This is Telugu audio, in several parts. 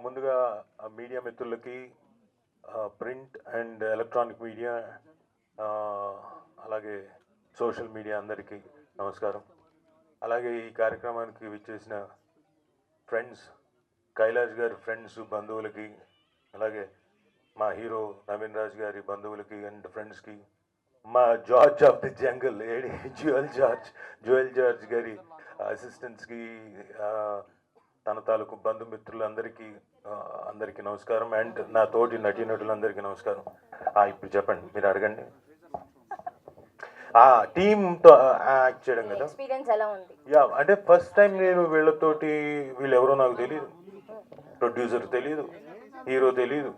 ముందుగా మీడియా మిత్రులకి, ప్రింట్ అండ్ ఎలక్ట్రానిక్ మీడియా, అలాగే సోషల్ మీడియా అందరికీ నమస్కారం. అలాగే ఈ కార్యక్రమానికి విచ్చేసిన ఫ్రెండ్స్, కైలాష్ గారి ఫ్రెండ్స్, బంధువులకి, అలాగే మా హీరో నవీన్ రాజ్ గారి బంధువులకి అండ్ ఫ్రెండ్స్కి, మా George of the jungle AD jewel George గారి అసిస్టెంట్స్కి, తన తాలూకు బంధుమిత్రులందరికీ అందరికీ నమస్కారం. అండ్ నా తోటి నటీనటులందరికీ నమస్కారం. ఇప్పుడు చెప్పండి, మీరు అడగండి. టీంతో యాక్ట్ చేయడం కదా, ఎక్స్పీరియన్స్ ఎలా ఉంది? యా, అంటే ఫస్ట్ టైం నేను వీళ్ళతోటి, వీళ్ళు ఎవరో నాకు తెలియదు, ప్రొడ్యూసర్ తెలియదు, హీరో తెలియదు,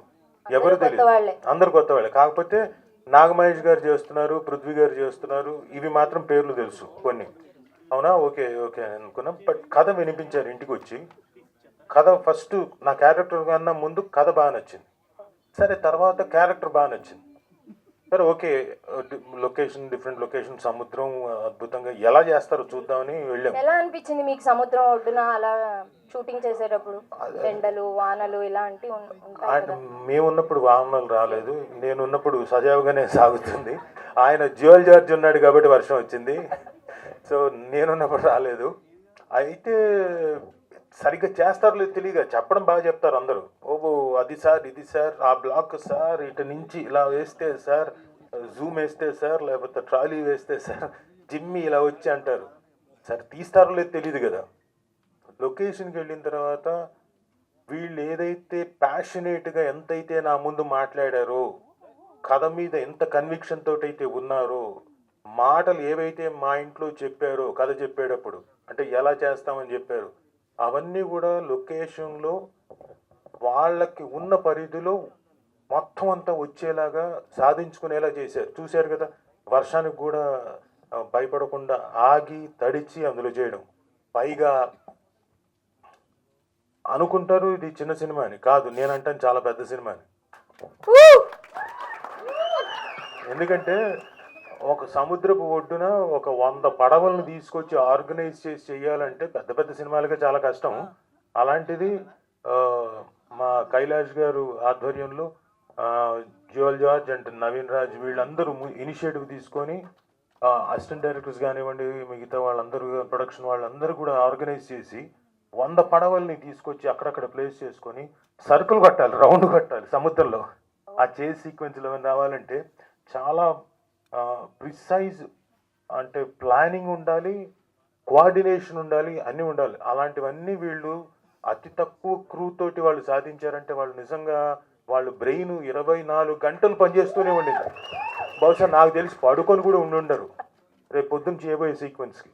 ఎవరు తెలియదు, అందరు కొత్త వాళ్ళే. కాకపోతే నాగమహేష్ గారు చేస్తున్నారు, పృథ్వీ గారు చేస్తున్నారు, ఇవి మాత్రం పేర్లు తెలుసు కొన్ని. అవునా, ఓకే ఓకే అనుకున్నాం. బట్ కథ వినిపించారు ఇంటికి వచ్చి. కథ ఫస్ట్ నా క్యారెక్టర్ కన్నా ముందు కథ బాగా నచ్చింది. సరే, తర్వాత క్యారెక్టర్ బాగా నచ్చింది. సరే, ఓకే, డిఫరెంట్ లొకేషన్, సముద్రం అద్భుతంగా ఎలా చేస్తారో చూద్దామని వెళ్ళాం. ఎలా అనిపించింది మీకు సముద్రం ఒడ్డున అలా షూటింగ్ చేసేటప్పుడు? ఎండలు, వానలు ఇలాంటి మేము ఉన్నప్పుడు వాహనాలు రాలేదు, నేను ఉన్నప్పుడు సజావుగానే సాగుతుంది. ఆయన జ్యువెల్ జార్జ్ ఉన్నాడు కాబట్టి వర్షం వచ్చింది. సో నేనున్నప్పుడు రాలేదు. అయితే సరిగ్గా చేస్తారో లేదు తెలియదు, చెప్పడం బాగా చెప్తారు అందరూ. ఓహో, అది సార్, ఇది సార్, ఆ బ్లాక్ సార్, ఇటు నుంచి ఇలా వేస్తే సార్, జూమ్ వేస్తే సార్, లేకపోతే ట్రాలీ వేస్తే సార్, జిమ్మి ఇలా వచ్చి అంటారు. సరే, తీస్తారో లేదు తెలియదు కదా. లొకేషన్కి వెళ్ళిన తర్వాత వీళ్ళు ఏదైతే ప్యాషనేట్గా ఎంతైతే నా ముందు మాట్లాడారో, కథ మీద ఎంత కన్విక్షన్ తోటైతే ఉన్నారో, మాటలు ఏవైతే మా ఇంట్లో చెప్పారో కథ చెప్పేటప్పుడు, అంటే ఎలా చేస్తామని చెప్పారు, అవన్నీ కూడా లొకేషన్లో వాళ్ళకి ఉన్న పరిధిలో మొత్తం అంతా వచ్చేలాగా సాధించుకునేలా చేశారు. చూశారు కదా, వర్షానికి కూడా భయపడకుండా ఆగి తడిచి అందులో చేయడం. పైగా అనుకుంటారు ఇది చిన్న సినిమా అని, కాదు, నేనంటాను చాలా పెద్ద సినిమా అని. ఎందుకంటే ఒక సముద్రపు ఒడ్డున ఒక 100 పడవలను తీసుకొచ్చి ఆర్గనైజ్ చేసి చేయాలంటే పెద్ద పెద్ద సినిమాలకే చాలా కష్టం. అలాంటిది మా కైలాష్ గారు ఆధ్వర్యంలో జ్యువెల్ జార్జ్ అండ్ నవీన్ రాజ్ వీళ్ళందరూ ఇనిషియేటివ్ తీసుకొని, అసిస్టెంట్ డైరెక్టర్స్ కానివ్వండి, మిగతా వాళ్ళందరూ, ప్రొడక్షన్ వాళ్ళందరూ కూడా ఆర్గనైజ్ చేసి 100 పడవల్ని తీసుకొచ్చి అక్కడక్కడ ప్లేస్ చేసుకొని సర్కిల్ కట్టాలి, రౌండ్ కట్టాలి సముద్రంలో. ఆ చేజ్ సీక్వెన్స్లో రావాలంటే చాలా ప్రిసైజ్, అంటే ప్లానింగ్ ఉండాలి, కోఆర్డినేషన్ ఉండాలి, అన్నీ ఉండాలి. అలాంటివన్నీ వీళ్ళు అతి తక్కువ క్రూ తోటి వాళ్ళు సాధించారంటే వాళ్ళు నిజంగా వాళ్ళు బ్రెయిన్ 24 గంటలు పనిచేస్తూనే ఉండింది. బహుశా నాకు తెలిసి పడుకొని కూడా ఉండరు రేపు పొద్దున్న చేయబోయే సీక్వెన్స్కి.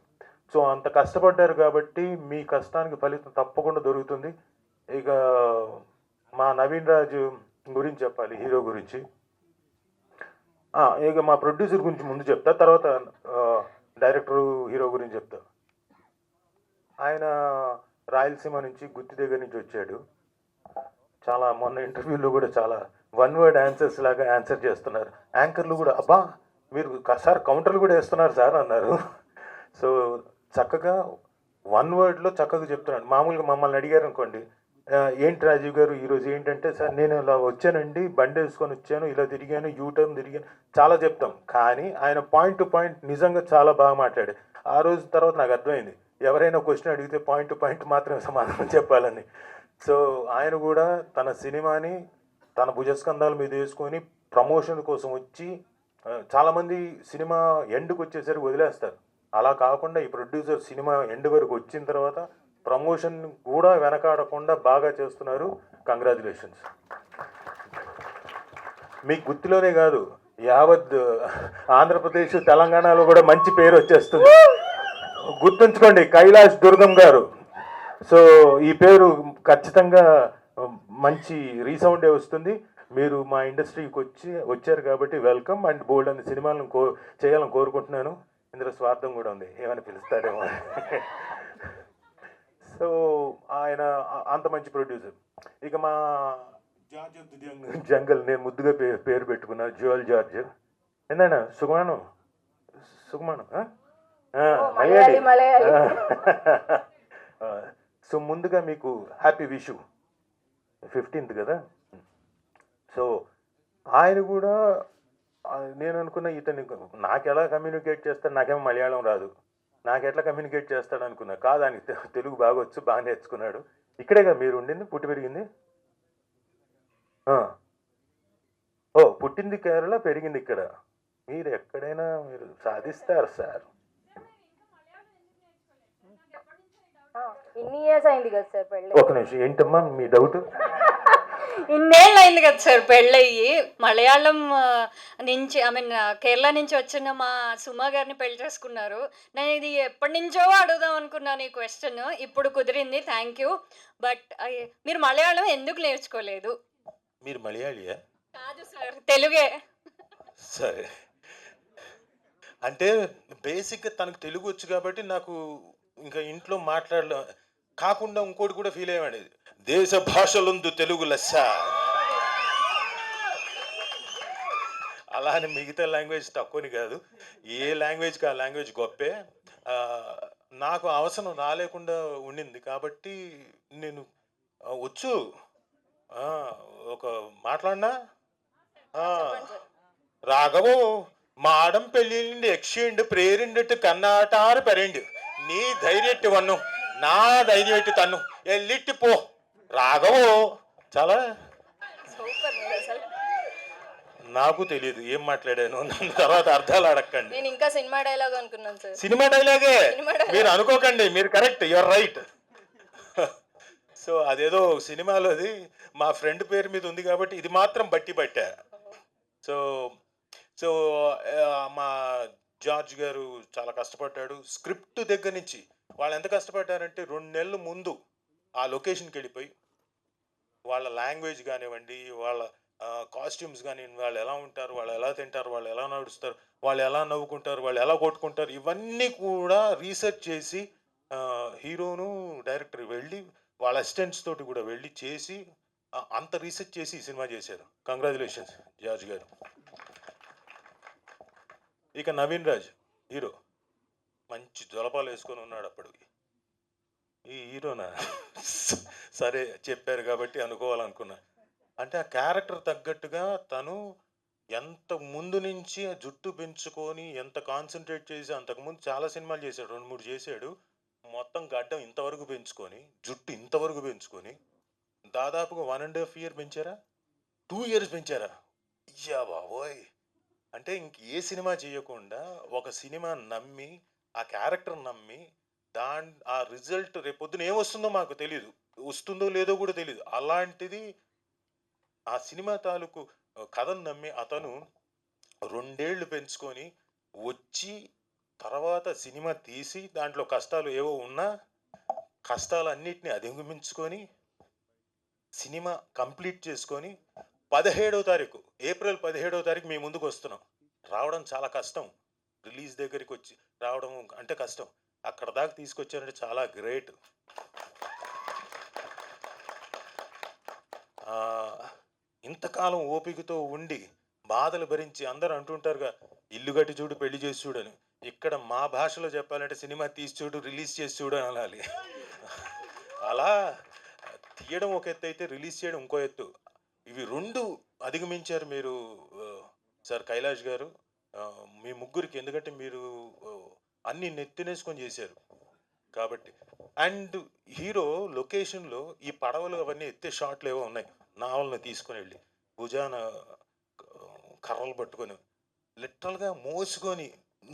సో అంత కష్టపడ్డారు కాబట్టి మీ కష్టానికి ఫలితం తప్పకుండా దొరుకుతుంది. ఇక మా నవీన్ రాజు గురించి చెప్పాలి, హీరో గురించి. ఇక మా ప్రొడ్యూసర్ గురించి ముందు చెప్తా, తర్వాత డైరెక్టరు, హీరో గురించి చెప్తా. ఆయన రాయలసీమ నుంచి, గుత్తి దగ్గర నుంచి వచ్చాడు. చాలా మొన్న ఇంటర్వ్యూలో కూడా చాలా 1 వర్డ్ ఆన్సర్స్ లాగా ఆన్సర్ చేస్తున్నారు. యాంకర్లు కూడా, అబ్బా మీరు సార్ కౌంటర్లు కూడా వేస్తున్నారు సార్ అన్నారు. సో చక్కగా 1 వర్డ్లో చక్కగా చెప్తున్నాడు. మామూలుగా మమ్మల్ని అడిగారు అనుకోండి, ఏంటి రాజీవ్ గారు ఈరోజు ఏంటంటే, సార్ నేను ఇలా వచ్చానండి, బండి వేసుకొని వచ్చాను, ఇలా తిరిగాను, యూటర్న్ తిరిగాను, చాలా చెప్తాం. కానీ ఆయన పాయింట్ టు పాయింట్ నిజంగా చాలా బాగా మాట్లాడు. ఆ రోజు తర్వాత నాకు అర్థమైంది, ఎవరైనా క్వశ్చన్ అడిగితే పాయింట్ టు పాయింట్ మాత్రమే సమాధానం చెప్పాలని. సో ఆయన కూడా తన సినిమాని తన భుజస్కంధాల మీద వేసుకొని ప్రమోషన్ కోసం వచ్చి, చాలామంది సినిమా ఎండ్కి వచ్చేసరికి వదిలేస్తారు. అలా కాకుండా ఈ ప్రొడ్యూసర్ సినిమా ఎండ్ వరకు వచ్చిన తర్వాత ప్రమోషన్ కూడా వెనకాడకుండా బాగా చేస్తున్నారు. కంగ్రాచులేషన్స్. మీకు గుర్తులోనే కాదు, యావత్ ఆంధ్రప్రదేశ్, తెలంగాణలో కూడా మంచి పేరు వచ్చేస్తుంది. గుర్తుంచుకోండి, కైలాష్ దుర్గం గారు. సో ఈ పేరు ఖచ్చితంగా మంచి రీసౌండే వస్తుంది. మీరు మా ఇండస్ట్రీకి వచ్చారు కాబట్టి వెల్కమ్. అండ్ బోల్డ్ అనే సినిమాలను చేయాలని కోరుకుంటున్నాను. ఇందులో స్వార్థం కూడా ఉంది, ఏమైనా పిలుస్తాడేమో. సో ఆయన అంత మంచి ప్రొడ్యూసర్. ఇక మా జార్జ్ ఆఫ్ ది జంగల్, నేను ముద్దుగా పేరు పెట్టుకున్నా, జ్యువెల్ జార్జ్. ఏందన్నా సుగుమానం, మలయాళీ. సో ముందుగా మీకు హ్యాపీ విషు. 15th కదా. సో ఆయన కూడా నేను అనుకున్న ఇతను నాకు ఎలా కమ్యూనికేట్ చేస్తాడు, నాకేమో మలయాళం రాదు, నాకు ఎట్లా కమ్యూనికేట్ చేస్తాడు అనుకున్నా. కాదు, ఆయన తెలుగు బాగా వచ్చు, బాగా నేర్చుకున్నాడు. ఇక్కడేగా మీరు ఉండింది, పుట్టి పెరిగింది? ఓ, పుట్టింది కేరళ, పెరిగింది ఇక్కడ. మీరు ఎక్కడైనా మీరు సాధిస్తారు సార్. ఇన్ని ఇయర్స్ అయింది కదా సార్ పెళ్ళి. ఒక నిమిషం, ఏంటమ్మా మీ డౌట్? ఇన్నేళ్ళు అయింది కదా సార్ పెళ్ళయ్యి. మలయాళం నుంచి కేరళ నుంచి వచ్చిన మా సుమా గారిని పెళ్లి చేసుకున్నారు. నేను ఇది ఎప్పటి నుంచో అడుగుదాం అనుకున్నాను ఈ క్వశ్చన్. ఇప్పుడు కుదిరింది, థ్యాంక్ యూ. బట్ మీరు మలయాళం ఎందుకు నేర్చుకోలేదు? మీరు మలయాళియా? కాదు సార్, తెలుగే. సరే, అంటే బేసిక్గా తనకు తెలుగు వచ్చు కాబట్టి నాకు ఇంకా ఇంట్లో మాట్లాడలే కాకుండా ఇంకోటి కూడా ఫీల్ అయ్యామండి, దేశ భాషలందు తెలుగు లెస్స. అలా అని మిగతా లాంగ్వేజ్ తక్కువని కాదు, ఏ లాంగ్వేజ్కి ఆ లాంగ్వేజ్ గొప్పే. నాకు అవసరం రాలేకుండా ఉండింది కాబట్టి నేను వచ్చు. ఒక మాట్లాడినా రాఘవో മാടം പെല്ലിന്റെ യക്ഷിയുണ്ട് പേരുണ്ടിട്ട് കന്നാട്ടാറ് പെരണ്ട് നീ ധൈര്യമായിട്ട് വന്നു నా ధైర్యం తన్ను వెళ్ళిట్టి పో రాఘవో. చాలా నాకు తెలియదు ఏం మాట్లాడాను, తర్వాత అర్థాలు అడగండి. నేను ఇంకా సినిమా డైలాగ్ అనుకున్నాను సార్. సినిమా డైలాగే మీరు అనుకోకండి, మీరు కరెక్ట్, యువర్ రైట్. సో అదేదో సినిమాలోది మా ఫ్రెండ్ పేరు మీద ఉంది కాబట్టి ఇది మాత్రం బట్టి పట్టా. సో సో మా జార్జ్ గారు చాలా కష్టపడ్డాడు. స్క్రిప్ట్ దగ్గర నుంచి వాళ్ళు ఎంత కష్టపడ్డారంటే 2 నెలల ముందు ఆ లొకేషన్కి వెళ్ళిపోయి వాళ్ళ లాంగ్వేజ్ కానివ్వండి, వాళ్ళ కాస్ట్యూమ్స్ కానీ, వాళ్ళు ఎలా ఉంటారు, వాళ్ళు ఎలా తింటారు, వాళ్ళు ఎలా నడుస్తారు, వాళ్ళు ఎలా నవ్వుకుంటారు, వాళ్ళు ఎలా కొట్టుకుంటారు, ఇవన్నీ కూడా రీసెర్చ్ చేసి హీరోను డైరెక్టర్ వెళ్ళి వాళ్ళ అసిస్టెంట్స్ తోటి కూడా వెళ్ళి చేసి అంత రీసెర్చ్ చేసి ఈ సినిమా చేశారు. కంగ్రాచులేషన్స్ జార్జ్ గారు. ఇక నవీన్ రాజ్ హీరో మంచి జొలపాలు వేసుకొని ఉన్నాడు అప్పటికి. ఈ హీరోనా సరే చెప్పారు కాబట్టి అనుకోవాలనుకున్నా. అంటే ఆ క్యారెక్టర్ తగ్గట్టుగా తను ఎంత ముందు నుంచి ఆ జుట్టు పెంచుకొని ఎంత కాన్సన్ట్రేట్ చేసి, అంతకుముందు చాలా సినిమాలు చేశాడు, 2-3 చేశాడు. మొత్తం గడ్డం ఇంతవరకు పెంచుకొని, జుట్టు ఇంతవరకు పెంచుకొని, దాదాపుగా 1.5 year పెంచారా, 2 years పెంచారా? అయ్యా బాబోయ్. అంటే ఇంక ఏ సినిమా చేయకుండా ఒక సినిమా నమ్మి, ఆ క్యారెక్టర్ నమ్మి, ఆ రిజల్ట్ రేపొద్దున ఏమొస్తుందో మాకు తెలియదు, వస్తుందో లేదో కూడా తెలియదు. అలాంటిది ఆ సినిమా తాలూకు కథను నమ్మి అతను 2 ఏళ్ళు పెంచుకొని వచ్చి తర్వాత సినిమా తీసి దాంట్లో కష్టాలు ఏవో ఉన్నా కష్టాలన్నిటిని అధిగమించుకొని సినిమా కంప్లీట్ చేసుకొని 17వ తారీఖు ఏప్రిల్ 17వ తారీఖు మీ ముందుకు వస్తున్నాం. రావడం చాలా కష్టం, రిలీజ్ దగ్గరికి వచ్చి రావడం అంటే కష్టం, అక్కడ దాకా తీసుకొచ్చారంటే చాలా గ్రేట్. ఇంతకాలం ఓపికతో ఉండి బాధలు భరించి అందరూ అంటుంటారుగా ఇల్లు కట్టి చూడు పెళ్లి చేసి చూడని. ఇక్కడ మా భాషలో చెప్పాలంటే సినిమా తీసి చూడు రిలీజ్ చేసి చూడు అని అనాలి. అలా తీయడం ఒక ఎత్తు అయితే రిలీజ్ చేయడం ఇంకో ఎత్తు. ఇవి 2 అధిగమించారు మీరు సార్ కైలాష్ గారు, మీ ముగ్గురికి. ఎందుకంటే మీరు అన్ని నెత్తినేసుకొని చేశారు కాబట్టి. అండ్ హీరో లొకేషన్లో ఈ పడవలు అవన్నీ ఎత్తే షాట్లు ఏవో ఉన్నాయి, నావల్ని తీసుకొని వెళ్ళి భుజాన కర్రలు పట్టుకొని లిటరల్గా మోసుకొని,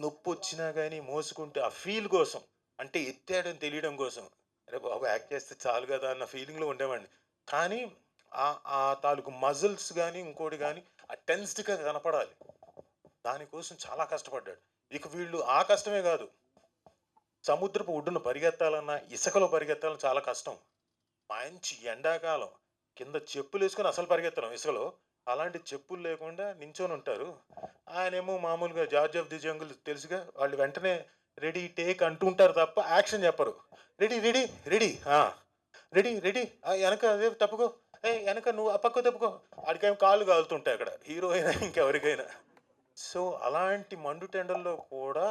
నొప్పి వచ్చినా కానీ మోసుకుంటే ఆ ఫీల్ కోసం, అంటే ఎత్తాడని తెలియడం కోసం, అరే బాబు యాక్ట్ చేస్తే చాలు కదా అన్న ఫీలింగ్లో ఉండేవాడిని. కానీ ఆ తాలూకు మజిల్స్ కానీ ఇంకోటి కానీ ఆ టెన్స్డ్గా కనపడాలి, దానికోసం చాలా కష్టపడ్డాడు. ఇక వీళ్ళు ఆ కష్టమే కాదు, సముద్రపు ఒడ్డున పరిగెత్తాలన్నా, ఇసుకలో పరిగెత్తాలన్నా చాలా కష్టం. మంచి ఎండాకాలం కింద చెప్పులు వేసుకొని అసలు పరిగెత్తడం ఇసుకలో, అలాంటి చెప్పులు లేకుండా నించొని ఉంటారు. ఆయనేమో మామూలుగా జార్జ్ ఆఫ్ ది జంగుల్ తెలుసుగా, వాళ్ళు వెంటనే రెడీ టేక్ అంటుంటారు తప్ప యాక్షన్ చెప్పరు. Ready ready ready ready ready వెనక అదే తప్పుకో, వెనక నువ్వు ఆ పక్క తప్పుకో, ఆడికేమో కాళ్ళు కాలుతుంటాయి అక్కడ హీరో అయినా ఇంకెవరికైనా. సో అలాంటి మండు టెండల్లో కూడా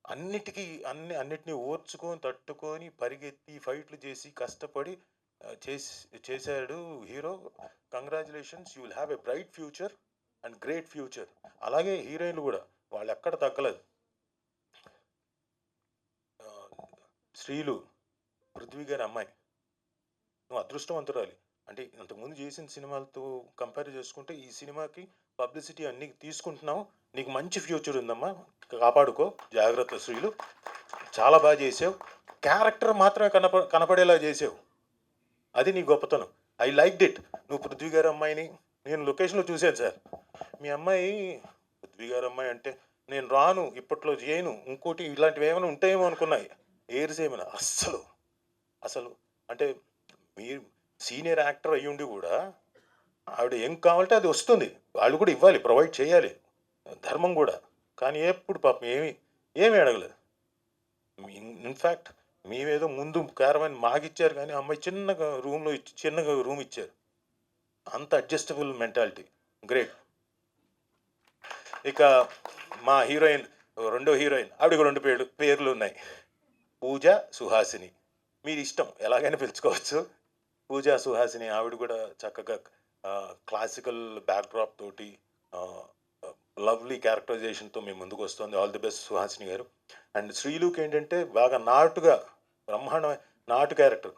అన్నిటినీ ఓర్చుకొని తట్టుకొని పరిగెత్తి ఫైట్లు చేసి కష్టపడి చేశాడు hero. Congratulations, you will have a bright future and great future. అలాగే హీరోయిన్లు కూడా వాళ్ళు ఎక్కడ తగ్గలేదు. శ్రీలు, పృథ్వీ గారి అమ్మాయి, నువ్వు అదృష్టవంతురాలి. అంటే ఇంతకుముందు చేసిన సినిమాలతో కంపేర్ చేసుకుంటే ఈ సినిమాకి పబ్లిసిటీ అన్నీ తీసుకుంటున్నావు. నీకు మంచి ఫ్యూచర్ ఉందమ్మా, కాపాడుకో, జాగ్రత్త శ్రీలు. చాలా బాగా చేసావు. క్యారెక్టర్ మాత్రమే కనపడేలా చేసావు, అది నీ గొప్పతనం. I like it. నువ్వు పృథ్వీ గారి అమ్మాయిని నేను లొకేషన్లో చూశాను సార్. మీ అమ్మాయి పృథ్వీ గారి అమ్మాయి అంటే నేను రాను, ఇప్పట్లో చేయను, ఇంకోటి ఇలాంటివి ఏమైనా ఉంటాయేమో అనుకున్నాయి. ఎయిర్స్ ఏమైనా అసలు అంటే మీరు సీనియర్ యాక్టర్ అయ్యుండి కూడా ఆవిడ ఏం కావాలంటే అది వస్తుంది. వాళ్ళు కూడా ఇవ్వాలి, ప్రొవైడ్ చేయాలి, ధర్మం కూడా. కానీ ఎప్పుడు పాపం ఏమీ అడగలేదు. ఇన్ఫ్యాక్ట్ మేమేదో ముందు క్యారవాన్ మాకిచ్చారు, కానీ అమ్మాయి చిన్నగా రూమ్ ఇచ్చారు. అంత అడ్జస్టబుల్ మెంటాలిటీ, గ్రేట్. ఇక మా హీరోయిన్, రెండో హీరోయిన్, ఆవిడకి 2 పేర్లు ఉన్నాయి, పూజ, సుహాసిని. మీరు ఇష్టం, ఎలాగైనా పిలుచుకోవచ్చు. పూజ సుహాసిని, ఆవిడ కూడా చక్కగా క్లాసికల్ బ్యాక్డ్రాప్ తోటి లవ్లీ క్యారెక్టరైజేషన్తో మేము ముందుకు వస్తుంది. ఆల్ ది బెస్ట్ సుహాసిని గారు. అండ్ శ్రీలుకి ఏంటంటే బాగా నాటుగా, బ్రహ్మాండమైన నాటు క్యారెక్టర్,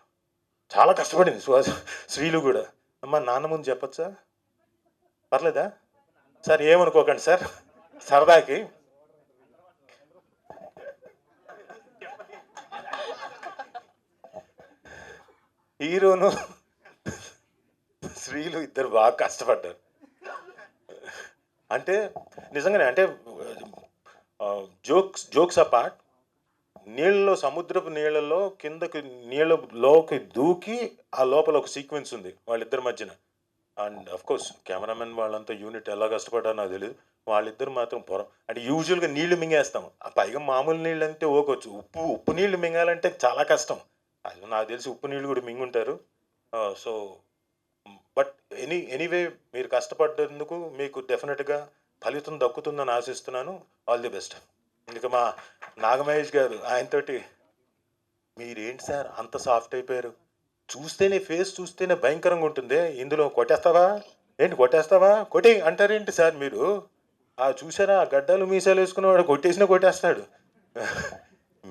చాలా కష్టపడింది శ్రీలు కూడా. అమ్మ నాన్న ముందు చెప్పచ్చా? పర్లేదా సార్? ఏమనుకోకండి సార్, సరదాకి. హీరోను శ్రీలు ఇద్దరు బాగా కష్టపడ్డారు. అంటే నిజంగానే, అంటే జోక్స్ అపార్ట్, సముద్రపు నీళ్ళలో కిందకి నీళ్ళలోకి దూకి ఆ లోపల ఒక సీక్వెన్స్ ఉంది వాళ్ళిద్దరి మధ్యన. అండ్ అఫ్ కోర్స్ కెమెరామెన్ వాళ్ళంతా యూనిట్ ఎలా కష్టపడ్డారో నాకు తెలియదు. వాళ్ళిద్దరు మాత్రం అంటే యూజువల్గా నీళ్లు మింగేస్తాం, పైగా మామూలు నీళ్ళు అంటే ఓకొచ్చు, ఉప్పు నీళ్లు మింగాలంటే చాలా కష్టం. అది నాకు తెలిసి ఉప్పు నీళ్ళు కూడా మింగుంటారు. సో బట్ ఎనీవే మీరు కష్టపడ్డందుకు మీకు డెఫినెట్గా ఫలితం దక్కుతుందని ఆశిస్తున్నాను. All the best. ఇంకా మా నాగమహేష్ గారు, ఆయనతోటి మీరేంటి సార్ అంత సాఫ్ట్ అయిపోయారు, ఫేస్ చూస్తేనే భయంకరంగా ఉంటుంది, ఇందులో కొట్టేస్తావా కొట్టి అంటారేంటి సార్ మీరు? చూసారా, గడ్డలు మీసాలు వేసుకున్నవాడు కొట్టేస్తాడు.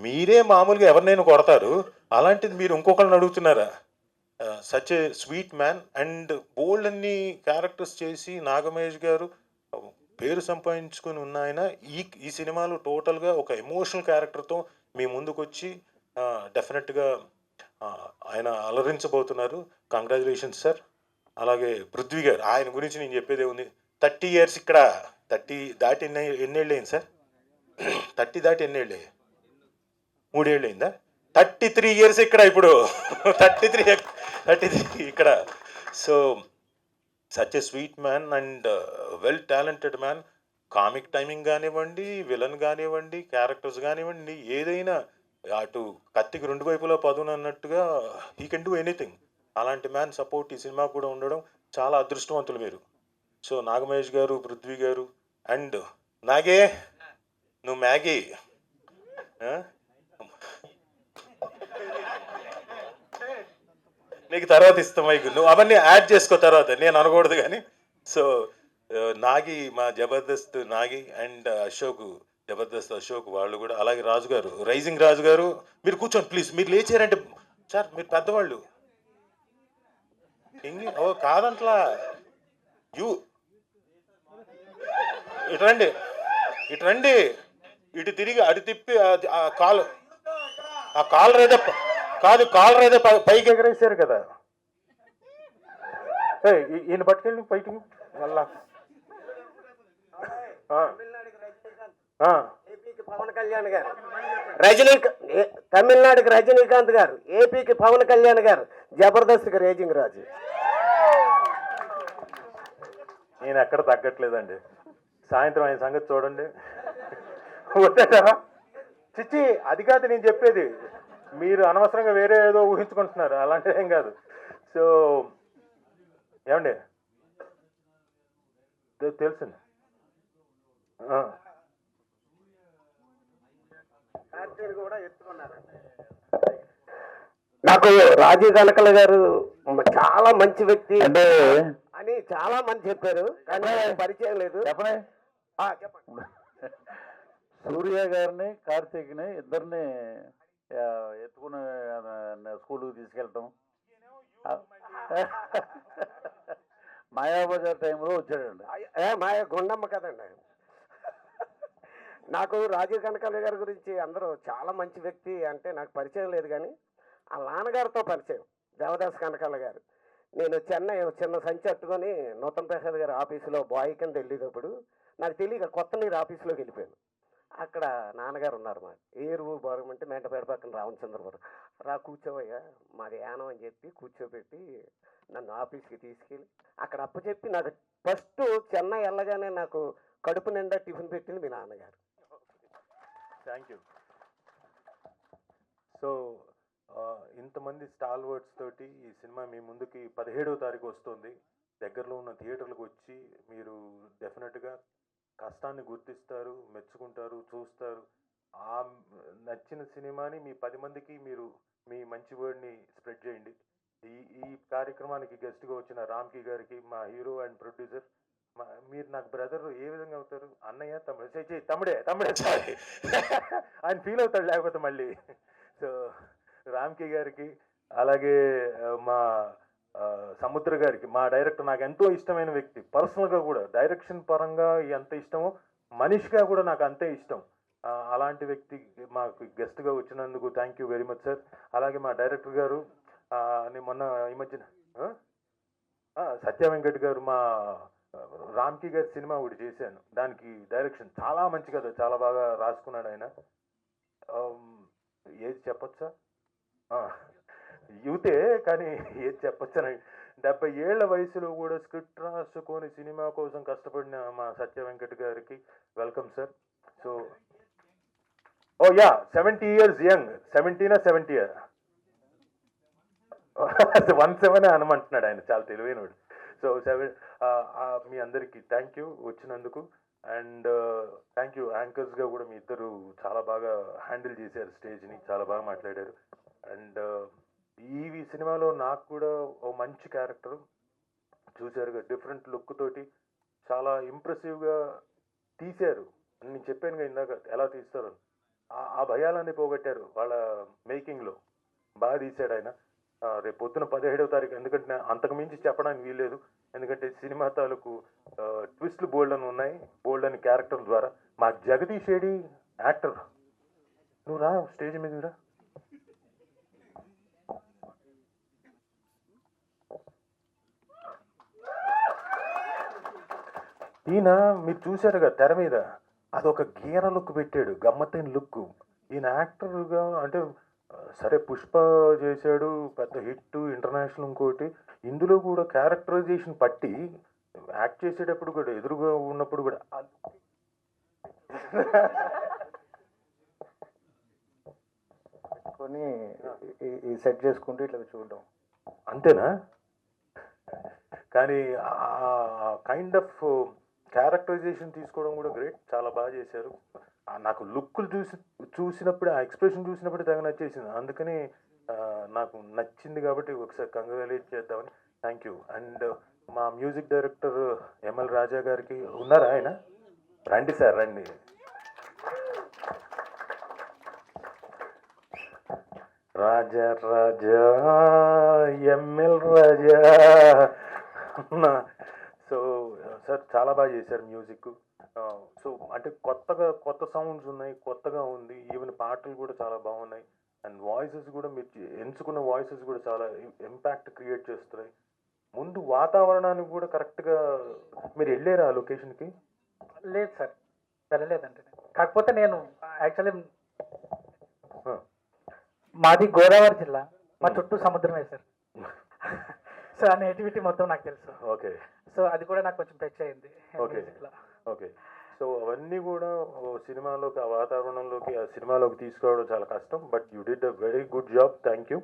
మీరే మామూలుగా ఎవరినైనా కొడతారు, అలాంటిది మీరు ఇంకొకరిని అడుగుతున్నారా? Such a sweet man and bold అన్ని క్యారెక్టర్స్ చేసి నాగమహేష్ గారు పేరు సంపాదించుకుని ఉన్న ఆయన ఈ సినిమాలో టోటల్గా ఒక ఎమోషనల్ క్యారెక్టర్తో మీ ముందుకు వచ్చి డెఫినెట్గా ఆయన అలరించబోతున్నారు. Congratulations sir. అలాగే పృథ్వీ గారు, ఆయన గురించి నేను చెప్పేదే ఉంది. 30 years ఇక్కడ, 30 దాటి ఎన్నేళ్ళు అయింది సార్? 30 దాటి ఎన్నేళ్ళు? 3 ఏళ్ళు అయిందా? 33 years ఇక్కడ ఇప్పుడు. 33 ఇక్కడ. So such a sweet man and well talented man. Comic timing కానివ్వండి, విలన్ కానివ్వండి, క్యారెక్టర్స్ కానివ్వండి, ఏదైనా అటు కత్తికి 2 వైపులా పదును అన్నట్టుగా హీ కెన్ డూ ఎనీథింగ్. అలాంటి మ్యాన్ సపోర్ట్ ఈ సినిమా కూడా ఉండడం చాలా అదృష్టవంతులు మీరు. సో నాగమహేష్ గారు, పృథ్వీ గారు అండ్ నాగే, నువ్వు మ్యాగీ, నీకు తర్వాత ఇస్తాం మైకు, నువ్వు అవన్నీ యాడ్ చేసుకో తర్వాత, నేను అనకూడదు కానీ. సో నాగి, మా జబర్దస్త్ నాగి అండ్ అశోక్, జబర్దస్త్ అశోక్ వాళ్ళు కూడా. అలాగే రాజు గారు, రైజింగ్ రాజు గారు, మీరు కూర్చోండి ప్లీజ్. మీరు లేచారంటే సార్ మీరు పెద్దవాళ్ళు. కాదంట్లా, ఇటు రండి, ఇటు తిరిగి అటు తిప్పి ఆ కాలర్ ఏదో కాలర్ ఏదో పైకి ఎగరేసారు కదా. ఈయన పట్టుకెళ్ళి పైకి మళ్ళా. ఏపీకి పవన్ కళ్యాణ్ గారు, తమిళనాడుకి రజనీకాంత్ గారు, ఏపీకి పవన్ కళ్యాణ్ గారు, జబర్దస్త్కి రేజింగ్ రాజు. నేను ఎక్కడ తగ్గట్లేదండి. సాయంత్రం ఆయన సంగతి చూడండి. వద్దారా? చిచ్చి, అది కాదు నేను చెప్పేది. మీరు అనవసరంగా వేరే ఏదో ఊహించుకుంటున్నారు, అలాంటిది ఏం కాదు. సో ఏమండి తెలుసు, నాకు రాజీవ్ కనకల గారు చాలా మంచి వ్యక్తి అంటే అని చాలా మంది చెప్పారు, కానీ నాకు పరిచయం లేదు. చెప్పనే చెప్పండి. సూర్య గారిని కార్తీక్ని ఇద్దరిని ఎత్తుకుని స్కూల్కి తీసుకెళ్ళటం, మాయాబజార్ టైంలో వచ్చాడండి. మా గుండమ్మ కదండి. నాకు రాజీవ్ కనకాల గారి గురించి అందరూ చాలా మంచి వ్యక్తి అంటే నాకు పరిచయం లేదు, కానీ ఆ నాన్నగారితో పరిచయం. దేవదాస్ కనకాల గారు, నేను చెన్నై చిన్న సంచి అట్టుకొని నూతన్ ప్రసాద్ గారి ఆఫీసులో బాయ్ కింద వెళ్ళేటప్పుడు నాకు తెలియక కొత్త నీరు ఆఫీసులోకి వెళ్ళిపోయాను. అక్కడ నాన్నగారు ఉన్నారు. మా ఏరు బాగమంటే మేటపేట పక్కన రామచంద్రపురం. రా కూర్చోవయ్యా, మాది యానం అని చెప్పి కూర్చోబెట్టి నన్ను ఆఫీస్కి తీసుకెళ్ళి అక్కడ అప్పచెప్పి నాకు ఫస్ట్ చెన్నై వెళ్ళగానే నాకు కడుపు నిండా టిఫిన్ పెట్టింది మీ నాన్నగారు. Thank you. సో ఇంతమంది స్టాల్ వర్డ్స్ తోటి ఈ సినిమా మీ ముందుకి 17వ తారీఖు వస్తుంది. దగ్గరలో ఉన్న థియేటర్లకు వచ్చి మీరు డెఫినెట్గా కష్టాన్ని గుర్తిస్తారు, మెచ్చుకుంటారు, చూస్తారు. ఆ నచ్చిన సినిమాని మీ 10 మందికి మీరు మీ మంచి వర్డ్ని స్ప్రెడ్ చేయండి. ఈ కార్యక్రమానికి గెస్ట్గా వచ్చిన రామ్కి గారికి, మా హీరో అండ్ ప్రొడ్యూసర్, మీరు నాకు బ్రదర్ ఏ విధంగా అవుతారు? అన్నయ్య, తమ్ముడు, తమ్ముడే సారీ ఆయన ఫీల్ అవుతాడు లేకపోతే మళ్ళీ. సో రామ్కి గారికి, అలాగే మా సముద్ర గారికి, మా డైరెక్టర్, నాకు ఎంతో ఇష్టమైన వ్యక్తి. పర్సనల్గా కూడా డైరెక్షన్ పరంగా ఎంత ఇష్టమో మనిషిగా కూడా నాకు అంతే ఇష్టం. అలాంటి వ్యక్తి మాకు గెస్ట్గా వచ్చినందుకు thank you very much sir. అలాగే మా డైరెక్టర్ గారు, నేను మొన్న ఈ మధ్యన సత్య వెంకట్ గారు, మా రామ్కి గారి సినిమా ఒకటి చేశాను, దానికి డైరెక్షన్ చాలా మంచి కదా, చాలా బాగా రాసుకున్నాడు ఆయన. ఏది చెప్పచ్చా? యూతే, కానీ ఏది చెప్పచ్చని 70 ఏళ్ల వయసులో కూడా స్క్రిప్ట్ రాసుకొని సినిమా కోసం కష్టపడిన మా సత్య వెంకట్ గారికి welcome sir. So 70 years young, 17 70 17 అనమంటున్నాడు ఆయన, చాలా తెలివైనడు. సో మీ అందరికీ థ్యాంక్ యూ వచ్చినందుకు. అండ్ థ్యాంక్ యూ యాంకర్స్గా కూడా మీ ఇద్దరు చాలా బాగా హ్యాండిల్ చేశారు స్టేజ్ని, చాలా బాగా మాట్లాడారు. అండ్ ఈ సినిమాలో నాకు కూడా ఓ మంచి క్యారెక్టర్ చూశారుగా, డిఫరెంట్ లుక్ తోటి చాలా ఇంప్రెసివ్గా తీశారు. నేను చెప్పానుగా ఇందాక ఎలా తీస్తారు, ఆ భయాలన్నీ పోగొట్టారు వాళ్ళ మేకింగ్లో, బాగా తీశాడు ఆయన. రేపు పొద్దున 17వ తారీఖు, ఎందుకంటే అంతకు మించి చెప్పడానికి వీల్లేదు, ఎందుకంటే సినిమా తాలూకు ట్విస్ట్లు బోల్డ్ అని ఉన్నాయి, బోల్డ్ అని క్యారెక్టర్ ద్వారా. మా జగదీష్ ఏడి యాక్టర్, నువ్వు రా స్టేజ్ మీద రా. ఈయన మీరు చూశారుగా తెర మీద, అదొక గీర లుక్ పెట్టాడు, గమ్మత్తైన లుక్. ఈయన యాక్టర్గా అంటే సరే పుష్ప చేశాడు, పెద్ద హిట్ ఇంటర్నేషనల్. ఇంకోటి ఇందులో కూడా క్యారెక్టరైజేషన్ పట్టి యాక్ట్ చేసేటప్పుడు కూడా, ఎదురుగా ఉన్నప్పుడు కూడా కొని ఈ సెట్ చేసుకుంటూ ఇట్లా చూడడం అంతేనా? కానీ కైండ్ ఆఫ్ క్యారెక్టరైజేషన్ తీసుకోవడం కూడా గ్రేట్, చాలా బాగా చేశారు. నాకు లుక్కులు చూసినప్పుడు, ఆ ఎక్స్ప్రెషన్ చూసినప్పుడు తెగ నచ్చేసింది, అందుకని నాకు నచ్చింది కాబట్టి ఒకసారి కంగ్రాచులేట్ చేద్దామని. Thank you. అండ్ మా మ్యూజిక్ డైరెక్టర్ ఎంఎల్ రాజా గారికి, ఉన్నారా ఆయన? రండి సార్, రండి. రాజా రాజా ఎంఎల్ రాజా. సో సార్ చాలా బాగా చేశారు మ్యూజిక్. సో అంటే కొత్త సౌండ్స్ ఉన్నాయి, కొత్తగా ఉంది. ఈవెన్ పాటలు కూడా చాలా బాగున్నాయి. అండ్ వాయిసెస్ కూడా మీరు ఎంచుకున్న వాయిసెస్ కూడా చాలా ఇంపాక్ట్ క్రియేట్ చేస్తున్నాయి. ముందు వాతావరణానికి కూడా కరెక్ట్గా మీరు వెళ్ళారా ఆ లొకేషన్కి? లేదు సార్, వెళ్ళలేదండి. కాకపోతే నేను యాక్చువల్లీ మాది గోదావరి జిల్లా, మా చుట్టూ సముద్రమే సార్. సో ఆ నేటివిటీ మొత్తం నాకు తెలుసు. ఓకే. సో అది కూడా నాకు కొంచెం టచ్ అయింది. Okay okay. సో అవన్నీ కూడా సినిమాలోకి, ఆ వాతావరణంలోకి, ఆ సినిమాలోకి తీసుకురావడం చాలా కష్టం. But you did a very good job, thank you.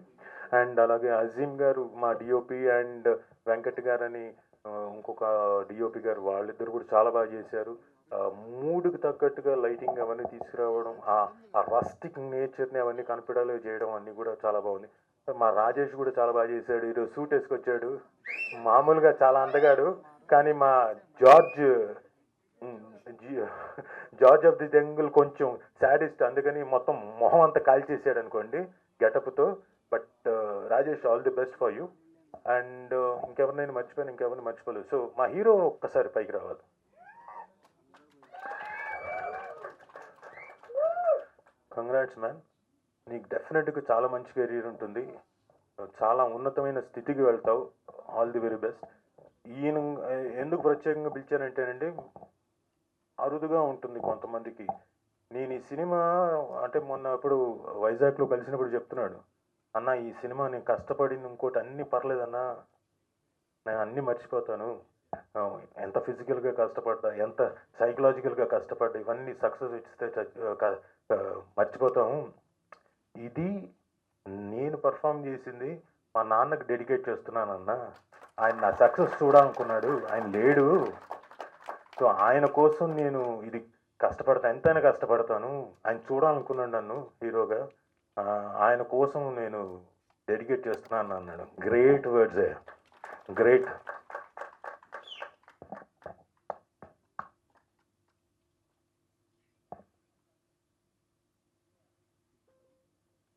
And అలాగే అజీమ్ గారు, మా డిఓపి, అండ్ వెంకట్ గారు అని ఇంకొక డిఓపి గారు, వాళ్ళిద్దరు కూడా చాలా బాగా చేశారు. మూడుకి తగ్గట్టుగా లైటింగ్ అవన్నీ తీసుకురావడం, ఆ రస్టిక్ నేచర్ని అవన్నీ కనిపెడాలి చేయడం అన్నీ కూడా చాలా బాగుంది. మా రాజేష్ కూడా చాలా బాగా చేశాడు. ఈరోజు సూట్ వేసుకొచ్చాడు. మామూలుగా చాలా అందగాడు, కానీ మా జార్జ్ ఉమ్, జీ- జార్జ్ ఆఫ్ ది జంగుల్ కొంచెం సాడిస్ట్, అందుకని మొత్తం మొహం అంతా కాల్చేసాడు అనుకోండి గెటప్తో. But Rajesh, all the best for you. And ఇంకెవరినైనా మర్చిపోయాను, ఇంకెవరిని మర్చిపోలేదు. సో మా హీరో ఒక్కసారి పైకి రావాలి. కంగ్రాట్స్ మ్యాన్, నీకు డెఫినెట్గా చాలా మంచి కెరీర్ ఉంటుంది, చాలా ఉన్నతమైన స్థితికి వెళ్తావు. All the very best. ఈయన ఎందుకు ప్రత్యేకంగా పిలిచానంటేనండి, అరుదుగా ఉంటుంది కొంతమందికి. నేను ఈ సినిమా అంటే మొన్న ఇప్పుడు వైజాగ్లో కలిసినప్పుడు చెప్తున్నాడు, అన్న ఈ సినిమా నేను కష్టపడింది ఇంకోటి అన్నీ పర్లేదన్నా, నేను అన్నీ మర్చిపోతాను. ఎంత ఫిజికల్గా కష్టపడ్డా, ఎంత సైకలాజికల్గా కష్టపడ్డా, ఇవన్నీ సక్సెస్ ఇస్తే మర్చిపోతాము. ఇది నేను పర్ఫామ్ చేసింది మా నాన్నకి డెడికేట్ చేస్తున్నానన్న. ఆయన నా సక్సెస్ చూడాలనుకున్నాడు, ఆయన లేడు. సో ఆయన కోసం నేను ఇది కష్టపడతాను, ఎంతైనా కష్టపడతాను. ఆయన చూడాలనుకున్నాడు నన్ను హీరోగా, ఆయన కోసం నేను డెడికేట్ చేస్తున్నాను అన్నాడు. Great words, great.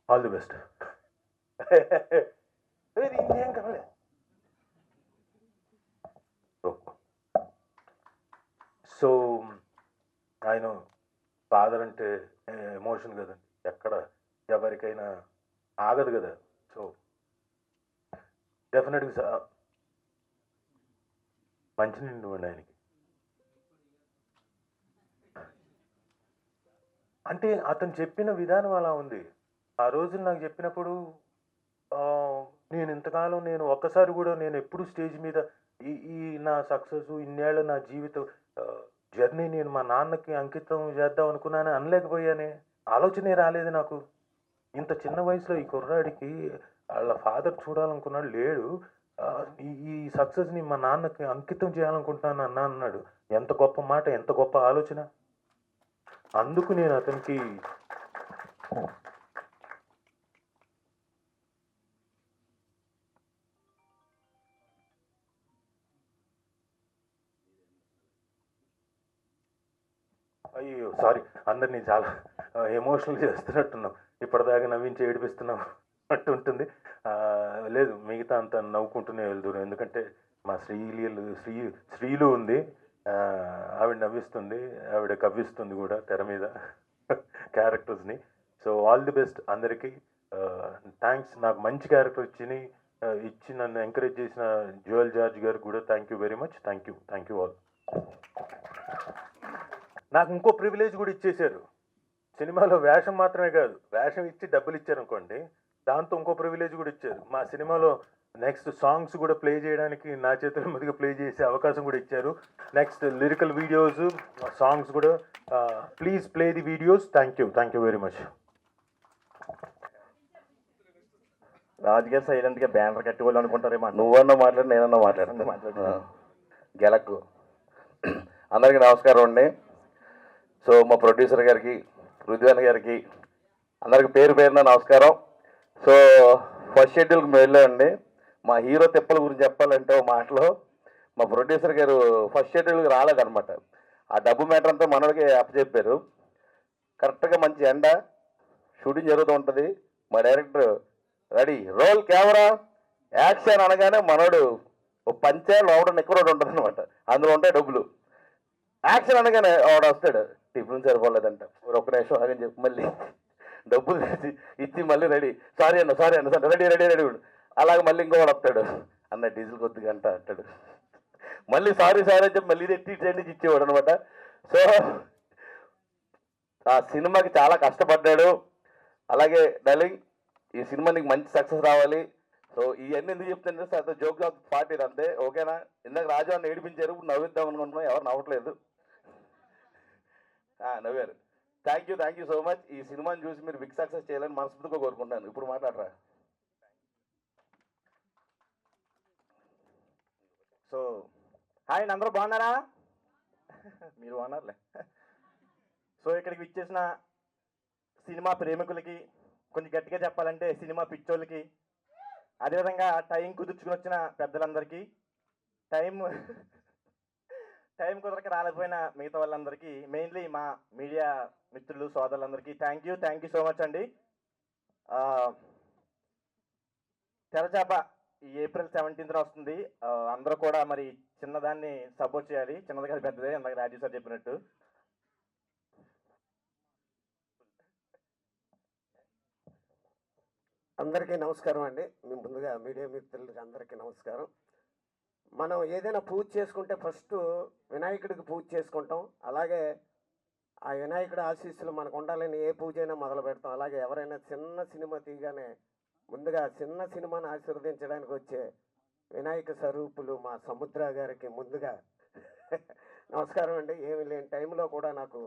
All the best. ఇంకేం కావాలి. సో ఆయన ఫాదర్ అంటే ఎమోషన్ కదండి, ఎక్కడ ఎవరికైనా ఆగదు కదా. సో డెఫినెట్గా మంచి నిండు అండి ఆయనకి. అంటే అతను చెప్పిన విధానం అలా ఉంది. ఆ రోజు నాకు చెప్పినప్పుడు నేను ఇంతకాలం నేను ఒక్కసారి కూడా నేను ఎప్పుడు స్టేజ్ మీద ఈ ఈ నా సక్సెస్, ఇన్నేళ్ళ నా జీవితం జర్నీ నేను మా నాన్నకి అంకితం చేద్దాం అనుకున్నాను, అనలేకపోయానే. ఆలోచనే రాలేదు నాకు. ఇంత చిన్న వయసులో ఈ కుర్రాడికి వాళ్ళ ఫాదర్ చూడాలనుకున్నాడు, లేడు. ఈ ఈ సక్సెస్ని మా నాన్నకి అంకితం చేయాలనుకుంటున్నాను అన్న అన్నాడు. ఎంత గొప్ప మాట, ఎంత గొప్ప ఆలోచన. అందుకు నేను అతనికి అయ్యో సారీ, అందరినీ చాలా ఎమోషనల్ చేస్తున్నట్టున్నాం, ఇప్పటిదాకా నవ్వించి ఏడిపిస్తున్నాం అట్టు ఉంటుంది. లేదు, మిగతా అంతా నవ్వుకుంటూనే వెళ్తున్నారు. ఎందుకంటే మా శ్రీలు ఉంది, ఆవిడ నవ్విస్తుంది, ఆవిడ కవ్విస్తుంది కూడా తెర మీద క్యారెక్టర్స్ని. సో ఆల్ ది బెస్ట్ అందరికీ. థ్యాంక్స్, నాకు మంచి క్యారెక్టర్ ఇచ్చి నన్ను ఎంకరేజ్ చేసిన జోయల్ జార్జ్ గారు కూడా thank you very much. Thank you all. నాకు ఇంకో ప్రివిలేజ్ కూడా ఇచ్చేశారు. సినిమాలో వేషం మాత్రమే కాదు, వేషం ఇచ్చి డబ్బులు ఇచ్చారు అనుకోండి, దాంతో ఇంకో ప్రివిలేజ్ కూడా ఇచ్చారు. మా సినిమాలో నెక్స్ట్ సాంగ్స్ కూడా ప్లే చేయడానికి నా చేతుల మీదుగా ప్లే చేసే అవకాశం కూడా ఇచ్చారు. నెక్స్ట్ లిరికల్ వీడియోస్, సాంగ్స్ కూడా. Please play the videos. Thank you very much. రాజుగారు సైలెంట్గా బ్యానర్ కట్టుకోవాలి అనుకుంటారేమో. నువ్వన్నా మాట్లాడు, నేనన్నా మాట్లాడుతున్నా. గెలకు అందరికీ నమస్కారం అండి. సో మా ప్రొడ్యూసర్ గారికి, రుద్వాన్ గారికి, అందరికి పేరు పేరున నమస్కారం. సో ఫస్ట్ షెడ్యూల్కి వెళ్ళామండి. మా హీరో తిప్పల గురించి చెప్పాలంటే ఒక మాటలో, మా ప్రొడ్యూసర్ గారు ఫస్ట్ షెడ్యూల్కి రాలేదన్నమాట. ఆ డబ్బు మ్యాటర్ అంతా మనోడికి అప్పచెప్పారు. కరెక్ట్గా మంచి ఎండ, షూటింగ్ జరుగుతూ ఉంటుంది. మా director ready, roll, camera, action అనగానే మనోడు ఒక పంచే లోపల నిక్కరోడ్ ఉంటుంది అనమాట, అందులో ఉంటాయి డబ్బులు. యాక్షన్ అనగానే వాడు వస్తాడు, టిఫిన్ సరిపోలేదంట, ఒక్క నిమిషం ఆగని చెప్పి మళ్ళీ డబ్బులు ఇచ్చి మళ్ళీ రెడీ, సారీ అన్న రెడీ అలాగే మళ్ళీ ఇంకోవాడు వస్తాడు, అన్న డీజిల్ కొద్దిగా అంటాడు, మళ్ళీ సారీ అని చెప్పి మళ్ళీ ఎట్టి ట్రైన్ ఇచ్చేవాడు అనమాట. సో ఆ సినిమాకి చాలా కష్టపడ్డాడు. అలాగే డార్లింగ్, ఈ సినిమా నీకు మంచి సక్సెస్ రావాలి. సో ఇవన్నీ ఎందుకు చెప్తుంటే సార్ జోక్ పార్టీ అంతే, ఓకేనా? ఇందాక రాజు అన్న ఏడిపించారు, ఇప్పుడు నవ్విద్దాం అనుకుంటున్నాం, ఎవరు నవ్వట్లేదు, నవ్వారు. Thank you so much. ఈ సినిమాని చూసి మీరు బిగ్ సక్సెస్ చేయాలని మనస్ఫూర్తిగా కోరుకుంటాను. ఇప్పుడు మాట్లాడరా. సో హాయ్ అండి, అందరూ బాగున్నారా? మీరు బాగున్నారులే. సో ఇక్కడికి విచ్చేసిన సినిమా ప్రేమికులకి, కొంచెం గట్టిగా చెప్పాలంటే సినిమా పిచ్చోళ్ళకి అదేవిధంగా టైం కుదుర్చుకుని వచ్చిన పెద్దలందరికీ, టైం టైం కుదరక రాలేకపోయిన మిగతా వాళ్ళందరికీ, మెయిన్లీ మా మీడియా మిత్రులు సోదరులందరికీ థ్యాంక్ యూ సో మచ్ అండి. తెరచాప ఈ ఏప్రిల్ 17th వస్తుంది. అందరూ కూడా మరి చిన్నదాన్ని సపోర్ట్ చేయాలి. చిన్నది కాదు పెద్దదే, ఇందాక రాజీవ్ సార్ చెప్పినట్టు. అందరికీ నమస్కారం అండి. మేము ముందుగా మీడియా మిత్రులకి అందరికీ నమస్కారం. మనం ఏదైనా పూజ చేసుకుంటే ఫస్ట్ వినాయకుడికి పూజ చేసుకుంటాం. అలాగే ఆ వినాయకుడి ఆశీస్సులు మనకు ఉండాలని ఏ పూజ అయినా మొదలు పెడతాం. అలాగే ఎవరైనా చిన్న సినిమా తీయగానే ముందుగా చిన్న సినిమాను ఆశీర్వదించడానికి వచ్చే వినాయక స్వరూపులు మా సముద్ర గారికి ముందుగా నమస్కారం అండి. ఏమి లేని టైంలో కూడా నాకు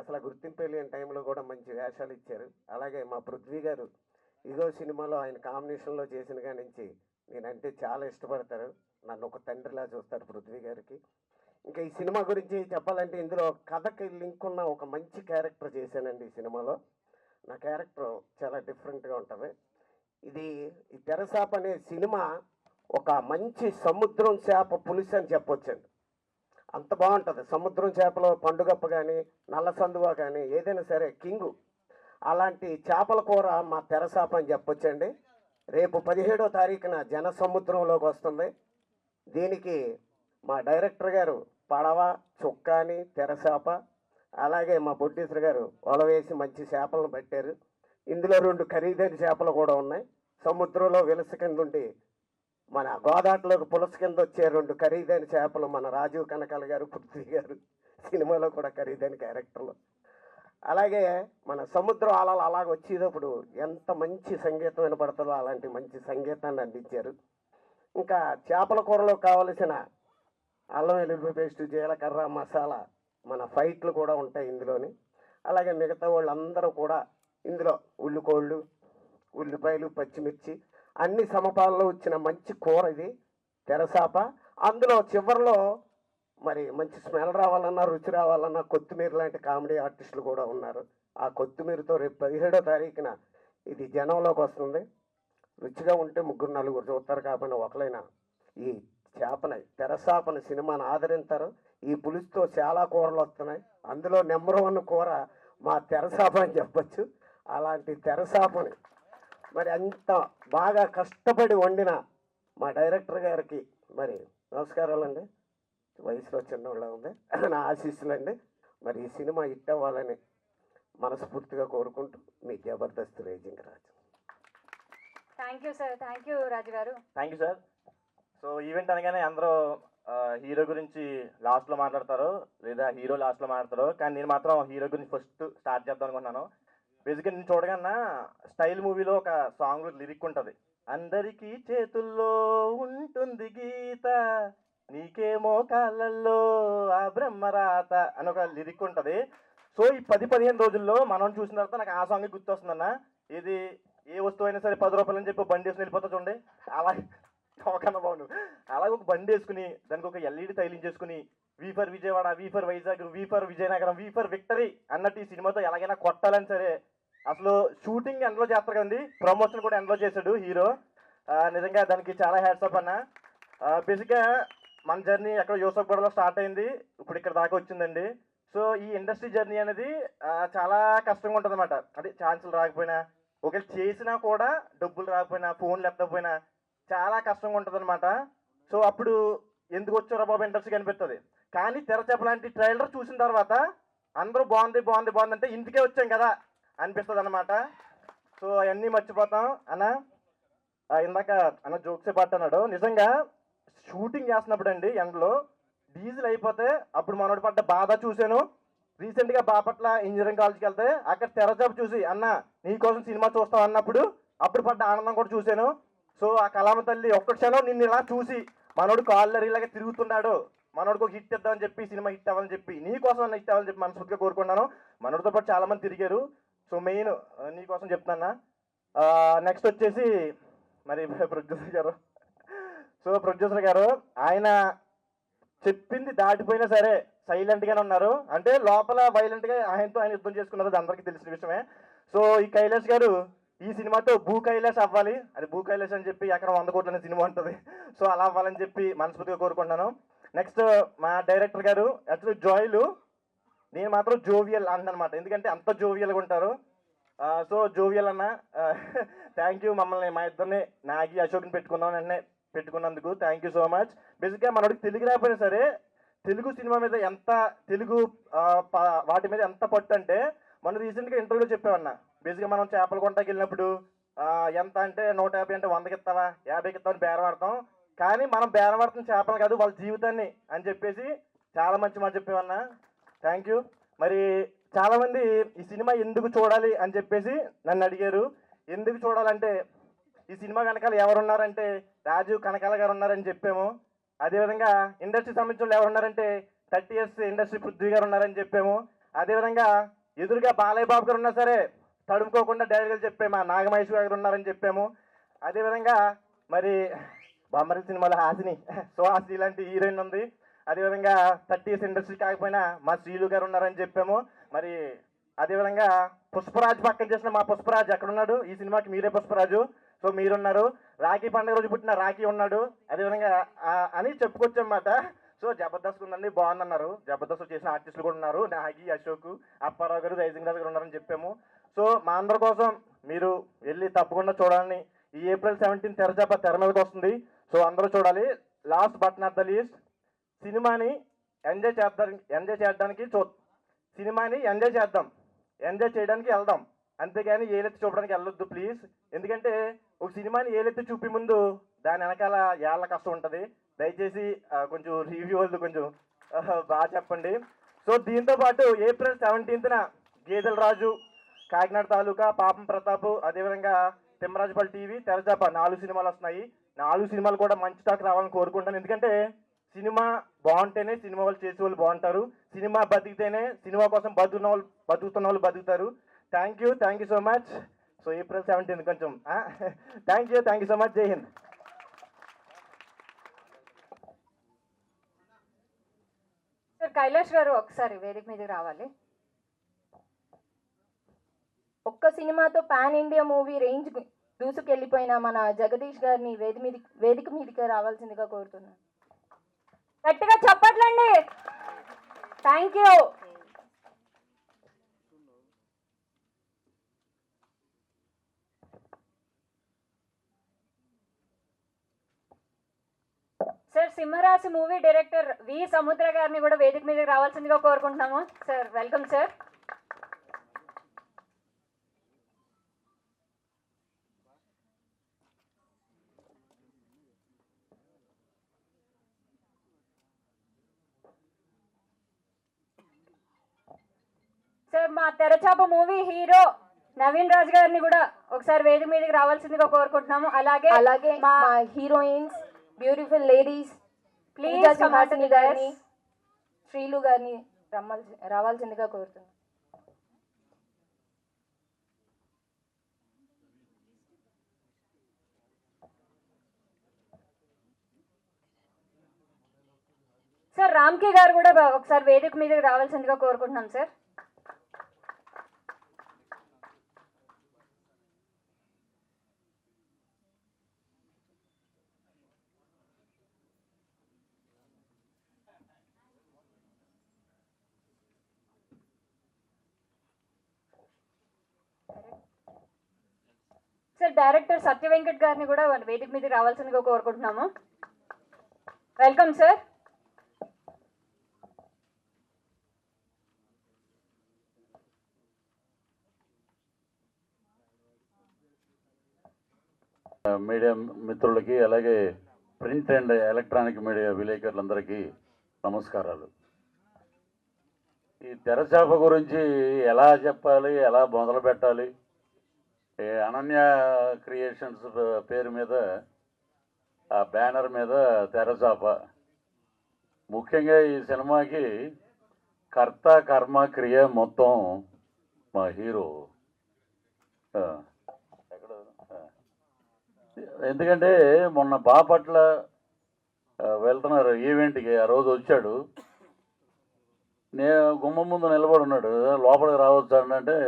అసలు గుర్తింపే లేని టైంలో కూడా మంచి వేషాలు ఇచ్చారు. అలాగే మా పృథ్వీ గారు ఇదో సినిమాలో ఆయన కాంబినేషన్లో చేసిన కాడి నుంచి నేనంటే చాలా ఇష్టపడతారు. నన్ను ఒక తండ్రిలా చూస్తారు పృథ్వీ గారికి. ఇంకా ఈ సినిమా గురించి చెప్పాలంటే ఇందులో కథకి లింక్ ఉన్న ఒక మంచి క్యారెక్టర్ చేశానండి. ఈ సినిమాలో నా క్యారెక్టర్ చాలా డిఫరెంట్గా ఉంటుంది. ఈ తెరసాప అనే సినిమా ఒక మంచి సముద్రం చేప పులుసు అని చెప్పొచ్చండి. అంత బాగుంటుంది. సముద్రం చేపలో పండుగప్ప కానీ నల్ల సందువ కానీ ఏదైనా సరే కింగు. అలాంటి చేపల కూర మా తెరసాప అని చెప్పొచ్చండి. రేపు 17వ తారీఖున జన సముద్రంలోకి వస్తుంది. దీనికి మా డైరెక్టర్ గారు పడవ, చుక్కాని, తెరసాప, అలాగే మా ప్రొడ్యూసర్ గారు వల వేసి మంచి చేపలను పట్టారు. ఇందులో 2 ఖరీదైన చేపలు కూడా ఉన్నాయి. సముద్రంలో విలస కింద ఉండి మన గోదావరిలోకి పులస కింద వచ్చే 2 ఖరీదైన చేపలు మన రాజీవ్ కనకాల గారు, పృథ్వీ గారు సినిమాలో కూడా ఖరీదైన క్యారెక్టర్లు. అలాగే మన సముద్రం అలలు అలాగ వచ్చేటప్పుడు ఎంత మంచి సంగీతం వినపడుతుందో అలాంటి మంచి సంగీతాన్ని అందించారు. ఇంకా చేపల కూరలో కావలసిన అల్లం వెల్లుల్లి పేస్ట్, జీలకర్ర, మసాలా, మన ఫైట్లు కూడా ఉంటాయి ఇందులోని. అలాగే మిగతా వాళ్ళందరూ కూడా ఇందులో ఉల్లికోళ్ళు, ఉల్లిపాయలు, పచ్చిమిర్చి అన్ని సమపాలలో వచ్చిన మంచి కూర ఇది తెరసాప. అందులో చివరిలో మరి మంచి స్మెల్ రావాలన్నా, రుచి రావాలన్నా కొత్తిమీర లాంటి కామెడీ ఆర్టిస్టులు కూడా ఉన్నారు. ఆ కొత్తిమీరతో రేపు 17వ తారీఖున ఇది జనంలోకి వస్తుంది. రుచిగా ఉంటే 3-4 చూస్తారు. కాబట్టి ఒకరైనా ఈ చేపని తెరసాపని సినిమాను ఆదరించారు. ఈ పులుసుతో చాలా కూరలు వస్తున్నాయి. అందులో నెంబర్ 1 కూర మా తెరసాప అని చెప్పచ్చు. అలాంటి తెరసాపని మరి అంత బాగా కష్టపడి వండిన మా డైరెక్టర్ గారికి మరి నమస్కారాలండి. వయసులో చిన్నవాళ్ళ ఉంది నా ఆశీస్సులండి. మరి ఈ సినిమా హిట్ అవ్వాలని మనస్ఫూర్తిగా కోరుకుంటూ మీ Jabardasth raising Raju. Thank you sir. Thank you Raju garu. Thank you sir. So event అనగానే అందరూ హీరో గురించి లాస్ట్లో మాట్లాడతారు, లేదా హీరో లాస్ట్లో మాట్లాడతారు. కానీ నేను మాత్రం హీరో గురించి ఫస్ట్ స్టార్ట్ చేద్దాం అనుకుంటున్నాను. బేసిక్గా నేను చూడగానే స్టైల్ మూవీలో ఒక సాంగ్ లిరిక్ ఉంటుంది. అందరికీ చేతుల్లో ఉంటుంది గీత, నీకేమో కాళ్ళల్లో ఆ బ్రహ్మరాత అని ఒక లిరిక్ ఉంటుంది. సో ఈ 10-15 రోజుల్లో మనం చూసిన తర్వాత నాకు ఆ సాంగ్ గుర్తొస్తుందన్న. ఇది ఏ వస్తువు అయినా సరే 10 రూపాయలు అని చెప్పి బండి వేసుకుని వెళ్ళిపోతా చూడండి. ఒకన్నా బాగుండు. అలాగే ఒక బండి వేసుకుని దానికి ఒక ఎల్ఈడి తగిలించేసుకుని V for Vijayawada, V for Vizag, V for Vizianagaram, V for victory అన్నట్టు ఈ సినిమాతో ఎలాగైనా కొట్టాలని సరే అసలు షూటింగ్ ఎండ్లో చేస్తారు కదండి, ప్రమోషన్ కూడా ఎండ్లో చేశాడు హీరో. నిజంగా దానికి చాలా హ్యాట్స్ ఆఫ్ అన్న. బేసిక్గా మన జర్నీ ఎక్కడ యూసఫ్గూడలో స్టార్ట్ అయింది, ఇప్పుడు ఇక్కడ దాకా వచ్చిందండి. సో ఈ ఇండస్ట్రీ జర్నీ అనేది చాలా కష్టంగా ఉంటుంది అన్నమాట. అంటే ఛాన్సులు రాకపోయినా, ఒకవేళ చేసినా కూడా డబ్బులు రాకపోయినా, ఫోన్లు ఎత్తకపోయినా చాలా కష్టంగా ఉంటుంది అనమాట. సో అప్పుడు ఎందుకు వచ్చారో బాబు ఇండస్ట్రీకి అనిపిస్తుంది. కానీ తెరచాప లాంటి ట్రైలర్ చూసిన తర్వాత అందరూ బాగుంది బాగుంది బాగుంది అంటే ఇంటికే వచ్చాం కదా అనిపిస్తుంది అనమాట. సో అవన్నీ మర్చిపోతాం అన్న. ఇందాక అన్న జోక్సే పడుతున్నాడు. నిజంగా షూటింగ్ చేస్తున్నప్పుడు అండి ఎండలో డీజిల్ అయిపోతే అప్పుడు మనోడు పడ్డ బాధ చూశాను. రీసెంట్గా బాపట్ల ఇంజనీరింగ్ కాలేజ్కి వెళ్తే అక్కడ తెరచాప చూసి అన్న నీకోసం సినిమా చూస్తాం అన్నప్పుడు అప్పుడు పడ్డ ఆనందం కూడా చూశాను. సో ఆ కళామ తల్లి ఒక్క క్షణం నిన్ను ఇలా చూసి మనోడు కాళ్ళర్ ఇలాగే తిరుగుతున్నాడు, మనోడికి ఒక హిట్ ఇద్దామని చెప్పి సినిమా హిట్ అవ్వాలని చెప్పి నీకోసం హిట్ అవ్వాలని చెప్పి మనస్ఫూర్తిగా కోరుకున్నాను. మనోడితో పాటు చాలా మంది తిరిగారు. సో మెయిన్ నీకోసం చెప్తున్నా. నెక్స్ట్ వచ్చేసి మరి ప్రొడ్యూసర్ గారు. సో ప్రొడ్యూసర్ గారు ఆయన చెప్పింది దాటిపోయినా సరే సైలెంట్గానే ఉన్నారు. అంటే లోపల వైలెంట్గా ఆయన యుద్ధం చేసుకున్నారు, అది అందరికీ తెలిసిన విషయమే. సో ఈ కైలాష్ గారు ఈ సినిమాతో భూ కైలాష్ అవ్వాలి, అది భూ కైలాష్ అని చెప్పి ఎకరం 100 కోట్ల అనే సినిమా ఉంటుంది. సో అలా అవ్వాలని చెప్పి మనస్ఫూర్తిగా కోరుకుంటున్నాను. నెక్స్ట్ మా డైరెక్టర్ గారు యాక్చువల్లీ జోయిలు, నేను మాత్రం జోవియల్ అనమాట, ఎందుకంటే అంత జోవియల్గా ఉంటారు. సో జోవియల్ అన్న థ్యాంక్ యూ, మమ్మల్ని మా ఇద్దరిని నాగి అశోక్ని పెట్టుకున్నందుకు థ్యాంక్ యూ సో మచ్. బేసిక్గా మనోడికి తెలుగు రాకపోయినా సరే తెలుగు సినిమా మీద ఎంత తెలుగు వాటి మీద ఎంత పట్టు అంటే, మొన్న రీసెంట్గా ఇంటర్వ్యూలో చెప్పామన్నా, బేసిక్గా మనం చేపల కొంటకి వెళ్ళినప్పుడు ఎంత అంటే 150 అంటే 100కి ఇస్తావా 50కి ఇస్తామని బేరం ఆడతాం, కానీ మనం బేరం ఆడుతున్న చేపలు కాదు వాళ్ళ జీవితాన్ని అని చెప్పేసి చాలా మంచి మాట చెప్పామన్నా, థ్యాంక్ యూ. మరి చాలామంది ఈ సినిమా ఎందుకు చూడాలి అని చెప్పేసి నన్ను అడిగారు. ఎందుకు చూడాలంటే ఈ సినిమా వెనకాల ఎవరున్నారంటే రాజు కనకాల గారు ఉన్నారని చెప్పాము. అదేవిధంగా ఇండస్ట్రీ సంబంధించిన ఎవరు ఉన్నారంటే 30 years ఇండస్ట్రీ పృథ్వీ గారు ఉన్నారని చెప్పాము. అదేవిధంగా ఎదురుగా బాలయ్య బాబు గారు ఉన్నా సరే తడుముకోకుండా డైరెక్ట్గా చెప్పాము, నాగమహేశ్వర గారు ఉన్నారని చెప్పాము. అదేవిధంగా మరి బొమ్మరి సినిమాలో హాసిని, సుహాసిని లాంటి హీరోయిన్ ఉంది. అదేవిధంగా 30 years ఇండస్ట్రీ కాకపోయినా మా శ్రీలు గారు ఉన్నారని చెప్పాము. మరి అదేవిధంగా పుష్పరాజ్ పక్కన చేసిన మా పుష్పరాజ్ ఎక్కడ ఉన్నాడు, ఈ సినిమాకి మీరే పుష్పరాజు, సో మీరున్నారు. రాఖీ పండుగ రోజు పుట్టిన రాఖీ ఉన్నాడు. అదేవిధంగా అని చెప్పుకోవచ్చన్నమాట. సో జబర్దస్త్ ఉందండి, బాగుందన్నారు. జబర్దస్త్ చేసిన ఆర్టిస్టులు కూడా ఉన్నారు, నాగి, అశోక్, అప్పారావు గారు, రైజింగ్ రాజు గారు ఉన్నారని చెప్పాము. సో మా అందరి కోసం మీరు వెళ్ళి తప్పకుండా చూడాలని. ఈ April 17 తెరచాప తెర మీదకి వస్తుంది, సో అందరూ చూడాలి. Last but not the least, సినిమాని ఎంజాయ్ చేద్దాం, ఎంజాయ్ చేయడానికి వెళ్దాం, అంతేగాని ఏలెత్తి చూపడానికి వెళ్ళొద్దు ప్లీజ్. ఎందుకంటే ఒక సినిమాని ఏలెత్తి చూపి ముందు దాని వెనకాల ఏళ్ళ కష్టం ఉంటుంది. దయచేసి కొంచెం రివ్యూ వాళ్ళు కొంచెం బాగా చెప్పండి. సో దీంతో పాటు April 17న గేదెల రాజు, కాకినాడ తాలూకా, పాపం ప్రతాప్, అదేవిధంగా తిమ్మరాజుపల్లి టీవీ, తెరచాప 4 సినిమాలు వస్తున్నాయి. 4 సినిమాలు కూడా మంచి టాక్ రావాలని కోరుకుంటాను. ఎందుకంటే సినిమా బాగుంటేనే సినిమా వాళ్ళు చేసే వాళ్ళు బాగుంటారు, సినిమా బతికితేనే సినిమా కోసం బతుకుతున్న వాళ్ళు బతుకుతారు. Thank you so much. So April 17 కొంచెం థ్యాంక్ యూ సో మచ్. జై హింద్. సార్ కైలాష్ గారు ఒకసారి వేదిక మీదకి రావాలి. ఒక్క సినిమాతో పాన్ ఇండియా మూవీ రేంజ్ దూసుకెళ్ళిపోయిన మన జగదీష్ గారిని వేదిక మీదకి రావాల్సిందిగా కోరుతున్నాను. గట్టిగా చప్పట్లండి. Thank you. Sir Simharasi movie director V Samudra గారిని కూడా వేదిక మీదకి రావాల్సిందిగా కోరుకుంటున్నాము. Sir welcome sir. సార్ మా తెరచాప మూవీ హీరో నవీన్ రాజ్ గారిని కూడా ఒకసారి వేదిక మీదకి రావాల్సిందిగా కోరుకుంటున్నాము. అలాగే మా heroines, beautiful ladies please Hasini గారిని, శ్రీలు గారిని రావాల్సిందిగా కోరుతున్నాం. సార్ రామ్కి గారు కూడా ఒకసారి వేదిక మీదకి రావాల్సిందిగా కోరుకుంటున్నాం సార్. సార్ డైరెక్టర్ సత్య వెంకట్ గారిని కూడా వేదిక మీదకి రావాల్సిందిగా కోరుకుంటున్నాము. Welcome sir. మీడియా మిత్రులకి, అలాగే ప్రింట్ అండ్ ఎలక్ట్రానిక్ మీడియా విలేకరులందరికీ నమస్కారాలు. ఈ తెరచాప గురించి ఎలా చెప్పాలి, ఎలా మొదలు పెట్టాలి? అనన్య క్రియేషన్స్ పేరు మీద ఆ బ్యానర్ మీద తెరచాప. ముఖ్యంగా ఈ సినిమాకి కర్త కర్మ క్రియ మొత్తం మా హీరో. ఎందుకంటే మొన్న బాపట్ల వెళ్తున్నారు ఈవెంట్కి, ఆ రోజు వచ్చాడు. నేను గుమ్మం ముందు నిలబడి ఉన్నాడు, లోపలికి రావచ్చు అంటే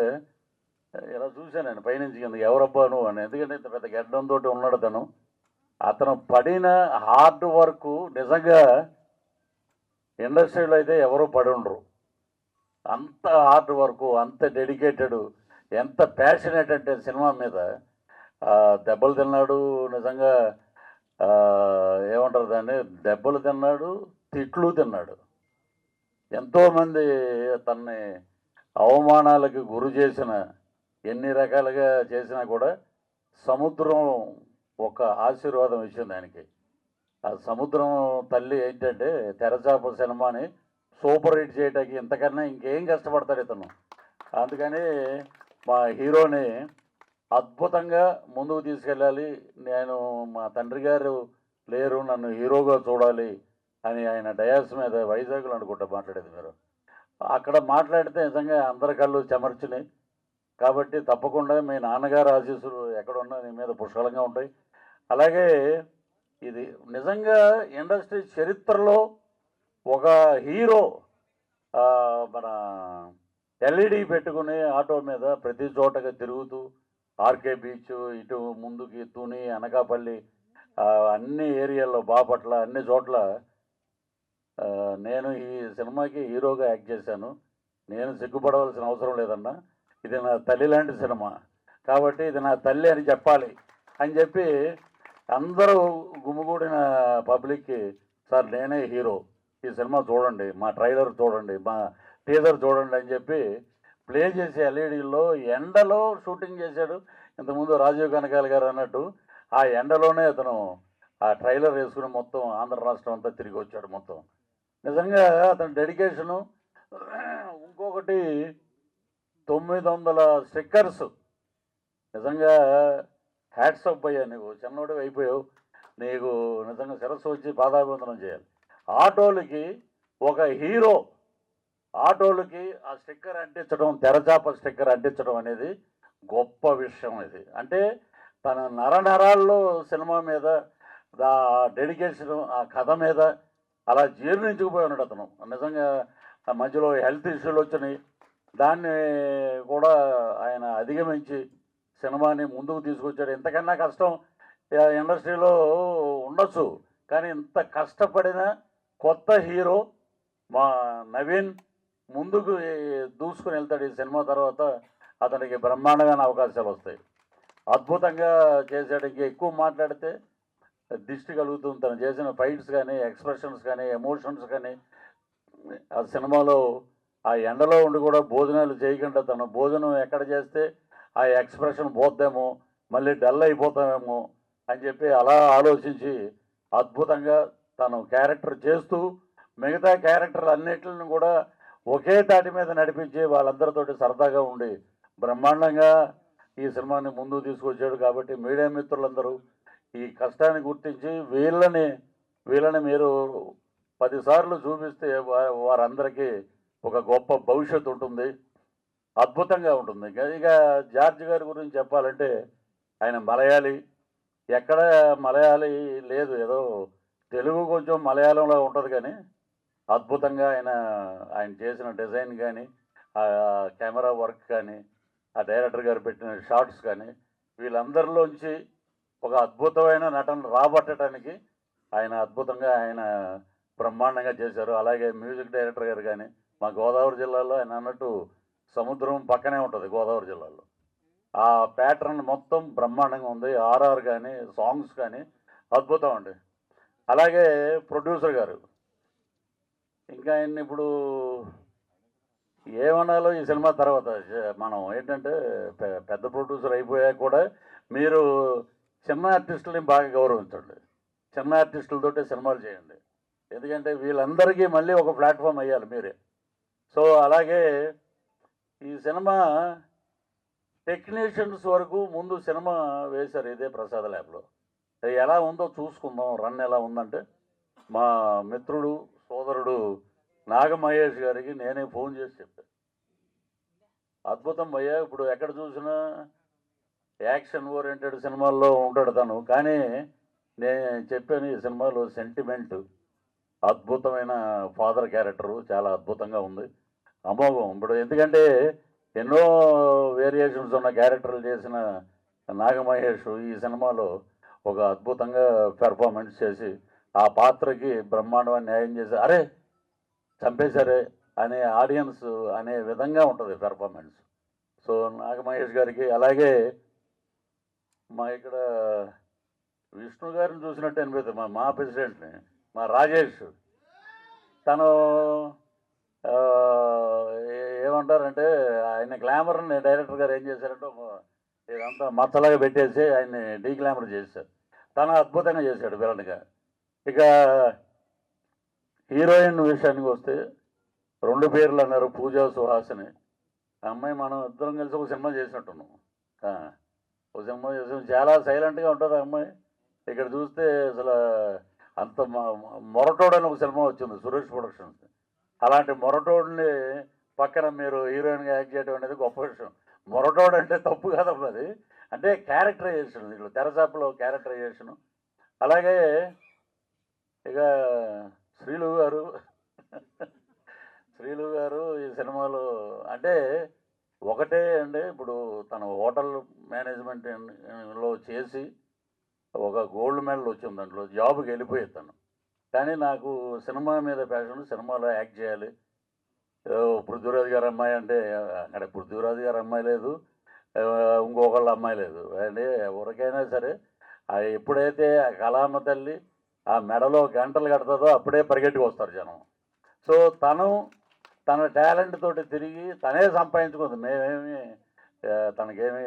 ఇలా చూశాను నేను పైనుంచి కింద ఎవరబ్బా నువ్వు అని. ఎందుకంటే ఇంత పెద్ద గడ్డంతో ఉన్నాడు అతను పడిన హార్డ్ వర్క్ నిజంగా ఇండస్ట్రీలో అయితే ఎవరూ పడి ఉండరు. అంత హార్డ్ వర్క్, అంత డెడికేటెడ్, ఎంత ప్యాషనేట్ అంటే సినిమా మీద. దెబ్బలు తిన్నాడు నిజంగా, ఏమంటారు దాన్ని, దెబ్బలు తిన్నాడు, తిట్లు తిన్నాడు. ఎంతోమంది తనని అవమానాలకు గురి చేసిన, ఎన్ని రకాలుగా చేసినా కూడా సముద్రం ఒక ఆశీర్వాదం ఇచ్చింది ఆయనకి. ఆ సముద్రం తల్లి ఏంటంటే తెరచాప సినిమాని సూపర్ హిట్ చేయడానికి ఇంతకన్నా ఇంకేం కష్టపడతాడు ఇతను. అందుకని మా హీరోని అద్భుతంగా ముందుకు తీసుకెళ్ళాలి, నేను మా తండ్రి గారు లేరు, నన్ను హీరోగా చూడాలి అని ఆయన డయాస్ మీద వైజాగ్లో అనుకుంటా మాట్లాడేది మీరు. అక్కడ మాట్లాడితే నిజంగా అందరి కళ్ళు చెమర్చినాయి. కాబట్టి తప్పకుండా మీ నాన్నగారు ఆశీస్సులు ఎక్కడున్నా నీ మీద పుష్కలంగా ఉంటాయి. అలాగే ఇది నిజంగా ఇండస్ట్రీ చరిత్రలో ఒక హీరో మన ఎల్ఈడి పెట్టుకుని ఆటో మీద ప్రతి చోటగా తిరుగుతూ, ఆర్కే బీచ్, ఇటు ముందుకి తుని, అనకాపల్లి, అన్ని ఏరియాల్లో, బాపట్ల, అన్ని చోట్ల నేను ఈ సినిమాకి హీరోగా యాక్ట్ చేశాను. నేను సిగ్గుపడవలసిన అవసరం లేదన్నా, ఇది నా తల్లి లాంటి సినిమా కాబట్టి ఇది నా తల్లి అని చెప్పాలి అని చెప్పి అందరూ గుమిగూడిన పబ్లిక్కి, సార్ నేనే హీరో, ఈ సినిమా చూడండి, మా ట్రైలర్ చూడండి, మా టీజర్ చూడండి అని చెప్పి ప్లే చేసి ఎల్ఈడీలో ఎండలో షూటింగ్ చేశాడు. ఇంతకుముందు రాజీవ్ కనకాల గారు అన్నట్టు ఆ ఎండలోనే అతను ఆ ట్రైలర్ వేసుకుని మొత్తం ఆంధ్ర రాష్ట్రం అంతా తిరిగి వచ్చాడు మొత్తం. నిజంగా అతని డెడికేషను. ఇంకొకటి 900 స్టిక్కర్స్, నిజంగా హ్యాట్స్ ఆఫ్ అయ్యా, నీకు చిన్నోడు అయిపోయావు, నీకు నిజంగా శిరస్సు వచ్చి పాదాభివందనం చేయాలి. ఆటోలకి ఒక హీరో ఆటోలకి ఆ స్టిక్కర్ అంటించడం, తెరచాప స్టిక్కర్ అంటించడం అనేది గొప్ప విషయం. ఇది అంటే తన నరనరాల్లో సినిమా మీద ఆ డెడికేషన్, ఆ కథ మీద అలా జీర్ణించుకుపోయి ఉన్నాడు అతను. నిజంగా మధ్యలో హెల్త్ ఇష్యూలు వచ్చినాయి, దాన్ని కూడా ఆయన అధిగమించి సినిమాని ముందుకు తీసుకొచ్చాడు. ఇంతకన్నా కష్టం ఇండస్ట్రీలో ఉండొచ్చు, కానీ ఇంత కష్టపడిన కొత్త హీరో మా నవీన్ ముందుకు దూసుకుని వెళ్తాడు. ఈ సినిమా తర్వాత అతనికి బ్రహ్మాండమైన అవకాశాలు వస్తాయి. అద్భుతంగా చేశాడు. ఇంకా ఎక్కువ మాట్లాడితే దిష్టి కలుగుతుంది. తను చేసిన ఫైట్స్ కానీ, ఎక్స్ప్రెషన్స్ కానీ, ఎమోషన్స్ కానీ, ఆ సినిమాలో ఆ ఎండలో ఉండి కూడా భోజనాలు చేయకుండా తను భోజనం ఎక్కడ చేస్తే ఆ ఎక్స్ప్రెషన్ పోద్దేమో, మళ్ళీ డల్ అయిపోతామేమో అని చెప్పి అలా ఆలోచించి అద్భుతంగా తను క్యారెక్టర్ చేస్తూ మిగతా క్యారెక్టర్లు అన్నిటిని కూడా ఒకే తాటి మీద నడిపించి వాళ్ళందరితోటి సరదాగా ఉండి బ్రహ్మాండంగా ఈ సినిమాని ముందుకు తీసుకొచ్చాడు. కాబట్టి మీడియా మిత్రులందరూ ఈ కష్టాన్ని గుర్తించి వీళ్ళని మీరు 10 సార్లు చూపిస్తే వారందరికీ ఒక గొప్ప భవిష్యత్తు ఉంటుంది, అద్భుతంగా ఉంటుంది. ఇక జార్జ్ గారి గురించి చెప్పాలంటే ఆయన మలయాళీ, ఎక్కడ మలయాళీ లేదు, ఏదో తెలుగు కొంచెం మలయాళంలో ఉంటుంది, కానీ అద్భుతంగా ఆయన చేసిన డిజైన్ కానీ, ఆ కెమెరా వర్క్ కానీ, ఆ డైరెక్టర్ గారు పెట్టిన షార్ట్స్ కానీ, వీళ్ళందరిలోంచి ఒక అద్భుతమైన నటన రాబట్టడానికి ఆయన బ్రహ్మాండంగా చేశారు. అలాగే మ్యూజిక్ డైరెక్టర్ గారు కానీ, మా గోదావరి జిల్లాలో ఆయన అన్నట్టు సముద్రం పక్కనే ఉంటుంది గోదావరి జిల్లాలో, ఆ ప్యాటర్న్ మొత్తం బ్రహ్మాండంగా ఉంది. ఆర్ఆర్ కానీ, సాంగ్స్ కానీ అద్భుతం అండి. అలాగే ప్రొడ్యూసర్ గారు, ఇంకా ఆయన ఇప్పుడు ఏమనాలో ఈ సినిమా తర్వాత మనం ఏంటంటే పెద్ద ప్రొడ్యూసర్ అయిపోయాక కూడా మీరు చిన్న ఆర్టిస్టులని బాగా గౌరవించండి, చిన్న ఆర్టిస్టులతోటే సినిమాలు చేయండి, ఎందుకంటే వీళ్ళందరికీ మళ్ళీ ఒక ప్లాట్ఫామ్ అయ్యాలి మీరే. సో అలాగే ఈ సినిమా టెక్నీషియన్స్ వరకు ముందు సినిమా వేశారు ఇదే ప్రసాద్ ల్యాబ్లో. ఎలా ఉందో చూసుకుందాం, రన్ ఎలా ఉందంటే మా మిత్రుడు సోదరుడు నాగమహేష్ గారికి నేనే ఫోన్ చేసి చెప్పాను, అద్భుతం భయ్యా, ఇప్పుడు ఎక్కడ చూసినా యాక్షన్ ఓరియంటెడ్ సినిమాల్లో ఉంటాడు తను, కానీ నేను చెప్పాను ఈ సినిమాలో సెంటిమెంట్, అద్భుతమైన ఫాదర్ క్యారెక్టరు చాలా అద్భుతంగా ఉంది, అమోఘం. ఇప్పుడు ఎందుకంటే ఎన్నో వేరియేషన్స్ ఉన్న క్యారెక్టర్లు చేసిన నాగమహేష్ ఈ సినిమాలో ఒక అద్భుతంగా పెర్ఫార్మెన్స్ చేసి ఆ పాత్రకి బ్రహ్మాండమైన న్యాయం చేసి అరే చంపేశారే అనే ఆడియన్స్ అనే విధంగా ఉంటుంది పెర్ఫార్మెన్స్. సో నాగమహేష్ గారికి, అలాగే మా ఇక్కడ విష్ణు గారిని చూసినట్టు అనిపిస్తుంది మా ప్రెసిడెంట్ని, మా రాజేష్. తను ఏమంటారంటే ఆయన గ్లామర్ని డైరెక్టర్ గారు ఏం చేశారంటే ఇదంతా మచ్చలాగా పెట్టేసి ఆయన్ని డీగ్లామర్ చేశారు. తను అద్భుతంగా చేశాడు విలన్గా. ఇక హీరోయిన్ విషయానికి వస్తే 2 పేర్లు అన్నారు, పూజా సుహాసిని. ఆ అమ్మాయి మనం ఇద్దరం కలిసి ఒక సినిమా చేసినట్టున్నాం. ఒక సినిమా చేసాం, చాలా సైలెంట్గా ఉంటుంది ఆ అమ్మాయి. ఇక్కడ చూస్తే అసలు అంత మొరటోడని ఒక సినిమా వచ్చింది సురేష్ ప్రొడక్షన్స్. అలాంటి మొరటోడిని పక్కన మీరు హీరోయిన్గా యాక్ట్ చేయడం అనేది గొప్ప విషయం. మొరటోడు అంటే తప్పు కాదమ్మా అది, అంటే క్యారెక్టరైజేషన్, ఇట్లా తెరచాపలో క్యారెక్టరైజేషను. అలాగే ఇక శ్రీలు గారు ఈ సినిమాలో అంటే ఒకటే అండి, ఇప్పుడు తన హోటల్ మేనేజ్మెంట్లో చేసి ఒక గోల్డ్ మెడల్ వచ్చింది, దాంట్లో జాబ్కి వెళ్ళిపోయేది తను. కానీ నాకు సినిమా మీద ప్యాషన్, సినిమాలో యాక్ట్ చేయాలి. పృథ్వీరాజ్ గారి అమ్మాయి అంటే అక్కడ పృథ్వీరాజ్ గారి అమ్మాయి లేదు, ఇంకొకళ్ళ అమ్మాయి లేదు అంటే ఎవరికైనా సరే ఎప్పుడైతే ఆ కళామ తల్లి ఆ మెడలో గంటలు కడుతుందో అప్పుడే పరిగెట్టుకు వస్తారు జనం. సో తన టాలెంట్ తోటి తిరిగి తనే సంపాదించుకుంది. మేమేమి తనకేమి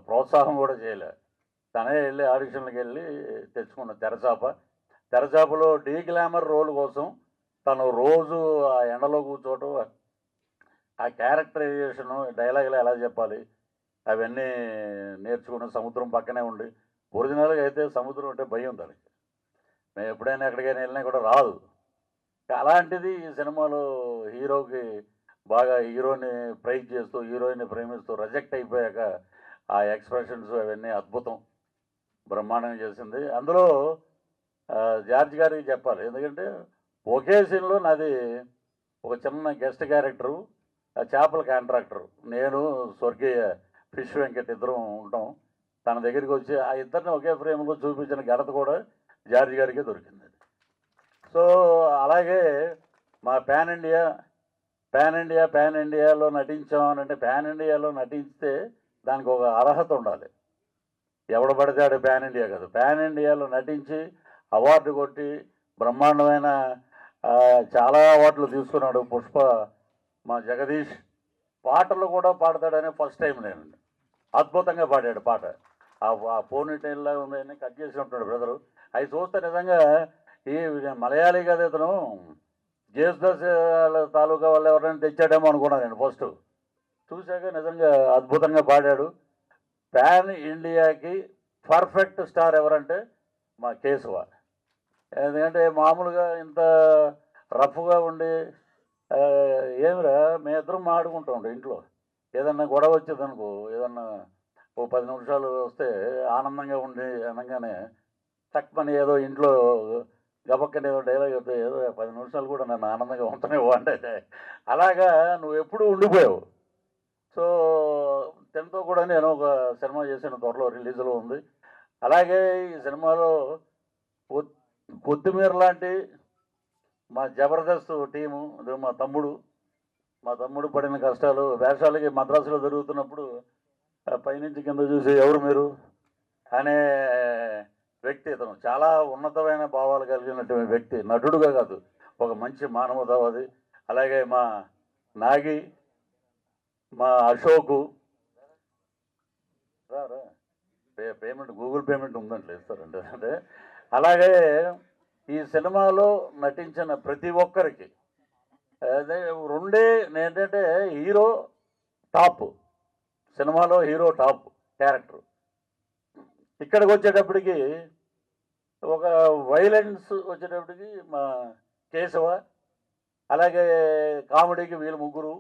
ప్రోత్సాహం కూడా చేయలే. తనే వెళ్ళి ఆడిషన్లకు వెళ్ళి తెచ్చుకున్న తెరచాపలో డీ గ్లామర్ రోల్ కోసం తను రోజు ఆ ఎండలో కూర్చోవటం, ఆ క్యారెక్టరైజేషను, డైలాగులు ఎలా చెప్పాలి అవన్నీ నేర్చుకుని సముద్రం పక్కనే ఉండి, ఒరిజినల్గా అయితే సముద్రం అంటే భయం దానికి, మేము ఎప్పుడైనా ఎక్కడికైనా వెళ్ళినా కూడా రాదు. అలాంటిది ఈ సినిమాలో హీరోకి బాగా హీరోని ప్రైజ్ చేస్తూ హీరోయిన్ని ప్రేమిస్తూ రిజెక్ట్ అయిపోయాక ఆ ఎక్స్ప్రెషన్స్ అవన్నీ అద్భుతం, బ్రహ్మాండంగా చేసింది. అందులో జార్జ్ గారికి చెప్పాలి, ఎందుకంటే ఒకే సీన్లో నాది ఒక చిన్న గెస్ట్ క్యారెక్టరు, చేపల కాంట్రాక్టరు, నేను స్వర్గీయ ఫిష్ వెంకట్ ఇద్దరం ఉంటాం. తన దగ్గరికి వచ్చి ఆ ఇద్దరిని ఒకే ఫ్రేమ్లో చూపించిన ఘనత కూడా జార్జ్ గారికే దొరికింది. సో అలాగే మా పాన్ ఇండియాలో నటించామనంటే పాన్ ఇండియాలో నటిస్తే దానికి ఒక అర్హత ఉండాలి. ఎవడ పడితే ఆడు పాన్ ఇండియా కాదు. పాన్ ఇండియాలో నటించి అవార్డు కొట్టి బ్రహ్మాండమైన చాలా అవార్డులు తీసుకున్నాడు. పుష్ప మా జగదీష్ పాటలు కూడా పాడతాడని ఫస్ట్ టైం నేను, అద్భుతంగా పాడాడు పాట. ఆ పోనీ టైల్లా ఉందని కట్ చేసి ఉంటున్నాడు బ్రదరు. అవి చూస్తే నిజంగా ఈ మలయాళీ కదా ఇతను జేసుదాస్ తాలూకా వాళ్ళు ఎవరైనా తెచ్చాడేమో అనుకున్నాను నేను ఫస్ట్. చూశాక నిజంగా అద్భుతంగా పాడాడు. పాన్ ఇండియాకి పర్ఫెక్ట్ స్టార్ ఎవరంటే మా కేశవ. ఎందుకంటే మామూలుగా ఇంత రఫ్గా ఉండి ఏమిరా మేమిద్దరం ఆడుకుంటాం ఇంట్లో, ఏదన్నా గొడవ వచ్చేదనుకో, ఏదన్నా ఓ 10 నిమిషాలు వస్తే ఆనందంగా ఉండి అనగానే తక్కువని ఏదో ఇంట్లో గబక్కని ఏదో డైలాగ్ చెప్తే ఏదో 10 నిమిషాలు కూడా నన్ను ఆనందంగా ఉంటూనే అంటే అలాగా నువ్వు ఎప్పుడూ ఉండిపోయావు. సో తనతో కూడా నేను ఒక సినిమా చేసిన త్వరలో రిలీజ్లో ఉంది. అలాగే ఈ సినిమాలో కొత్తిమీర లాంటి మా జబర్దస్త్ టీము, మా తమ్ముడు పడిన కష్టాలు వేషాలకి మద్రాసులో జరుగుతున్నప్పుడు పైనుంచి కింద చూసి ఎవరు మీరు అనే వ్యక్తి ఇతను. చాలా ఉన్నతమైన భావాలు కలిగినటువంటి వ్యక్తి, నటుడుగా కాదు ఒక మంచి మానవతావాది. అలాగే మా నాగి, మా అశోకు పేమెంట్ గూగుల్ పేమెంట్ ఉందంటే ఇస్తారంటే. అంటే అలాగే ఈ సినిమాలో నటించిన ప్రతి ఒక్కరికి అదే రెండే ఏంటంటే హీరో టాప్, సినిమాలో హీరో టాప్ క్యారెక్టర్. ఇక్కడికి వచ్చేటప్పటికి ఒక వైలెన్స్ వచ్చేటప్పటికి మా కేశవ, అలాగే కామెడీకి వీళ్ళు ముగ్గురు.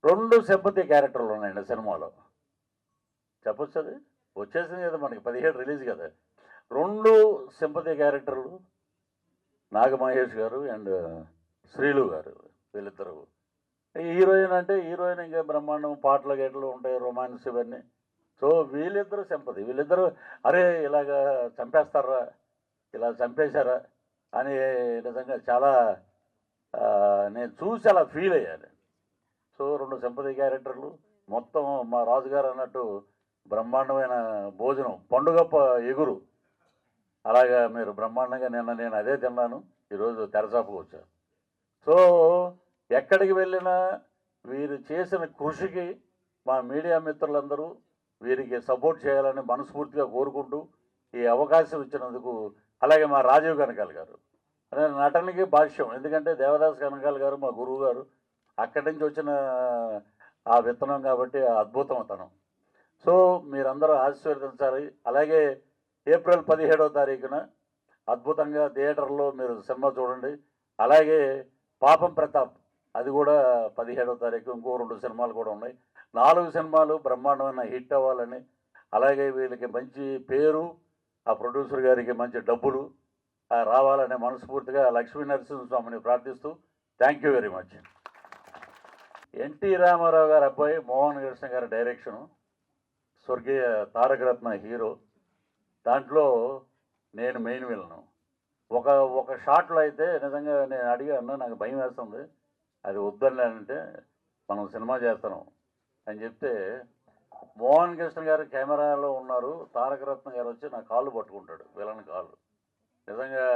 2 సింపతి క్యారెక్టర్లు ఉన్నాయండి సినిమాలో. చెప్పొచ్చు, అది వచ్చేసింది కదా మనకి 17 రిలీజ్ కదా. 2 సింపతి క్యారెక్టర్లు నాగమహేష్ గారు అండ్ శ్రీలు గారు, వీళ్ళిద్దరు హీరోయిన్ అంటే హీరోయిన్ ఇంకా బ్రహ్మాండం, పాటలు గేటలు ఉంటాయి, రొమాన్స్ ఇవన్నీ. సో వీళ్ళిద్దరూ సింపతి, వీళ్ళిద్దరూ అరే ఇలాగా చంపేస్తారా, ఇలా చంపేశారా అని నిజంగా చాలా నేను చూసి అలా ఫీల్ అయ్యాను. సో 2 సింపతి క్యారెక్టర్లు, మొత్తం మా రాజుగారు అన్నట్టు బ్రహ్మాండమైన భోజనం, పండుగ ఎగురు. అలాగా మీరు బ్రహ్మాండంగా నేను అదే తిన్నాను, ఈరోజు తెరచాపకు వచ్చాను. సో ఎక్కడికి వెళ్ళినా వీరు చేసిన కృషికి మా మీడియా మిత్రులందరూ వీరికి సపోర్ట్ చేయాలని మనస్ఫూర్తిగా కోరుకుంటూ ఈ అవకాశం ఇచ్చినందుకు, అలాగే మా రాజీవ్ కనకాల గారు అనే నటనకి భాష్యం, ఎందుకంటే దేవదాస్ కనకాల గారు మా గురువు గారు, అక్కడి నుంచి వచ్చిన ఆ విత్తనం కాబట్టి ఆ అద్భుతం అతను. సో మీరందరూ ఆశీర్వదించాలి. అలాగే ఏప్రిల్ 17వ తారీఖున అద్భుతంగా థియేటర్లో మీరు సినిమా చూడండి. అలాగే పాపం ప్రతాప్, అది కూడా 17వ తారీఖు, ఇంకో 2 సినిమాలు కూడా ఉన్నాయి. 4 సినిమాలు బ్రహ్మాండమైన హిట్ అవ్వాలని, అలాగే వీళ్ళకి మంచి పేరు, ఆ ప్రొడ్యూసర్ గారికి మంచి డబ్బులు రావాలని మనస్ఫూర్తిగా లక్ష్మీ నరసింహస్వామిని ప్రార్థిస్తూ thank you very much. NT Rama Rao అబ్బాయి మోహన్ కృష్ణ గారి డైరెక్షను, స్వర్గీయ తారకరత్న హీరో. దాంట్లో నేను మెయిన్ విలను. ఒక షాట్లో అయితే నిజంగా నేను అడిగాను, నాకు భయం వేస్తుంది, అది వద్దని అంటే మనం సినిమా చేస్తున్నాం అని చెప్తే, మోహన్ కృష్ణ గారు కెమెరాలో ఉన్నారు, తారకరత్న గారు వచ్చి నా కాళ్ళు పట్టుకుంటాడు, విలన్ కాళ్ళు. నిజంగా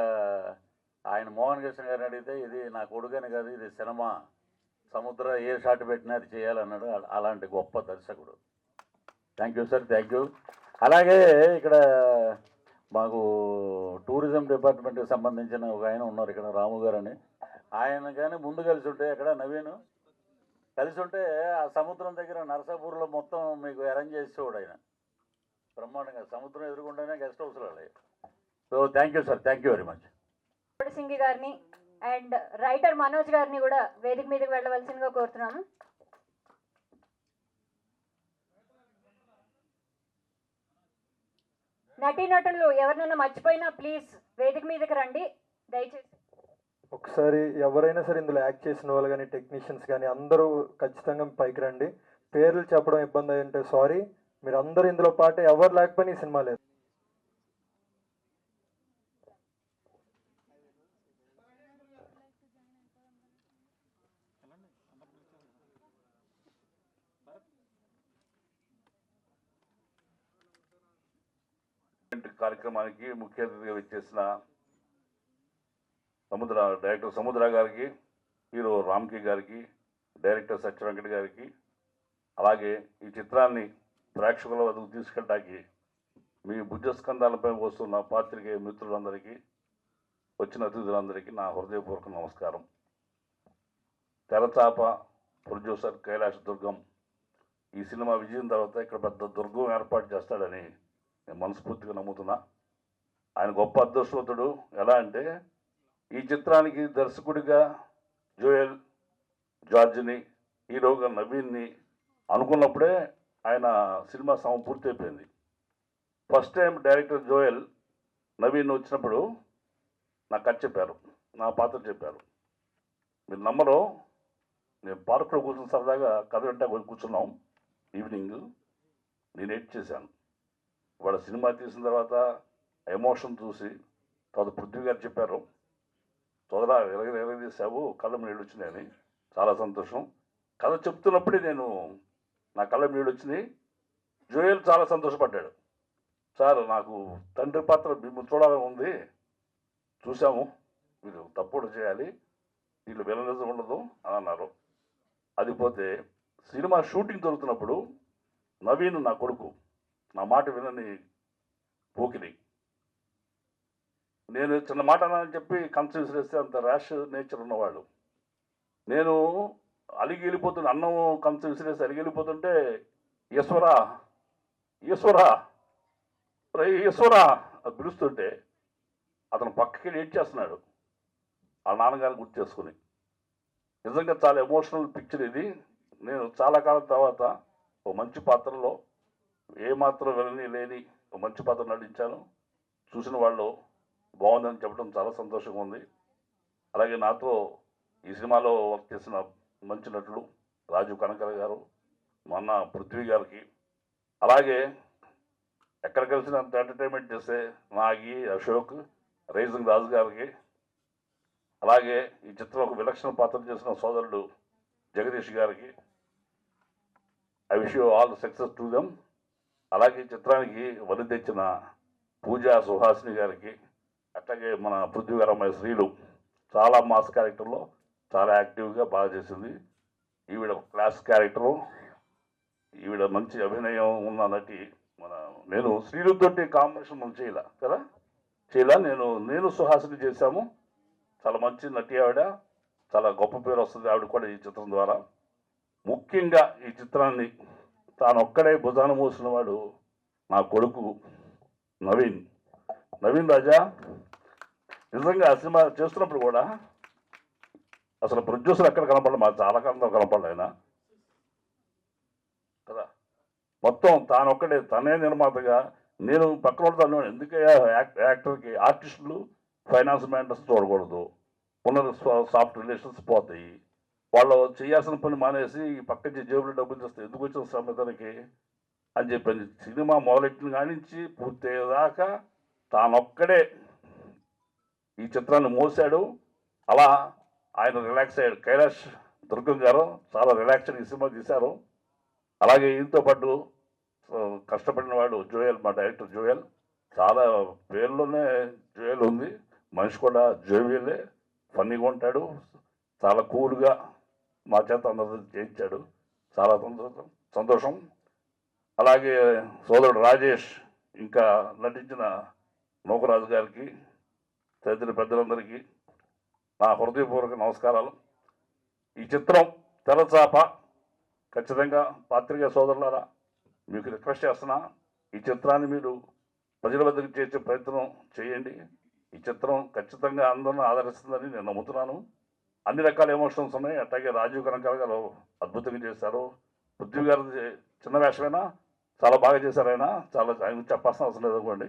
ఆయన మోహన్ కృష్ణ గారిని అడిగితే, ఇది నా కొడుకని కాదు, ఇది సినిమా, సముద్ర ఏ షాట్ పెట్టినా అది చేయాలన్నాడు. అలాంటి గొప్ప దర్శకుడు. Thank you sir, thank you. అలాగే ఇక్కడ మాకు టూరిజం డిపార్ట్మెంట్కి సంబంధించిన ఒక ఆయన ఉన్నారు ఇక్కడ, రాము గారు అని. ఆయన కానీ ముందు కలిసి ఉంటే, ఎక్కడ నవీన్ కలిసి ఉంటే ఆ సముద్రం దగ్గర నరసాపూర్లో మొత్తం మీకు అరేంజ్ చేసేవాడు ఆయన, బ్రహ్మాండంగా. సముద్రం ఎదురుకుండానే గెస్ట్ హౌస్లో వాళ్ళవి. So thank you sir, thank you very much. Singi గారిని అండ్ రైటర్ మనోజ్ గారిని కూడా వేదిక మీదకి వెళ్ళవలసిందిగా కోరుతున్నాము. నటీనటులు ఎవరినైనా మర్చిపోయినా ప్లీజ్ వేదిక మీదకి రండి దయచేసి. ఒకసారి ఎవరైనా సరే ఇందులో యాక్ట్ చేసిన వాళ్ళు కానీ టెక్నీషియన్స్ కానీ అందరూ ఖచ్చితంగా పైకి రండి. పేర్లు చెప్పడం ఇబ్బంది అంటే సారీ, మీరు అందరూ ఇందులో పాటే, ఎవరు లేకపోయినా ఈ సినిమా లేదు. కార్యక్రమానికి ముఖ్య అతిథిగా వచ్చేసిన డైరెక్టర్ సముద్ర గారికి, హీరో రామ్కి గారికి, డైరెక్టర్ సత్య వెంకట గారికి, అలాగే ఈ చిత్రాన్ని ప్రేక్షకుల వద్దకు తీసుకెళ్ళడానికి మీ భుజస్కంధాలపై వస్తున్న పాత్రికేయ మిత్రులందరికీ, వచ్చిన అతిథులందరికీ నా హృదయపూర్వక నమస్కారం. తెరచాప ప్రొడ్యూసర్ కైలాష్ దుర్గం ఈ సినిమా విజయం తర్వాత ఇక్కడ పెద్ద దుర్గం ఏర్పాటు చేస్తాడని నేను మనస్ఫూర్తిగా నమ్ముతున్నా. ఆయన గొప్ప అదృష్టవంతుడు. ఎలా అంటే, ఈ చిత్రానికి దర్శకుడిగా జోయల్ జార్జ్ని, హీరోగా నవీన్ని అనుకున్నప్పుడే ఆయన సినిమా పూర్తి అయిపోయింది. First time director Joel Naveen వచ్చినప్పుడు నాకు కథ చెప్పారు, నా పాత్ర చెప్పారు. మీరు నమ్మరు, నేను పార్కులో కూర్చున్న సరదాగా కథ వెంట కూర్చున్నాం ఈవినింగ్, నేను ఎడిట్ చేశాను. వాళ్ళ సినిమా తీసిన తర్వాత ఎమోషన్ చూసి తర్వాత పృథ్వీ గారు చెప్పారు, సోదరా ఎరగదీసావు, కళ్ళ నీళ్ళు వచ్చినాయని. చాలా సంతోషం. కథ చెప్తున్నప్పుడే నా కళ్ళ నీళ్ళు వచ్చినాయి. జోయల్ చాలా సంతోషపడ్డాడు. సార్, నాకు తండ్రి పాత్ర మిమ్మల్ని చూడాలని ఉంది, చూసాము, మీరు తప్పుడు చేయాలి, వీళ్ళు విలనిజం ఉండదు అని అన్నారు. అది పోతే సినిమా షూటింగ్ జరుగుతున్నప్పుడు నవీన్ నా కొడుకు, నా మాట వినని పోకిని, నేను చిన్న మాట అన్నానని చెప్పి కంచం విసిరేస్తే అంత ర్యాష్ నేచర్ ఉన్నవాళ్ళు. నేను అలిగి వెళ్ళిపోతుంటే, అన్నం కంచం విసిరేస్తే అలిగి వెళ్ళిపోతుంటే, ఈశ్వరా ఈశ్వరా ఈశ్వరా అది పిలుస్తుంటే అతను పక్కకి ఏడ్ చేస్తున్నాడు, ఆ నాన్నగారిని గుర్తు చేసుకుని. నిజంగా చాలా ఎమోషనల్ పిక్చర్ ఇది. నేను చాలా కాలం తర్వాత ఒక మంచి పాత్రలో, ఏమాత్రం విలని లేని ఒక మంచి పాత్ర నటించాను. చూసిన వాళ్ళు బాగుందని చెప్పడం చాలా సంతోషంగా ఉంది. అలాగే నాతో ఈ సినిమాలో వర్క్ చేసిన మంచి నటుడు రాజీవ్ కనకల గారు, మొన్న పృథ్వీ గారికి, అలాగే ఎక్కడ కలిసినంత ఎంటర్టైన్మెంట్ చేసే నాగి, అశోక్, రైజింగ్ రాజు గారికి, అలాగే ఈ చిత్రం ఒక విలక్షణ పాత్ర చేసిన సోదరుడు జగదీష్ గారికి, I wish you all success to them. అలాగే ఈ చిత్రానికి వలి తెచ్చిన పూజా సుహాసిని గారికి, అట్లాగే మన పృథ్వీ గారు అమ్మాయి శ్రీలు చాలా మాస్ క్యారెక్టర్లో చాలా యాక్టివ్గా బాగా చేసింది. ఈవిడ క్లాస్ క్యారెక్టరు, ఈవిడ మంచి అభినయం ఉన్న నటి. నేను శ్రీలుతోటి కాంబినేషన్ మనం చేయాల నేను సుహాసిని చేశాము. చాలా మంచి నటి ఆవిడ, చాలా గొప్ప పేరు వస్తుంది ఆవిడ కూడా ఈ చిత్రం ద్వారా. ముఖ్యంగా ఈ చిత్రాన్ని తాను ఒక్కడే భుజాన మోసిన వాడు నా కొడుకు నవీన్ రాజా. నిజంగా ఆ సినిమా చేస్తున్నప్పుడు కూడా అసలు ప్రొడ్యూసర్ ఎక్కడ కనపడలేదు, మాకు చాలా కాలంలో కనపడలేదు ఆయన కదా. మొత్తం తానొక్కడే, తనే నిర్మాతగా, నేను పక్కన ఉంటాను. ఎందుకయ్యా యాక్టర్కి ఆర్టిస్టులు ఫైనాన్స్ మ్యాటర్స్ చూడకూడదు, ఉన్న సాఫ్ట్ రిలేషన్స్ పోతాయి. వాళ్ళు చేయాల్సిన పని మానేసి ఈ పక్క జేబులో డబ్బులు చేస్తే ఎందుకు వచ్చిన సమేతనికి అని చెప్పి సినిమా మొదలెట్టిన కానించి పూర్తయ్యేదాకా తానొక్కడే ఈ చిత్రాన్ని మోసాడు. అలా ఆయన రిలాక్స్ అయ్యాడు. కైలాష్ దుర్గం గారు చాలా రిలాక్స్డ్ ఈ సినిమా తీశారు. అలాగే ఈయనతో పాటు కష్టపడిన వాడు జోయల్, మా డైరెక్టర్ జోయల్. చాలా పేర్లోనే జోయల్ ఉంది, మనిషి కూడా జోవియలే, ఫన్నీగా ఉంటాడు, చాలా కూల్గా మా చేత అందరూ చేయించాడు. చాలా సంతోషం. అలాగే సోదరుడు రాజేష్, ఇంకా నటించిన నూకరాజు గారికి, తదితర పెద్దలందరికీ నా హృదయపూర్వక నమస్కారాలు. ఈ చిత్రం తెరచాప. ఖచ్చితంగా పాత్రికేయ సోదరులారా మీకు రిక్వెస్ట్ చేస్తున్నా, ఈ చిత్రాన్ని మీరు ప్రజల వద్దకు చేర్చే ప్రయత్నం చేయండి. ఈ చిత్రం ఖచ్చితంగా అందరిని ఆదరిస్తుందని నేను నమ్ముతున్నాను. అన్ని రకాల ఎమోషన్స్ ఉన్నాయి. అట్లాగే రాజీవ్ కనకాల గారు అద్భుతంగా చేశారు. పృథ్వీ గారు చిన్న వేషమైనా చాలా బాగా చేశారు. ఆయన చెప్పాల్సిన అవసరం లేదు అనుకోండి.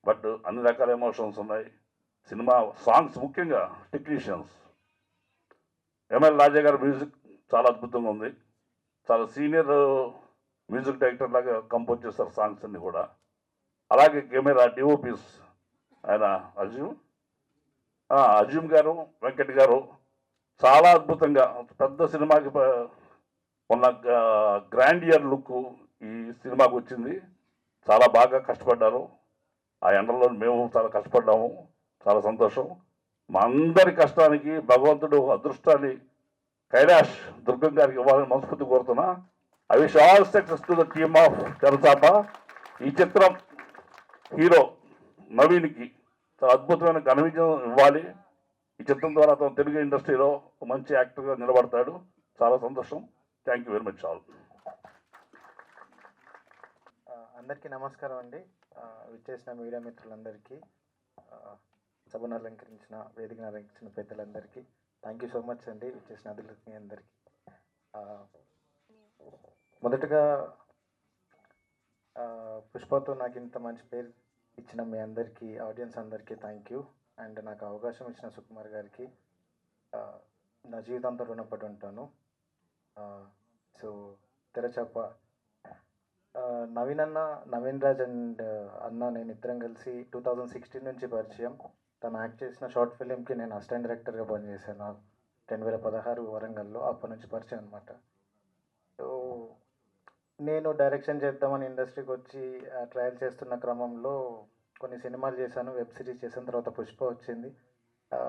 బట్ అన్ని రకాల ఎమోషన్స్ ఉన్నాయి. సినిమా సాంగ్స్, ముఖ్యంగా టెక్నీషియన్స్, ఎంఎల్ రాజా గారి మ్యూజిక్ చాలా అద్భుతంగా ఉంది. చాలా సీనియర్ మ్యూజిక్ డైరెక్టర్ లాగా కంపోజ్ చేస్తారు సాంగ్స్ అన్ని కూడా. అలాగే కెమెరా డిఓపీస్ ఆయన అజీమ్ గారు, వెంకట్ గారు చాలా అద్భుతంగా పెద్ద సినిమాకి ఉన్న గ్రాండియర్ లుక్ ఈ సినిమాకి వచ్చింది. చాలా బాగా కష్టపడ్డారు. ఆ ఎండలో మేము చాలా కష్టపడ్డాము. చాలా సంతోషం. మా అందరి కష్టానికి భగవంతుడు అదృష్టాన్ని కైలాష్ దుర్గం గారికి ఇవ్వాలని మనస్ఫూర్తి కోరుతున్నా. I wish all success to the team of Terachapa. ఈ చిత్రం హీరో నవీన్కి చాలా అద్భుతమైన ఘన విజయం ఇవ్వాలి. ఈ చిత్రం ద్వారా అతను తెలుగు ఇండస్ట్రీలో మంచి యాక్టర్గా నిలబడతాడు. చాలా సంతోషం. Thank you very much all. అందరికీ నమస్కారం అండి. విచ్చేసిన మీడియా మిత్రులందరికీ, సభను అలంకరించిన, వేదికను అలంకరించిన పెద్దలందరికీ థ్యాంక్ యూ సో మచ్ అండి. విచ్చేసిన అతిథులకి మీ అందరికీ. మొదటగా పుష్పతో నాకు ఇంత మంచి పేరు ఇచ్చిన మీ అందరికీ, ఆడియన్స్ అందరికీ థ్యాంక్ యూ. అండ్ నాకు అవకాశం ఇచ్చిన సుకుమార్ గారికి నా జీవితంతో రుణపడి ఉంటాను. సో తెరచాప, నవీన్ రాజ్ అండ్ అన్న నేను ఇద్దరం కలిసి 2016 నుంచి పరిచయం. తను యాక్ట్ చేసిన షార్ట్ ఫిలింకి నేను అసిస్టెంట్ డైరెక్టర్గా పనిచేశాను 2016 వరంగల్లో. అప్పటి నుంచి పరిచయం అనమాట. సో నేను డైరెక్షన్ చేద్దామని ఇండస్ట్రీకి వచ్చి ట్రయల్ చేస్తున్న క్రమంలో కొన్ని సినిమాలు చేశాను, వెబ్ సిరీస్ చేసిన తర్వాత పుష్ప వచ్చింది.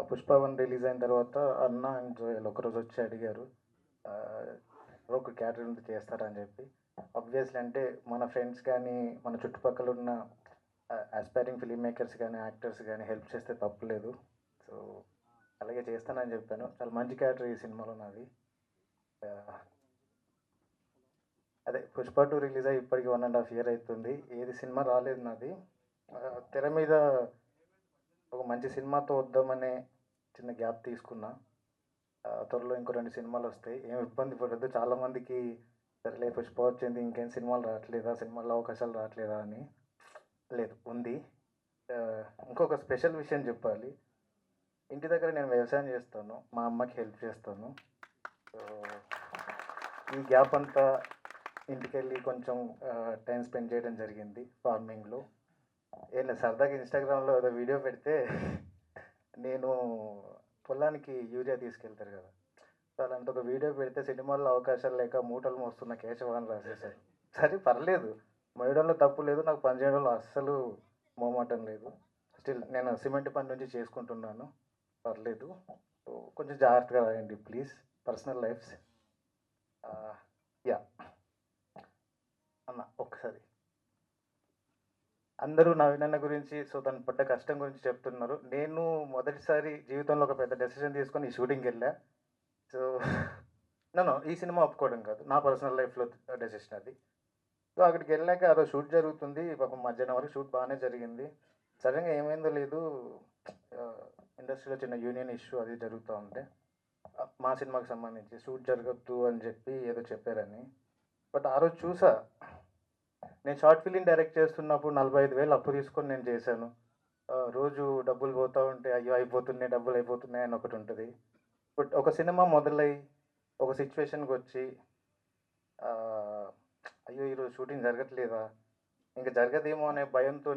పుష్ప 1 రిలీజ్ అయిన తర్వాత అన్న అండ్ జోయల్ ఒకరోజు వచ్చి అడిగారు, ఒక క్యాటరింగ్ చేస్తారని చెప్పి. ఆబ్వియస్లీ అంటే మన ఫ్రెండ్స్ కానీ మన చుట్టుపక్కల ఉన్న ఆస్పైరింగ్ ఫిలిం మేకర్స్ కానీ యాక్టర్స్ కానీ హెల్ప్ చేస్తే తప్పులేదు. సో అలాగే చేస్తానని చెప్పాను. చాలా మంచి క్యారెక్టర్ ఈ సినిమాలో నాది. అదే పుష్ప 2 రిలీజ్ అయ్యి ఇప్పటికి 1.5 year అవుతుంది. ఏది సినిమా రాలేదు నాది. తెర మీద ఒక మంచి సినిమాతో వద్దామనే చిన్న గ్యాప్ తీసుకున్నా. త్వరలో ఇంకో 2 సినిమాలు వస్తాయి, ఏం ఇబ్బంది పడద్దు. చాలామందికి సరేలే పుష్ప వచ్చింది ఇంకేం సినిమాలు రావట్లేదా, సినిమాల్లో అవకాశాలు రావట్లేదా అని. లేదు, ఉంది. ఇంకొక స్పెషల్ విషయం చెప్పాలి. ఇంటి దగ్గర నేను వ్యవసాయం చేస్తాను, మా అమ్మకి హెల్ప్ చేస్తాను. సో ఈ గ్యాప్ అంతా ఇంటికి వెళ్ళి కొంచెం టైం స్పెండ్ చేయడం జరిగింది ఫార్మింగ్లో. ఏం లేదు, సరదాగా ఇన్స్టాగ్రామ్లో ఏదో వీడియో పెడితే నేను పొలానికి యూరియా తీసుకెళ్తారు కదా, సో అలాంటి ఒక వీడియో పెడితే సినిమాల్లో అవకాశాలు లేక మూటలు మోస్తున్న కేశవాన్ని రాసేసారు. సరే పర్లేదు, మోయడంలో తప్పు లేదు, నాకు పని చేయడంలో అస్సలు మోమాటం లేదు. స్టిల్ నేను సిమెంట్ పని నుంచి చేసుకుంటున్నాను, పర్లేదు. సో కొంచెం జాగ్రత్తగా రాయండి ప్లీజ్, పర్సనల్ లైఫ్స్. యా అన్న ఒకసారి అందరూ నవీనన్న గురించి, సో తను పడ్డ కష్టం గురించి చెప్తున్నారు. నేను మొదటిసారి జీవితంలో ఒక పెద్ద డెసిషన్ తీసుకొని ఈ షూటింగ్కి వెళ్ళా. సో నన్ను ఈ సినిమా ఒప్పుకోవడం కాదు, నా పర్సనల్ లైఫ్లో డెసిషన్ అది. సో అక్కడికి వెళ్ళాక ఆ రోజు షూట్ జరుగుతుంది, పాపం మధ్యాహ్నం వరకు షూట్ బాగానే జరిగింది. సడన్గా ఏమైందో లేదు, ఇండస్ట్రీలో చిన్న యూనియన్ ఇష్యూ అది జరుగుతూ ఉంటే మా సినిమాకి సంబంధించి షూట్ జరగద్దు అని చెప్పి ఏదో చెప్పారని. బట్ ఆ రోజు చూసా, నేను షార్ట్ ఫిలిం డైరెక్ట్ చేస్తున్నప్పుడు 45,000 అప్పు తీసుకొని నేను చేశాను. రోజు డబ్బులు పోతూ ఉంటే అయ్యో అయిపోతున్నాయి, డబ్బులు అయిపోతున్నాయి అని ఒకటి ఉంటుంది. బట్ ఒక సినిమా మొదలై ఒక సిచ్యువేషన్కి వచ్చి అయ్యో ఈరోజు షూటింగ్ జరగట్లేదా, ఇంకా జరగదేమో అనే భయంతో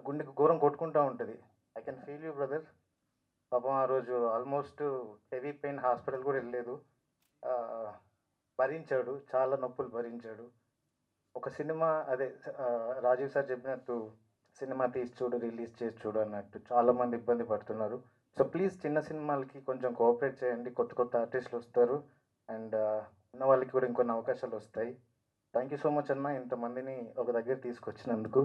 గుండెకి ఘోరం కొట్టుకుంటూ ఉంటుంది. I can feel you brother. పాపం ఆ రోజు ఆల్మోస్ట్ హెవీ పెయిన్, హాస్పిటల్ కూడా వెళ్ళలేదు, భరించాడు, చాలా నొప్పులు భరించాడు. ఒక సినిమా అదే రాజీవ్ సార్ చెప్పినట్టు సినిమా తీసి చూడు, రిలీజ్ చేసి చూడు అన్నట్టు చాలామంది ఇబ్బంది పడుతున్నారు. సో ప్లీజ్ చిన్న సినిమాలకి కొంచెం కోఆపరేట్ చేయండి, కొత్త కొత్త ఆర్టిస్టులు వస్తారు అండ్ ఉన్న వాళ్ళకి కూడా ఇంకొన్ని అవకాశాలు వస్తాయి. థ్యాంక్ యూ సో మచ్ అన్న, ఇంతమందిని ఒక దగ్గర తీసుకొచ్చినందుకు.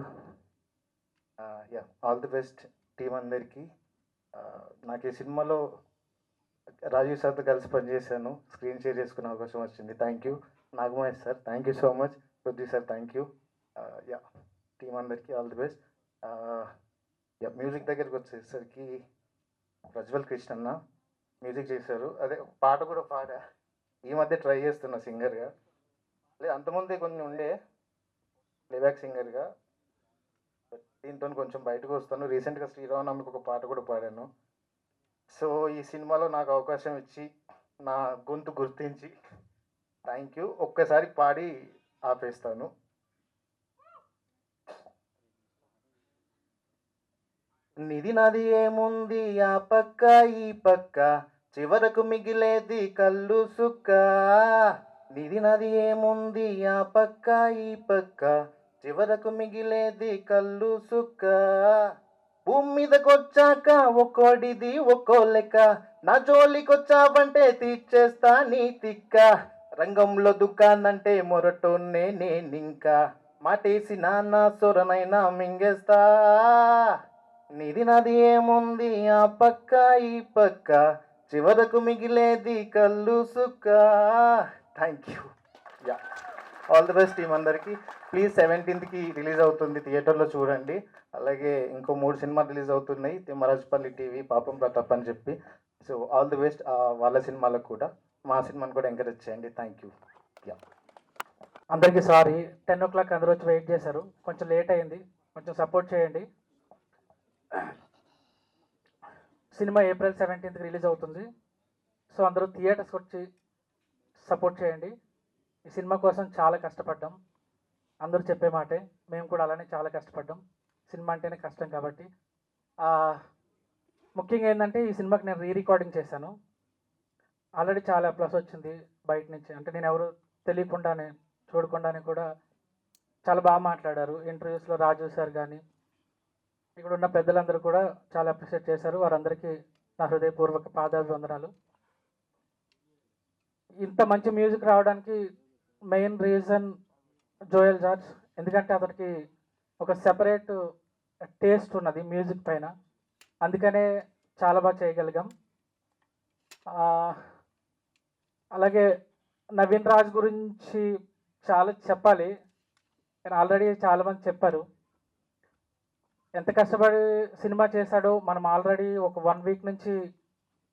Yeah all the best team అందరికీ. నాకు ఈ సినిమాలో రాజీవ్ సార్తో కలిసి పనిచేశాను, స్క్రీన్ షేర్ చేసుకునే అవకాశం వచ్చింది. Thank you. Nagamahesh sir thank you so much. Prithvi sir thank you. Yeah team అందరికీ all the best. Yeah music దగ్గరికి వచ్చేసరికి ప్రజ్వల్ కృష్ణ అన్న మ్యూజిక్ చేశారు. అదే పాట కూడా పాడా, ఈ మధ్య ట్రై చేస్తున్నా సింగర్గా. లేదు అంతకుముందే కొన్ని ఉండే ప్లేబ్యాక్ సింగర్గా, దీంతో కొంచెం బయటకు వస్తాను. రీసెంట్గా శ్రీరామనవమికి ఒక పాట కూడా పాడాను. సో ఈ సినిమాలో నాకు అవకాశం ఇచ్చి నా గొంతు గుర్తించి థ్యాంక్ యూ. ఒక్కసారి పాడి ఆపేస్తాను. నిధి నది ఏముంది ఆ పక్క ఈ పక్క, చివరకు మిగిలేది కళ్ళు సుక్క. నిధి నది ఏముంది ఆ పక్క ఈ పక్క, చివరకు మిగిలేది కళ్ళు సుక్క. భూమి మీదకొచ్చాక ఒక్కోడిది ఒక్కో లెక్క, నా జోలికొచ్చావంటే తీర్చేస్తా నీ తిక్క. రంగంలో దుకానంటే మొరటోన్నే నేనింకా, మాటేసి నా సొరనైనా మింగేస్తా. నిధి నది ఏముంది ఆ పక్క ఈ పక్క, చివరకు మిగిలేది కళ్ళు సుక్క. Thank you. Yeah all the best team అందరికీ. ప్లీజ్ 17th రిలీజ్ అవుతుంది, థియేటర్లో చూడండి. అలాగే ఇంకో 3 సినిమాలు రిలీజ్ అవుతున్నాయి, తిమ్మరాజుపల్లి టీవీ, పాపం ప్రతాప్ అని చెప్పి. సో ఆల్ ది బెస్ట్ వాళ్ళ సినిమాలకు కూడా, మా సినిమాని కూడా ఎంకరేజ్ చేయండి. Thank you. యా అందరికీ సారీ, 10 o'clock అందరూ వచ్చి వెయిట్ చేశారు, కొంచెం లేట్ అయింది, కొంచెం సపోర్ట్ చేయండి. సినిమా April 17th రిలీజ్ అవుతుంది. సో అందరూ థియేటర్స్ వచ్చి సపోర్ట్ చేయండి. ఈ సినిమా కోసం చాలా కష్టపడ్డాం, అందరూ చెప్పే మాటే, మేము కూడా అలానే చాలా కష్టపడ్డాం. సినిమా అంటేనే కష్టం కాబట్టి. ముఖ్యంగా ఏంటంటే ఈ సినిమాకి నేను రికార్డింగ్ చేశాను. ఆల్రెడీ చాలా ప్లస్ వచ్చింది బయట నుంచి, అంటే నేను ఎవరు తెలియకుండానే చూడకుండానే కూడా చాలా బాగా మాట్లాడారు. ఇంటర్వ్యూస్లో రాజు సార్ కానీ ఇక్కడ ఉన్న పెద్దలందరూ కూడా చాలా అప్రిషియేట్ చేశారు. వారందరికీ నా హృదయపూర్వక పాదాభివందనాలు. ఇంత మంచి మ్యూజిక్ రావడానికి మెయిన్ రీజన్ జోయల్ జార్జ్, ఎందుకంటే అతనికి ఒక సెపరేట్ టేస్ట్ ఉన్నది మ్యూజిక్ పైన, అందుకనే చాలా బాగా చేయగలిగాం. అలాగే నవీన్ రాజ్ గురించి చాలా చెప్పాలి, కానీ ఆల్రెడీ చాలామంది చెప్పారు. ఎంత కష్టపడి సినిమా చేశాడో మనం ఆల్రెడీ ఒక 1 week నుంచి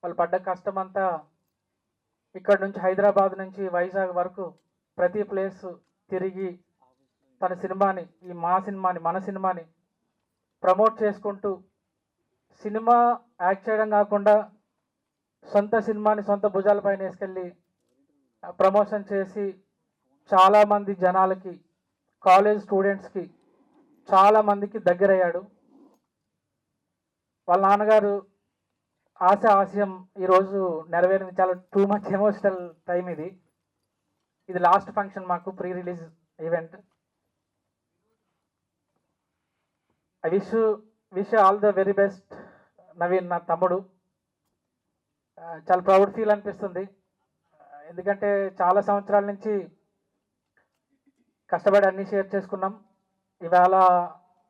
వాళ్ళు పడ్డ కష్టం అంతా, ఇక్కడ నుంచి హైదరాబాద్ నుంచి వైజాగ్ వరకు ప్రతి ప్లేస్ తిరిగి తన సినిమాని, ఈ మన సినిమాని ప్రమోట్ చేసుకుంటూ, సినిమా యాక్ట్ చేయడం కాకుండా సొంత సినిమాని సొంత భుజాలపైన వేసుకెళ్ళి ప్రమోషన్ చేసి చాలామంది జనాలకి, కాలేజ్ స్టూడెంట్స్కి చాలామందికి దగ్గరయ్యాడు. వాళ్ళ నాన్నగారు ఆశయం ఈరోజు నెరవేరింది. చాలా టూ మచ్ ఎమోషనల్ టైం ఇది. ఇది లాస్ట్ ఫంక్షన్ మాకు, pre release event. I wish all the very best Naveen, నా తమ్ముడు. చాలా ప్రౌడ్ ఫీల్ అనిపిస్తుంది, ఎందుకంటే చాలా సంవత్సరాల నుంచి కష్టపడి అన్నీ షేర్ చేసుకున్నాం. ఇవాళ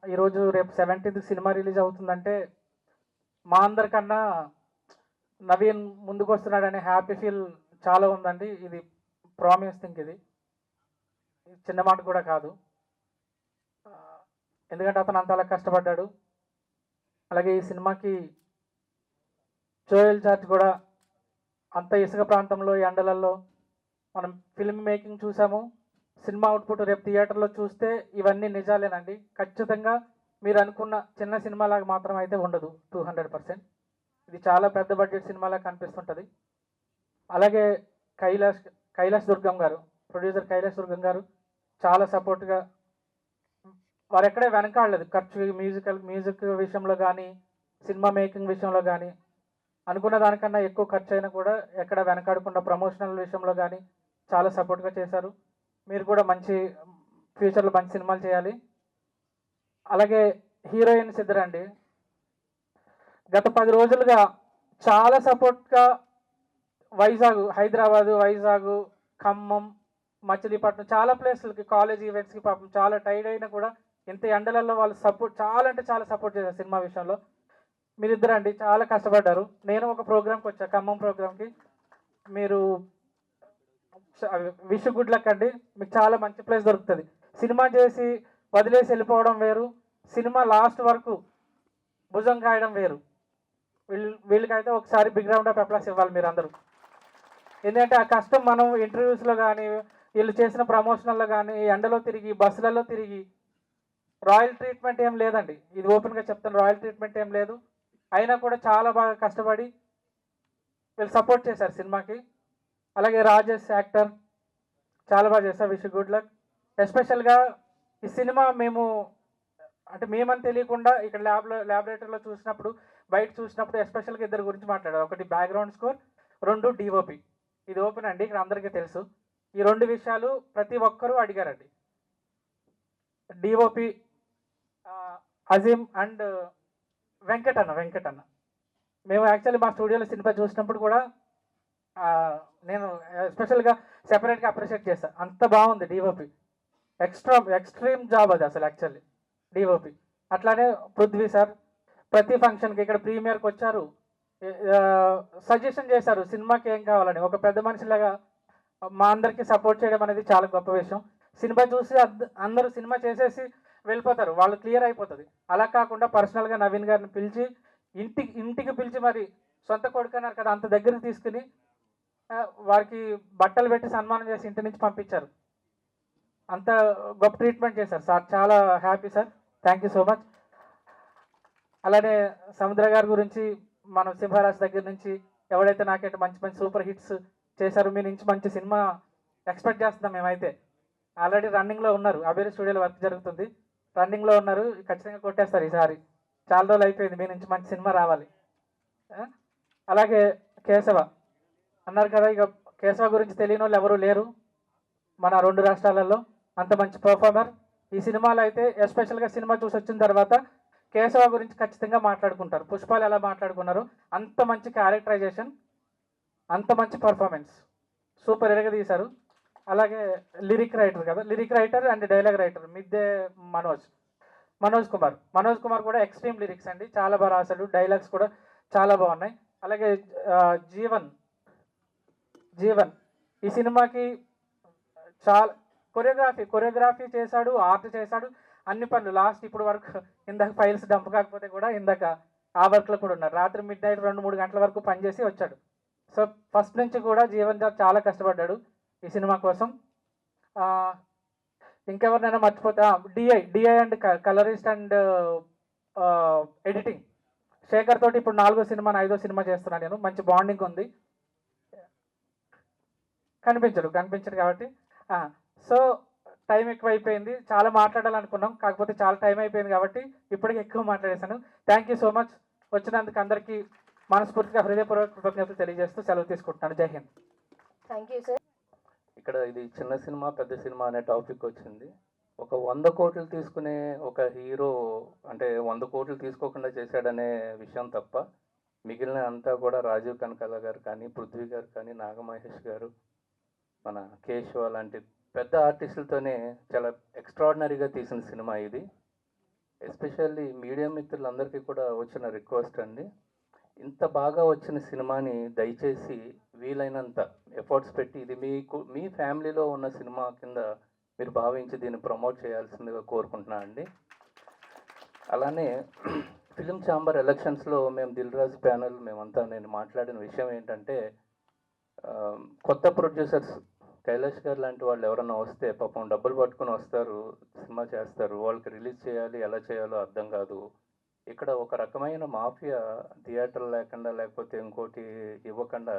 ఈరోజు రేపు 17th సినిమా రిలీజ్ అవుతుందంటే మా అందరికన్నా నవీన్ ముందుకు వస్తున్నాడనే హ్యాపీ ఫీల్ చాలా ఉందండి. ఇది ప్రామిస్ థింక్, ఇది చిన్న మాట కూడా కాదు. ఎందుకంటే అతను అంతలా కష్టపడ్డాడు. అలాగే ఈ సినిమాకి జోయల్ జార్జ్ కూడా అంత ఇసుక ప్రాంతంలో, ఈ ఎండలలో మనం ఫిల్మ్ మేకింగ్ చూసాము. సినిమా అవుట్పుట్ రేపు థియేటర్లో చూస్తే ఇవన్నీ నిజాలేనండి. ఖచ్చితంగా మీరు అనుకున్న చిన్న సినిమాలాగా మాత్రం అయితే ఉండదు, 200%. ఇది చాలా పెద్ద బడ్జెట్ సినిమాలా కనిపిస్తుంటుంది. అలాగే కైలాష్ దుర్గం గారు, ప్రొడ్యూసర్ కైలాష్ దుర్గం గారు చాలా సపోర్ట్గా, వారు ఎక్కడే వెనకాడలేదు. ఖర్చు మ్యూజిక్ విషయంలో కానీ, సినిమా మేకింగ్ విషయంలో కానీ అనుకున్న దానికన్నా ఎక్కువ ఖర్చు అయినా కూడా ఎక్కడ వెనకాడకుండా ప్రమోషనల్ విషయంలో కానీ చాలా సపోర్ట్గా చేశారు. మీరు కూడా మంచి ఫ్యూచర్లో మంచి సినిమాలు చేయాలి. అలాగే హీరోయిన్స్ ఇద్దరండి, గత 10 రోజులుగా చాలా సపోర్ట్గా హైదరాబాదు, వైజాగ్, ఖమ్మం, మచిలీపట్నం చాలా ప్లేస్లకి, కాలేజ్ ఈవెంట్స్కి పాపం చాలా టైర్డ్ అయినా కూడా ఇంత ఎండలలో వాళ్ళు సపోర్ట్, చాలా అంటే చాలా సపోర్ట్ చేశారు సినిమా విషయంలో. మీరిద్దరండి చాలా కష్టపడ్డారు. నేను ఒక ప్రోగ్రామ్కి వచ్చా, ఖమ్మం ప్రోగ్రామ్కి. మీరు విష్ గుడ్ లక్ అండి, మీకు చాలా మంచి ప్లేస్ దొరుకుతుంది. సినిమా చేసి వదిలేసి వెళ్ళిపోవడం వేరు, సినిమా లాస్ట్ వరకు భుజం కాయడం వేరు. వీళ్ళకైతే ఒకసారి బిగ్ రౌండ్ ఆఫ్ అప్లాస్ ఇవ్వాలి మీరు అందరూ. ఎందుకంటే ఆ కష్టం మనం ఇంటర్వ్యూస్లో కానీ, వీళ్ళు చేసిన ప్రమోషనల్లో కానీ, ఎండలో తిరిగి, బస్సులలో తిరిగి, రాయల్ ట్రీట్మెంట్ ఏం లేదండి. ఇది ఓపెన్గా చెప్తాను, రాయల్ ట్రీట్మెంట్ ఏం లేదు. అయినా కూడా చాలా బాగా కష్టపడి వీళ్ళు సపోర్ట్ చేశారు సినిమాకి. అలాగే రాజేష్ యాక్టర్ చాలా బాగా చేశారు, విష్ గుడ్ లక్. ఎస్పెషల్గా ఈ సినిమా మేమని తెలియకుండా ఇక్కడ ల్యాబొరేటరీలో చూసినప్పుడు, బయట చూసినప్పుడు ఎస్పెషల్గా ఇద్దరు గురించి మాట్లాడారు. ఒకటి బ్యాక్గ్రౌండ్ స్కోర్, 2 డిఓపి. ఇది ఓపెన్ అండి, ఇక్కడ అందరికీ తెలుసు. ఈ 2 విషయాలు ప్రతి ఒక్కరూ అడిగారండి. DOP Azeem and Venkatanna. మేము యాక్చువల్లీ మా స్టూడియోలో సినిమా చూసినప్పుడు కూడా నేను ఎస్పెషల్గా సెపరేట్గా అప్రిషియేట్ చేస్తాను. అంత బాగుంది డిఓపి, ఎక్స్ట్రీమ్ జాబ్ అది అసలు యాక్చువల్లీ డిఓపి. అట్లానే పృథ్వీ సార్ ప్రతి ఫంక్షన్కి ఇక్కడ ప్రీమియర్కి వచ్చారు, సజెషన్ చేశారు సినిమాకి ఏం కావాలని. ఒక పెద్ద మనిషిలాగా మా అందరికీ సపోర్ట్ చేయడం అనేది చాలా గొప్ప విషయం. సినిమా చూసి అందరూ సినిమా చేసేసి వెళ్ళిపోతారు, వాళ్ళు క్లియర్ అయిపోతుంది. అలా కాకుండా పర్సనల్గా నవీన్ గారిని పిలిచి ఇంటికి పిలిచి, మరి సొంత కొడుకు అన్నారు కదా, అంత దగ్గరికి తీసుకుని వారికి బట్టలు పెట్టి సన్మానం చేసి ఇంటి నుంచి పంపించారు. అంత గొప్ప ట్రీట్మెంట్ చేశారు సార్, చాలా happy sir, thank you so much. అలానే సముద్ర గారి గురించి, మనం సింహరాజ్ దగ్గర నుంచి ఎవరైతే నాకైతే మంచి మంచి సూపర్ హిట్స్ చేశారు, మీ నుంచి మంచి సినిమా ఎక్స్పెక్ట్ చేస్తున్నాం. మేమైతే ఆల్రెడీ రన్నింగ్లో ఉన్నారు, అబేరి స్టూడియోలో వర్క్ జరుగుతుంది, రన్నింగ్లో ఉన్నారు, ఖచ్చితంగా కొట్టేస్తారు ఈసారి. చాలా రోజులు అయిపోయింది, మీ నుంచి మంచి సినిమా రావాలి. అలాగే కేశవ అన్నారు కదా, ఇక కేశవ గురించి తెలియని వాళ్ళు ఎవరు లేరు మన 2 రాష్ట్రాలలో. అంత మంచి పర్ఫార్మర్. ఈ సినిమాలో అయితే ఎస్పెషల్గా సినిమా చూసి వచ్చిన తర్వాత కేశవ గురించి ఖచ్చితంగా మాట్లాడుకుంటారు. పుష్పాలు ఎలా మాట్లాడుకున్నారు, అంత మంచి క్యారెక్టరైజేషన్, అంత మంచి పర్ఫార్మెన్స్, సూపర్ ఎరగదీశారు. అలాగే lyric writer and dialogue writer Midde Manoj Kumar కూడా ఎక్స్ట్రీమ్ లిరిక్స్ అండి, చాలా బాగా రాశాడు, డైలాగ్స్ కూడా చాలా బాగున్నాయి. అలాగే జీవన్ ఈ సినిమాకి చాలా కొరియోగ్రఫీ చేశాడు, ఆర్ట్ చేశాడు, అన్ని పనులు. లాస్ట్ ఇప్పుడు వరకు ఇందాక ఫైల్స్ డంప్ కాకపోతే కూడా ఇందాక ఆ వర్క్లో కూడా ఉన్నారు. రాత్రి మిడ్ నైట్ 2-3 గంటల వరకు పనిచేసి వచ్చాడు. సో ఫస్ట్ నుంచి కూడా జీవన్ చాలా కష్టపడ్డాడు ఈ సినిమా కోసం. ఇంకెవరినైనా మర్చిపోతా, DI and colourist and editing Shekhar తోటి ఇప్పుడు 4వ సినిమా 5వ సినిమా చేస్తున్నాను నేను, మంచి బాండింగ్ ఉంది. కనిపించడు కాబట్టి సో టైం ఎక్కువ అయిపోయింది, చాలా మాట్లాడాలనుకున్నాం, కాకపోతే చాలా టైం అయిపోయింది కాబట్టి ఇప్పటికి ఎక్కువ మాట్లాడేశాను. Thank you so much. వచ్చినందుకు అందరికీ మనస్ఫూర్తిగా హృదయపూర్వక కృతజ్ఞతలు తెలియజేస్తూ సెలవు తీసుకుంటున్నాను. జై హింద్. Thank you sir. ఇక్కడ ఇది చిన్న సినిమా పెద్ద సినిమా అనే టాపిక్ వచ్చింది. ఒక 100 కోట్లు తీసుకునే ఒక హీరో అంటే 100 కోట్లు తీసుకోకుండా చేశాడనే విషయం తప్ప మిగిలిన అంతా కూడా రాజీవ్ కనకాల గారు కానీ, పృథ్వీ గారు కానీ, నాగమహేష్ గారు, మన కేశవ లాంటి పెద్ద ఆర్టిస్టులతోనే చాలా ఎక్స్ట్రాడినరీగా తీసిన సినిమా ఇది. ఎస్పెషల్లీ మీడియా మిత్రులందరికీ కూడా వచ్చిన రిక్వెస్ట్ అండి, ఇంత బాగా వచ్చిన సినిమాని దయచేసి వీలైనంత ఎఫర్ట్స్ పెట్టి ఇది మీ ఫ్యామిలీలో ఉన్న సినిమా కింద మీరు భావించి దీన్ని ప్రమోట్ చేయాల్సిందిగా కోరుకుంటున్నాను అండి. అలానే ఫిలిం ఛాంబర్ ఎలక్షన్స్లో మేము దిల్ రాజు ప్యానల్ మేమంతా నేను మాట్లాడిన విషయం ఏంటంటే, కొత్త ప్రొడ్యూసర్స్ కైలాష్ గారు లాంటి వాళ్ళు ఎవరన్నా వస్తే పాపం డబ్బులు పట్టుకుని వస్తారు, సినిమా చేస్తారు, వాళ్ళకి రిలీజ్ చేయాలి, ఎలా చేయాలో అర్థం కాదు. ఇక్కడ ఒక రకమైన మాఫియా థియేటర్ లేకుండా లేకపోతే ఇంకోటి ఇవ్వకుండా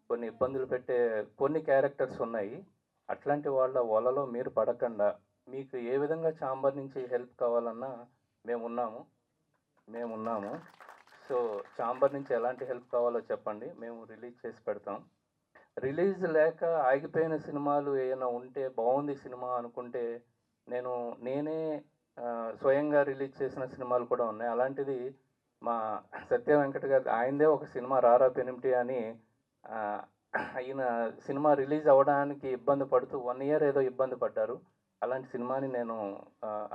కొన్ని ఇబ్బందులు పెట్టే కొన్ని క్యారెక్టర్స్ ఉన్నాయి. అట్లాంటి వాళ్ళ వలలో మీరు పడకుండా మీకు ఏ విధంగా ఛాంబర్ నుంచి హెల్ప్ కావాలన్నా మేమున్నాము. సో ఛాంబర్ నుంచి ఎలాంటి హెల్ప్ కావాలో చెప్పండి, మేము రిలీజ్ చేసి పెడతాం. రిలీజ్ లేక ఆగిపోయిన సినిమాలు ఏమైనా ఉంటే బాగుంది సినిమా అనుకుంటే నేనే స్వయంగా రిలీజ్ చేసిన సినిమాలు కూడా ఉన్నాయి. అలాంటిది మా సత్య వెంకట గారు ఆయనదే ఒక సినిమా రారా పెనిమిటి అని ఈయన సినిమా రిలీజ్ అవ్వడానికి ఇబ్బంది పడుతూ 1 year ఏదో ఇబ్బంది పడ్డారు. అలాంటి సినిమాని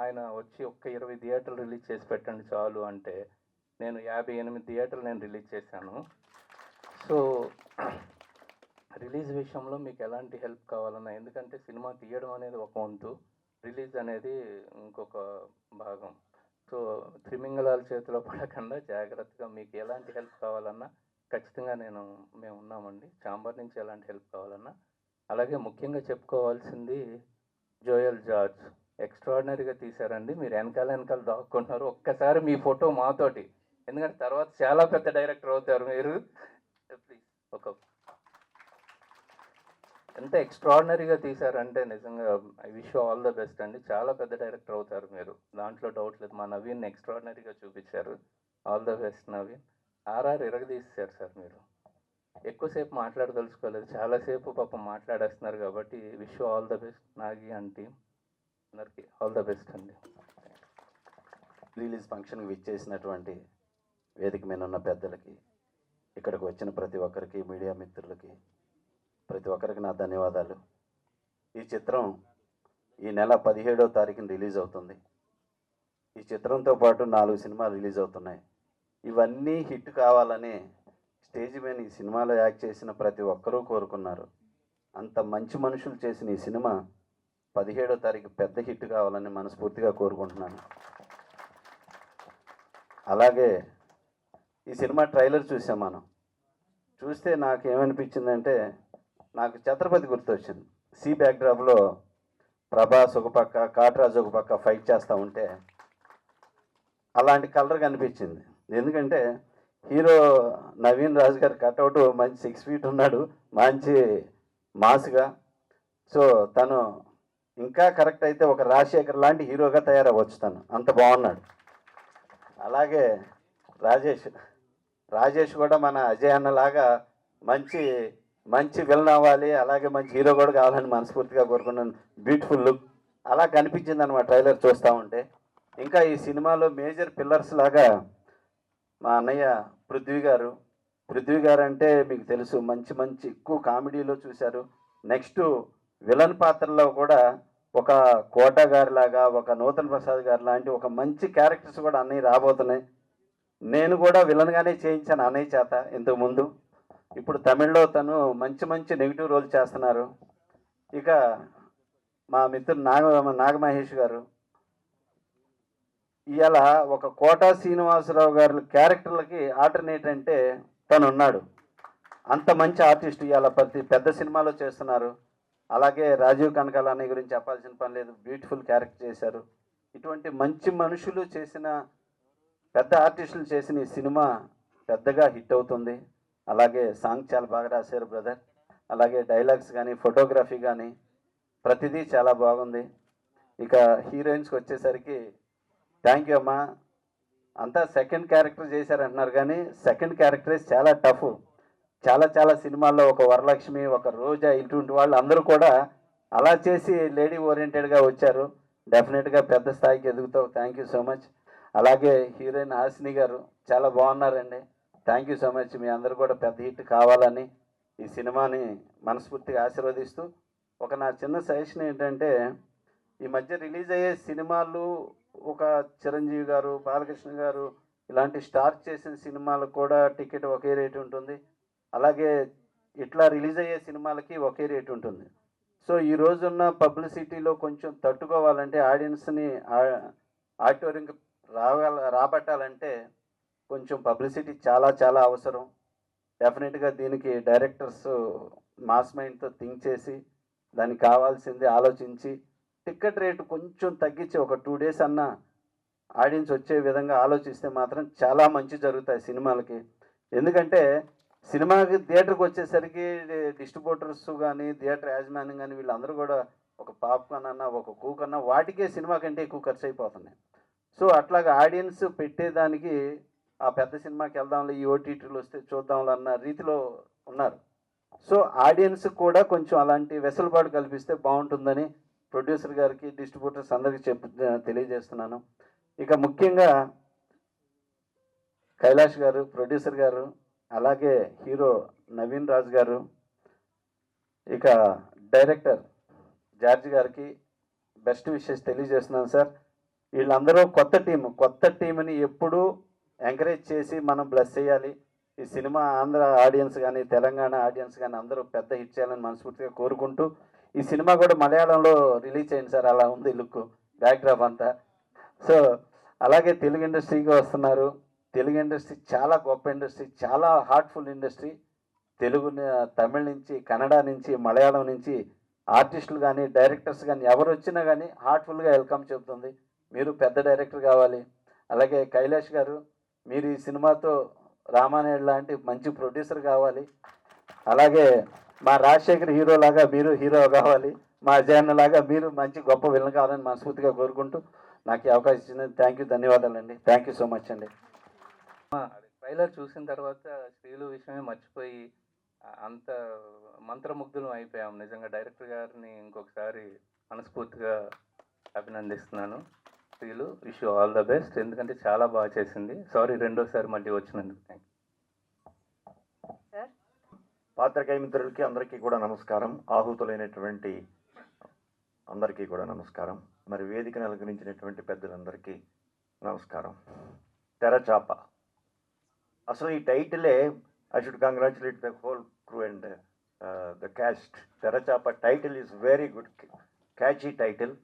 ఆయన వచ్చి ఒక్క 20 థియేటర్లు రిలీజ్ చేసి పెట్టండి చాలు అంటే నేను 58 థియేటర్లు నేను రిలీజ్ చేశాను. సో రిలీజ్ విషయంలో మీకు ఎలాంటి హెల్ప్ కావాలన్నా, ఎందుకంటే సినిమా తీయడం అనేది ఒక వంతు, రిలీజ్ అనేది ఇంకొక భాగం. సో త్రిమింగళాల చేతిలో పడకుండా జాగ్రత్తగా మీకు ఎలాంటి హెల్ప్ కావాలన్నా ఖచ్చితంగా మేము ఉన్నామండి. ఛాంబర్ నుంచి ఎలాంటి హెల్ప్ కావాలన్నా. అలాగే ముఖ్యంగా చెప్పుకోవాల్సింది జోయల్ జార్జ్ ఎక్స్ట్రాడినరీగా తీశారండి. మీరు వెనకాల దాక్కుంటున్నారు, ఒక్కసారి మీ ఫోటో మాతోటి, ఎందుకంటే తర్వాత చాలా పెద్ద డైరెక్టర్ అవుతారు మీరు. ప్లీజ్ ఎంత ఎక్స్ట్రాడినరీగా తీశారంటే నిజంగా I wish all the best అండి. చాలా పెద్ద డైరెక్టర్ అవుతారు మీరు, దాంట్లో డౌట్ లేదు. మా నవీన్ ఎక్స్ట్రాడినరీగా చూపించారు. All the best Naveen. ఇరగదీశారు సార్ మీరు. ఎక్కువసేపు మాట్లాడదలుచుకోలేదు, చాలాసేపు పాపం మాట్లాడేస్తున్నారు కాబట్టి wish all the best Nagi and team అందరికీ ఆల్ ద బెస్ట్ అండి. రిలీజ్ ఫంక్షన్కి విచ్చేసినటువంటి వేదిక మీద ఉన్న పెద్దలకి, ఇక్కడికి వచ్చిన ప్రతి ఒక్కరికి, మీడియా మిత్రులకి, ప్రతి ఒక్కరికి నా ధన్యవాదాలు. ఈ చిత్రం ఈ నెల 17వ తారీఖున రిలీజ్ అవుతుంది. ఈ చిత్రంతో పాటు 4 సినిమాలు రిలీజ్ అవుతున్నాయి. ఇవన్నీ హిట్ కావాలని స్టేజ్ మీద ఈ సినిమాలో యాక్ట్ చేసిన ప్రతి ఒక్కరూ కోరుకున్నారు. అంత మంచి మనుషులు చేసిన ఈ సినిమా 17వ తారీఖు పెద్ద హిట్ కావాలని మనస్ఫూర్తిగా కోరుకుంటున్నాను. అలాగే ఈ సినిమా ట్రైలర్ చూసాం మనం. చూస్తే నాకు ఏమనిపించిందంటే, నాకు ఛత్రపతి గుర్తొచ్చింది. సి బ్యాక్డ్రాప్లో ప్రభాస్ ఒక పక్క, కాట్రాజ్ ఒక పక్క ఫైట్ చేస్తూ ఉంటే అలాంటి కలర్ కనిపించింది. ఎందుకంటే హీరో నవీన్ రాజు గారి కట్అవుట్ మంచి 6 feet ఉన్నాడు, మంచి మాస్గా. సో తను ఇంకా కరెక్ట్ అయితే ఒక రాజశేఖర్ లాంటి హీరోగా తయారవ్వచ్చు, తను అంత బాగున్నాడు. అలాగే రాజేష్ కూడా మన అజయ్ అన్నలాగా మంచి విలన్ అవ్వాలి, అలాగే మంచి హీరో కూడా కావాలని మనస్ఫూర్తిగా కోరుకున్నాను. బ్యూటిఫుల్ లుక్ అలా కనిపించింది అన్నమాట ట్రైలర్ చూస్తూ ఉంటే. ఇంకా ఈ సినిమాలో మేజర్ పిల్లర్స్ లాగా మా అన్నయ్య పృథ్వీ గారు అంటే మీకు తెలుసు, మంచి ఎక్కువ కామెడీలో చూశారు. నెక్స్ట్ విలన్ పాత్రలో కూడా ఒక కోట గారి లాగా, ఒక నూతన్ ప్రసాద్ గారు లాంటి ఒక మంచి క్యారెక్టర్స్ కూడా అన్నయ్య రాబోతున్నాయి. నేను కూడా విలన్గానే చేయించాను అన్నయ్య చేత ఇంతకుముందు. ఇప్పుడు తమిళ్లో తను మంచి నెగిటివ్ రోల్ చేస్తున్నారు. ఇక మా మిత్రుడు నాగమహేష్ గారు ఇవాళ ఒక కోటా శ్రీనివాసరావు గారి క్యారెక్టర్లకి ఆల్టర్నేట్ అంటే తను ఉన్నాడు. అంత మంచి ఆర్టిస్ట్ ఇవాళ ప్రతి పెద్ద సినిమాలో చేస్తున్నారు. అలాగే రాజీవ్ కనకాల అనే గురించి చెప్పాల్సిన పని లేదు, బ్యూటిఫుల్ క్యారెక్టర్ చేశారు. ఇటువంటి మంచి మనుషులు చేసిన, పెద్ద ఆర్టిస్టులు చేసిన ఈ సినిమా పెద్దగా హిట్ అవుతుంది. అలాగే సాంగ్ చాలా బాగా రాశారు బ్రదర్. అలాగే డైలాగ్స్ కానీ ఫోటోగ్రఫీ కానీ ప్రతిదీ చాలా బాగుంది. ఇక హీరోయిన్స్కి వచ్చేసరికి థ్యాంక్ యూ అమ్మా. అంతా సెకండ్ క్యారెక్టర్ చేశారంటున్నారు కానీ సెకండ్ క్యారెక్టరేజ్ చాలా టఫ్. చాలా చాలా సినిమాల్లో ఒక వరలక్ష్మి, ఒక రోజా, ఇటువంటి వాళ్ళు అందరూ కూడా అలా చేసి లేడీ ఓరియంటెడ్గా వచ్చారు. డెఫినెట్గా పెద్ద స్థాయికి ఎదుగుతావు. Thank you so much. అలాగే హీరోయిన్ హాసిని గారు చాలా బాగున్నారండి. Thank you so much. మీ అందరూ కూడా పెద్ద హిట్ కావాలని ఈ సినిమాని మనస్ఫూర్తిగా ఆశీర్వదిస్తూ ఒక నా చిన్న సజెషన్ ఏంటంటే, ఈ మధ్య రిలీజ్ అయ్యే సినిమాలు ఒక చిరంజీవి గారు, బాలకృష్ణ గారు ఇలాంటి స్టార్ చేసిన సినిమాలకు కూడా టికెట్ ఒకే రేటు ఉంటుంది. అలాగే ఇట్లా రిలీజ్ అయ్యే సినిమాలకి ఒకే రేటు ఉంటుంది. సో ఈ రోజున్న పబ్లిసిటీలో కొంచెం తట్టుకోవాలంటే, ఆడియన్స్ని ఆడిటోరియంకి రాబట్టాలంటే కొంచెం పబ్లిసిటీ చాలా చాలా అవసరం. డెఫినెట్గా దీనికి డైరెక్టర్స్ మాస్ మైండ్తో థింక్ చేసి దానికి కావాల్సింది ఆలోచించి టికెట్ రేటు కొంచెం తగ్గించి ఒక 2 days అన్నా ఆడియన్స్ వచ్చే విధంగా ఆలోచిస్తే మాత్రం చాలా మంచి జరుగుతాయి సినిమాలకి. ఎందుకంటే సినిమాకి థియేటర్కి వచ్చేసరికి డిస్ట్రిబ్యూటర్స్ కానీ థియేటర్ యాజమాన్యం కానీ వీళ్ళందరూ కూడా ఒక పాప్కార్న్ అన్నా ఒక కూక్ అన్నా వాటికే సినిమా కంటే ఎక్కువ ఖర్చు అయిపోతున్నాయి. సో అట్లాగా ఆడియన్స్ పెట్టేదానికి ఆ పెద్ద సినిమాకి వెళ్దాంలో, ఈ ఓటీటీలు వస్తే చూద్దాంలో అన్న రీతిలో ఉన్నారు. సో ఆడియన్స్ కూడా కొంచెం అలాంటి వెసులుబాటు కల్పిస్తే బాగుంటుందని ప్రొడ్యూసర్ గారికి, డిస్ట్రిబ్యూటర్స్ అందరికీ తెలియజేస్తున్నాను. ఇక ముఖ్యంగా కైలాష్ గారు, ప్రొడ్యూసర్ గారు, అలాగే హీరో నవీన్ రాజ్ గారు, ఇక డైరెక్టర్ జార్జ్ గారికి బెస్ట్ విషెస్ తెలియజేస్తున్నాను సార్. వీళ్ళందరూ కొత్త టీంని ఎప్పుడూ ఎంకరేజ్ చేసి మనం బ్లెస్ చేయాలి. ఈ సినిమా ఆంధ్ర ఆడియన్స్ కానీ తెలంగాణ ఆడియన్స్ కానీ అందరూ పెద్ద హిట్ చేయాలని మనస్ఫూర్తిగా కోరుకుంటూ, ఈ సినిమా కూడా మలయాళంలో రిలీజ్ అయింది సార్. అలా ఉంది లుక్, బ్యాక్డ్రాప్ అంతా. సో అలాగే తెలుగు ఇండస్ట్రీకి వస్తున్నారు. తెలుగు ఇండస్ట్రీ చాలా గొప్ప ఇండస్ట్రీ, చాలా హార్ట్ఫుల్ ఇండస్ట్రీ. తెలుగు, తమిళ నుంచి, కన్నడ నుంచి, మలయాళం నుంచి ఆర్టిస్టులు కానీ డైరెక్టర్స్ కానీ ఎవరు వచ్చినా కానీ హార్ట్ఫుల్గా వెల్కమ్ చెబుతుంది. మీరు పెద్ద డైరెక్టర్ కావాలి. అలాగే కైలాష్ గారు, మీరు ఈ సినిమాతో రామానాయుడు లాంటి మంచి ప్రొడ్యూసర్ కావాలి. అలాగే మా రాజశేఖర్ హీరో లాగా మీరు హీరో కావాలి. మా అజయన్న లాగా మీరు మంచి గొప్ప విలన్ కావాలని మనస్ఫూర్తిగా కోరుకుంటూ నాకు ఈ అవకాశం ఇచ్చినందుకు థ్యాంక్ యూ, ధన్యవాదాలండి. థ్యాంక్ యూ సో మచ్ అండి. ట్రైలర్ చూసిన తర్వాత స్త్రీలు విషయమే మర్చిపోయి అంత మంత్రముగ్ధులం అయిపోయాం. నిజంగా డైరెక్టర్ గారిని ఇంకొకసారి మనస్ఫూర్తిగా అభినందిస్తున్నాను. స్త్రీలు wish you all the best. ఎందుకంటే చాలా బాగా చేసింది. సారీ రెండోసారి మళ్ళీ వచ్చినందుకు. Thank you. పాత్రికేయ మిత్రులకి అందరికీ కూడా నమస్కారం. ఆహుతులైనటువంటి అందరికీ కూడా నమస్కారం. మరి వేదికను అలంకరించినటువంటి పెద్దలందరికీ నమస్కారం. తెరచాప, అసలు ఈ టైటిలే I should congratulate the whole crew and the cast. Terachapa title is very good, catchy title.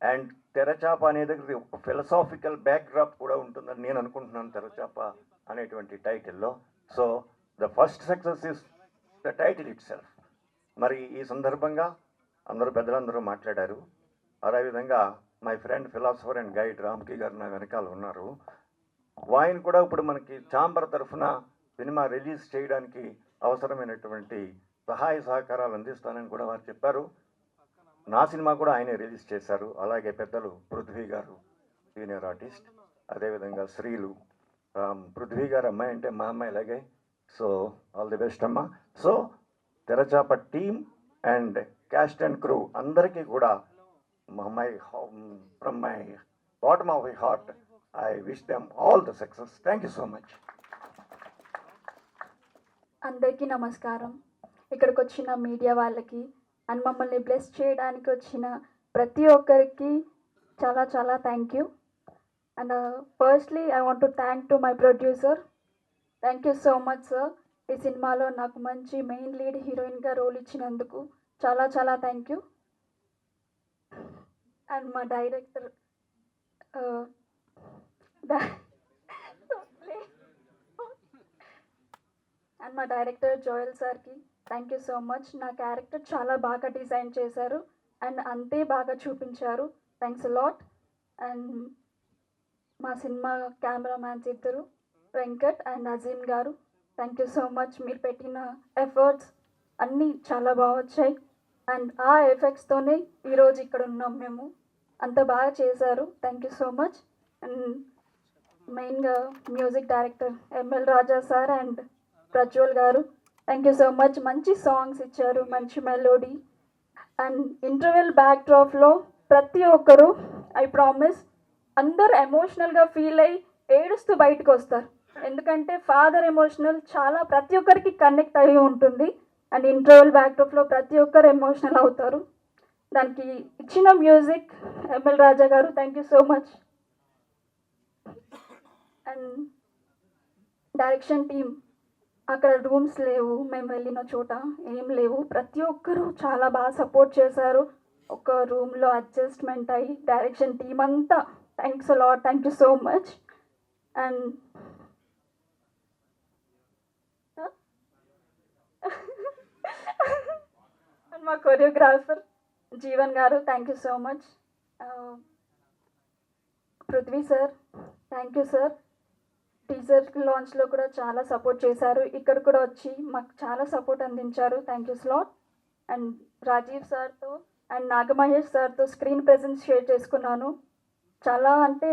And Terachapa అనేది ఒక ఫిలసాఫికల్ బ్యాక్డ్రాప్ కూడా ఉంటుందని నేను అనుకుంటున్నాను తెరచాప అనేటువంటి టైటిల్లో. So the first success is the title it self. మరి ఈ సందర్భంగా అందరూ పెద్దలందరూ మాట్లాడారు. అదేవిధంగా my friend philosopher and guide రామ్కి గారు నా వెనకాల ఉన్నారు. ఆయన కూడా ఇప్పుడు మనకి ఛాంబర్ తరఫున సినిమా రిలీజ్ చేయడానికి అవసరమైనటువంటి సహాయ సహకారాలు అందిస్తానని కూడా వారు చెప్పారు. నా సినిమా కూడా ఆయనే రిలీజ్ చేశారు. అలాగే పెద్దలు పృథ్వీ గారు, సీనియర్ ఆర్టిస్ట్, అదేవిధంగా శ్రీలు. పృథ్వీ గారు అమ్మాయి అంటే మా అమ్మాయి అలాగే. సో ఆల్ ది బెస్ట్ అమ్మా. So Terachapa team and cast and crew అందరికీ కూడా from my bottom of my heart I wish them all the success. Thank you so much. అందరికీ నమస్కారం. ఇక్కడికి వచ్చిన మీడియా వాళ్ళకి అండ్ మమ్మల్ని బ్లెస్ చేయడానికి వచ్చిన ప్రతి ఒక్కరికి చాలా చాలా thank you. And firstly I want to thank to my producer. Thank you so much sir. ఈ సినిమాలో నాకు మంచి మెయిన్ లీడ్ హీరోయిన్గా రోల్ ఇచ్చినందుకు చాలా చాలా థ్యాంక్ యూ. అండ్ మా డైరెక్టర్ అండ్ మా డైరెక్టర్ జోయల్ సార్కి థ్యాంక్ యూ సో మచ్. నా క్యారెక్టర్ చాలా బాగా డిజైన్ చేశారు అండ్ అంతే బాగా చూపించారు. Thanks lot. అండ్ మా సినిమా కెమెరామ్యాన్స్ ఇద్దరు వెంకట్ అండ్ అజీమ్ గారు, థ్యాంక్ యూ సో మచ్. మీరు పెట్టిన ఎఫర్ట్స్ అన్నీ చాలా బాగా వచ్చాయి. అండ్ ఆ ఎఫెక్ట్స్తోనే ఈరోజు ఇక్కడ ఉన్నాం మేము. అంత బాగా చేశారు. Thank you so much. And మెయిన్గా music director ML Raja sir and Prajwal గారు, థ్యాంక్ యూ సో మచ్. మంచి సాంగ్స్ ఇచ్చారు, మంచి మెలోడీ. అండ్ ఇంటర్వెల్ బ్యాక్ డ్రాప్లో ప్రతి ఒక్కరు, ఐ ప్రామిస్, అందరు ఎమోషనల్గా ఫీల్ అయ్యి ఏడుస్తూ బయటకు వస్తారు. ఎందుకంటే ఫాదర్ ఎమోషనల్ చాలా ప్రతి ఒక్కరికి కనెక్ట్ అయ్యి ఉంటుంది. అండ్ ఇంటర్వెల్ బ్యాక్ డ్రాప్లో ప్రతి ఒక్కరు ఎమోషనల్ అవుతారు. దానికి ఇచ్చిన మ్యూజిక్ ఎంఎల్ రాజా గారు, thank you so much. And direction team, అక్కడ రూమ్స్ లేవు, మేము వెళ్ళిన చోట ఏం లేవు, ప్రతి ఒక్కరూ చాలా బాగా సపోర్ట్ చేశారు. ఒక రూమ్లో అడ్జస్ట్మెంట్ అయ్యి డైరెక్షన్ టీమ్ అంతా, thanks a lot, thank you so much. And and మా choreographer Jeevan garu, thank you so much. Prithvi sir, thank you sir. Teaser లాంచ్లో కూడా చాలా సపోర్ట్ చేశారు. ఇక్కడ కూడా వచ్చి మాకు చాలా సపోర్ట్ అందించారు. థ్యాంక్ యూ స్లాట్. అండ్ రాజీవ్ సార్తో అండ్ నాగమహేష్ సార్తో స్క్రీన్ ప్రెజెన్స్ షేర్ చేసుకున్నాను. చాలా అంటే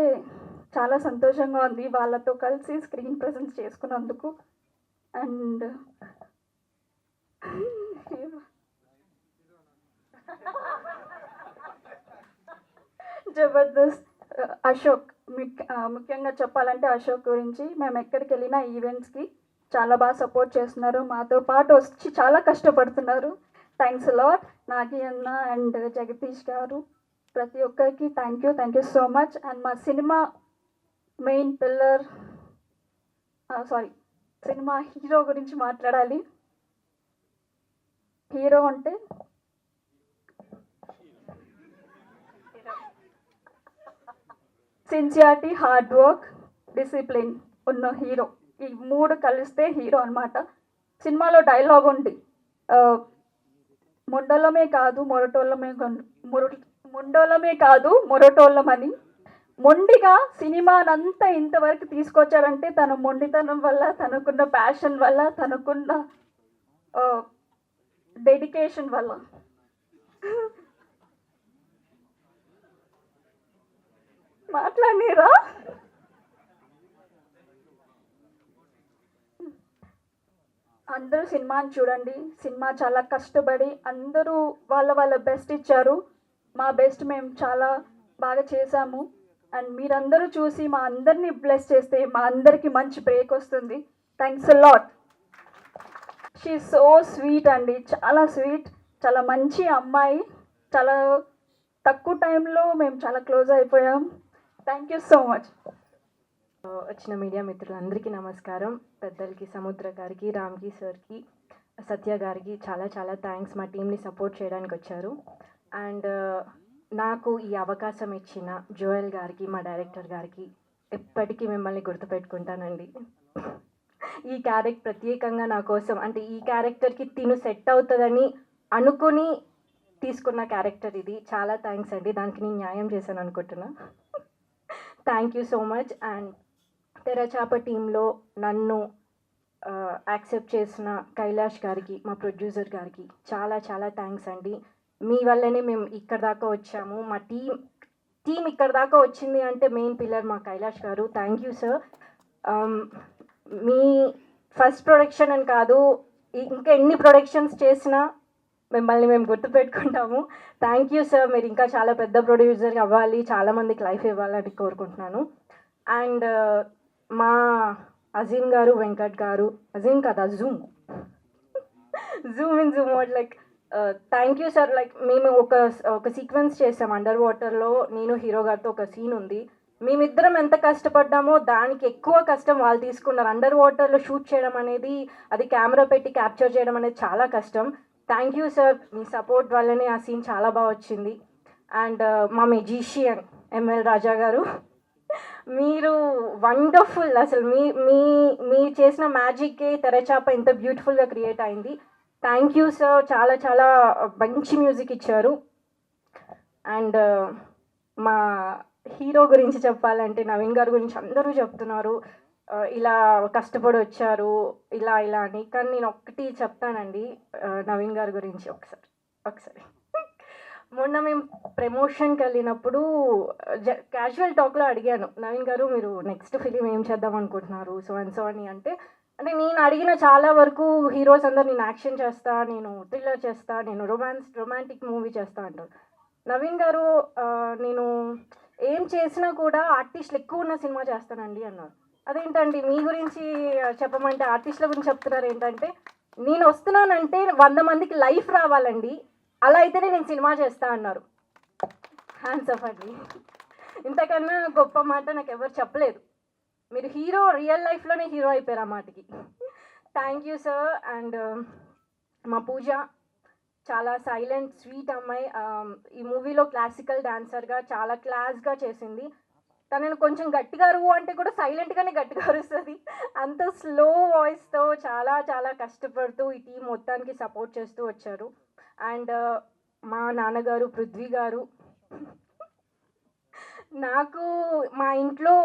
చాలా సంతోషంగా ఉంది వాళ్ళతో కలిసి స్క్రీన్ ప్రెజెన్స్ చేసుకున్నందుకు. అండ్ జబర్దస్త్ అశోక్, ముఖ్యంగా చెప్పాలంటే అశోక్ గురించి, మేము ఎక్కడికి వెళ్ళినా ఈవెంట్స్కి చాలా బాగా సపోర్ట్ చేస్తున్నారు, మాతో పాటు వచ్చి చాలా కష్టపడుతున్నారు. Thanks lot. నాగి అన్న అండ్ జగదీష్ గారు, ప్రతి ఒక్కరికి thank you so much. And మా సినిమా మెయిన్ పిల్లర్, సినిమా హీరో గురించి మాట్లాడాలి. హీరో అంటే సిన్సియారిటీ, హార్డ్ వర్క్, డిసిప్లిన్ ఉన్న హీరో. ఈ మూడు కలిస్తే హీరో అనమాట. సినిమాలో డైలాగ్ ఉంది, మొండోలమే కాదు మొరటోళ్ళమని. మొండిగా సినిమానంతా ఇంతవరకు తీసుకొచ్చాడంటే తన మొండితనం వల్ల, తనకున్న ప్యాషన్ వల్ల, తనకున్న డెడికేషన్ వల్ల. మాట్లాడిరా. అందరూ సినిమాని చూడండి. సినిమా చాలా కష్టపడి అందరూ వాళ్ళ బెస్ట్ ఇచ్చారు. మా బెస్ట్ మేము చాలా బాగా చేశాము. అండ్ మీరందరూ చూసి మా అందరినీ బ్లెస్ చేస్తే మా అందరికీ మంచి బ్రేక్ వస్తుంది. Thanks a lot. She so sweet అండి, చాలా స్వీట్, చాలా మంచి అమ్మాయి. చాలా తక్కువ టైంలో మేము చాలా క్లోజ్ అయిపోయాం. Thank you so much. వచ్చిన మీడియా మిత్రులందరికీ నమస్కారం. పెద్దలకి, సముద్ర గారికి, రామ్కి సార్కి, సత్య గారికి చాలా చాలా థ్యాంక్స్. మా టీంని సపోర్ట్ చేయడానికి వచ్చారు. అండ్ నాకు ఈ అవకాశం ఇచ్చిన జోయల్ గారికి, మా డైరెక్టర్ గారికి ఎప్పటికీ మిమ్మల్ని గుర్తుపెట్టుకుంటానండి. ఈ క్యారెక్టర్ ప్రత్యేకంగా నా కోసం, అంటే ఈ క్యారెక్టర్కి తిను సెట్ అవుతుందని అనుకుని తీసుకున్న క్యారెక్టర్ ఇది. చాలా థ్యాంక్స్ అండి, దానికి నేను న్యాయం చేశాను అనుకుంటున్నా. Thank you so much. And Terachapa టీంలో నన్ను యాక్సెప్ట్ చేసిన కైలాష్ గారికి, మా ప్రొడ్యూసర్ గారికి చాలా చాలా థ్యాంక్స్ అండి. మీ వల్లనే మేము ఇక్కడ దాకా వచ్చాము. మా టీం ఇక్కడ దాకా వచ్చింది అంటే మెయిన్ పిల్లర్ మా కైలాష్ గారు. Thank you sir. Me first production అని కాదు, ఇంకా ఎన్ని ప్రొడక్షన్స్ చేసినా మిమ్మల్ని మేము గుర్తుపెట్టుకుంటాము. Thank you sir. మీరు ఇంకా చాలా పెద్ద ప్రొడ్యూసర్ అవ్వాలి, చాలామందికి లైఫ్ ఇవ్వాలని కోరుకుంటున్నాను. అండ్ మా అజీమ్ గారు, వెంకట్ గారు, అజీమ్ కదా Zoom in Zoom out, like thank you sir. Like మేము ఒక సీక్వెన్స్ చేసాం అండర్ వాటర్లో, నేను హీరో గారితో ఒక సీన్ ఉంది. మేమిద్దరం ఎంత కష్టపడ్డామో దానికి ఎక్కువ కష్టం వాళ్ళు తీసుకున్నారు. అండర్ వాటర్లో షూట్ చేయడం అనేది, అది కెమెరా పెట్టి క్యాప్చర్ చేయడం అనేది చాలా కష్టం. Thank you sir, me support వల్లనే ఆ సీన్ చాలా బాగా వచ్చింది. అండ్ మా మెజీషియన్ ఎంఎల్ రాజా గారు, మీరు వండర్ఫుల్. అసలు మీ చేసిన మ్యాజిక్కే తెరచాప ఇంత బ్యూటిఫుల్గా క్రియేట్ అయింది. Thank you sir. చాలా చాలా మంచి మ్యూజిక్ ఇచ్చారు. అండ్ మా హీరో గురించి చెప్పాలంటే నవీన్ గారి గురించి అందరూ చెప్తున్నారు. ఇలా కష్టపడి వచ్చారు ఇలా ఇలా అని. కానీ నేను ఒక్కటి చెప్తానండి నవీన్ గారి గురించి ఒకసారి మొన్న మేము ప్రమోషన్కి వెళ్ళినప్పుడు క్యాజువల్ టాక్లో అడిగాను, నవీన్ గారు మీరు నెక్స్ట్ ఫిలిం ఏం చేద్దాం అనుకుంటున్నారు సో అండ్ సో అని. అంటే నేను అడిగిన చాలా వరకు హీరోస్ అందరు నేను యాక్షన్ చేస్తా, నేను థ్రిల్లర్ చేస్తా, నేను రొమాంటిక్ మూవీ చేస్తా అంటారు. నవీన్ గారు నేను ఏం చేసినా కూడా ఆర్టిస్టులు ఎక్కువ ఉన్న సినిమా చేస్తానండి అన్నారు. అదేంటండి మీ గురించి చెప్పమంటే ఆర్టిస్టుల గురించి చెప్తున్నారు ఏంటంటే, నేను వస్తున్నానంటే 100 మందికి లైఫ్ రావాలండి, అలా అయితేనే నేను సినిమా చేస్తా అన్నారు. హ్యాండ్స్ అప్ అండి, ఇంతకన్నా గొప్ప మాట నాకు ఎవరు చెప్పలేదు. మీరు హీరో, రియల్ లైఫ్లోనే హీరో అయిపోయారు ఆ మాటకి. Thank you sir. అండ్ మా పూజ చాలా సైలెంట్ స్వీట్ అమ్మాయి. ఈ మూవీలో క్లాసికల్ డాన్సర్గా చాలా క్లాస్గా చేసింది. తనను కొంచెం గట్టిగా అరువు అంటే కూడా సైలెంట్గానే గట్టిగా అరుస్తుంది. అంత స్లో వాయిస్తో చాలా చాలా కష్టపడుతూ ఈ టీం మొత్తానికి సపోర్ట్ చేస్తూ వచ్చారు. అండ్ మా నాన్నగారు పృథ్వీ గారు, నాకు మా ఇంట్లో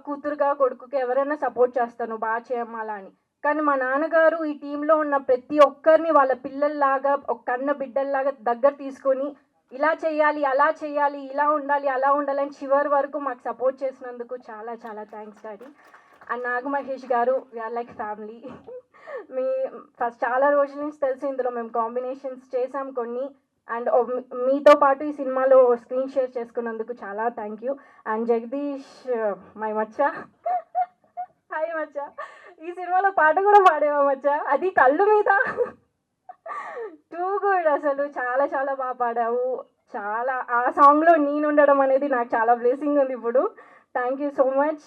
కూతురుగా కొడుకుకి ఎవరైనా సపోర్ట్ చేస్తాను బాగా చేయమ్మాలా అని. కానీ మా నాన్నగారు ఈ టీంలో ఉన్న ప్రతి ఒక్కరిని వాళ్ళ పిల్లల్లాగా, ఒక కన్న బిడ్డల్లాగా దగ్గర తీసుకొని ఇలా చేయాలి, అలా చేయాలి, ఇలా ఉండాలి, అలా ఉండాలని చివరి వరకు మాకు సపోర్ట్ చేసినందుకు చాలా చాలా థ్యాంక్స్ డాడీ. అండ్ నాగ మహేష్ గారు, వీఆర్ లైక్ ఫ్యామిలీ. ఫస్ట్ చాలా రోజుల నుంచి తెలుసు, ఇందులో మేము కాంబినేషన్స్ చేసాం కొన్ని. అండ్ మీతో పాటు ఈ సినిమాలో స్క్రీన్ షేర్ చేసుకున్నందుకు చాలా thank you. And Jagadish my మచ్చ, హాయ్ మచ్చ, ఈ సినిమాలో పాట కూడా పాడేవా మచ్చ, అది కళ్ళు మీద. టూ గుడ్, అసలు చాలా చాలా బాగా పాడావు. చాలా ఆ సాంగ్లో నేను ఉండడం అనేది నాకు చాలా బ్లెస్సింగ్ ఉంది ఇప్పుడు. థ్యాంక్ యూ సో మచ్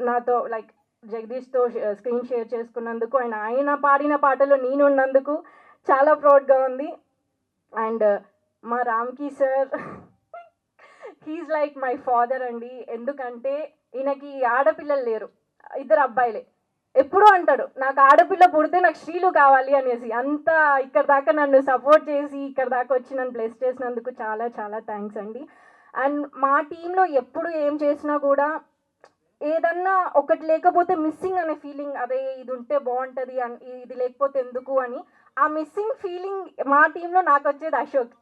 నాతో లైక్ జగదీష్తో స్క్రీన్ షేర్ చేసుకున్నందుకు. అండ్ ఆయన పాడిన పాటలో నేను ఉన్నందుకు చాలా ప్రౌడ్గా ఉంది. అండ్ మా Ramki sir, he's like my father అండి. ఎందుకంటే ఈయనకి ఆడపిల్లలు లేరు, 2 అబ్బాయిలే. ఎప్పుడూ అంటాడు నాకు ఆడపిల్ల పుడితే నాకు శ్రీలు కావాలి అనేసి. అంతా ఇక్కడ దాకా నన్ను సపోర్ట్ చేసి ఇక్కడ దాకా వచ్చి నన్ను బ్లెస్ చేసినందుకు చాలా చాలా థ్యాంక్స్ అండి. అండ్ మా టీంలో ఎప్పుడు ఏం చేసినా కూడా ఏదన్నా ఒకటి లేకపోతే మిస్సింగ్ అనే ఫీలింగ్, అదే ఇది ఉంటే బాగుంటుంది ఇది లేకపోతే ఎందుకు అని. ఆ మిస్సింగ్ ఫీలింగ్ మా టీంలో నాకు వచ్చేది అశోక్.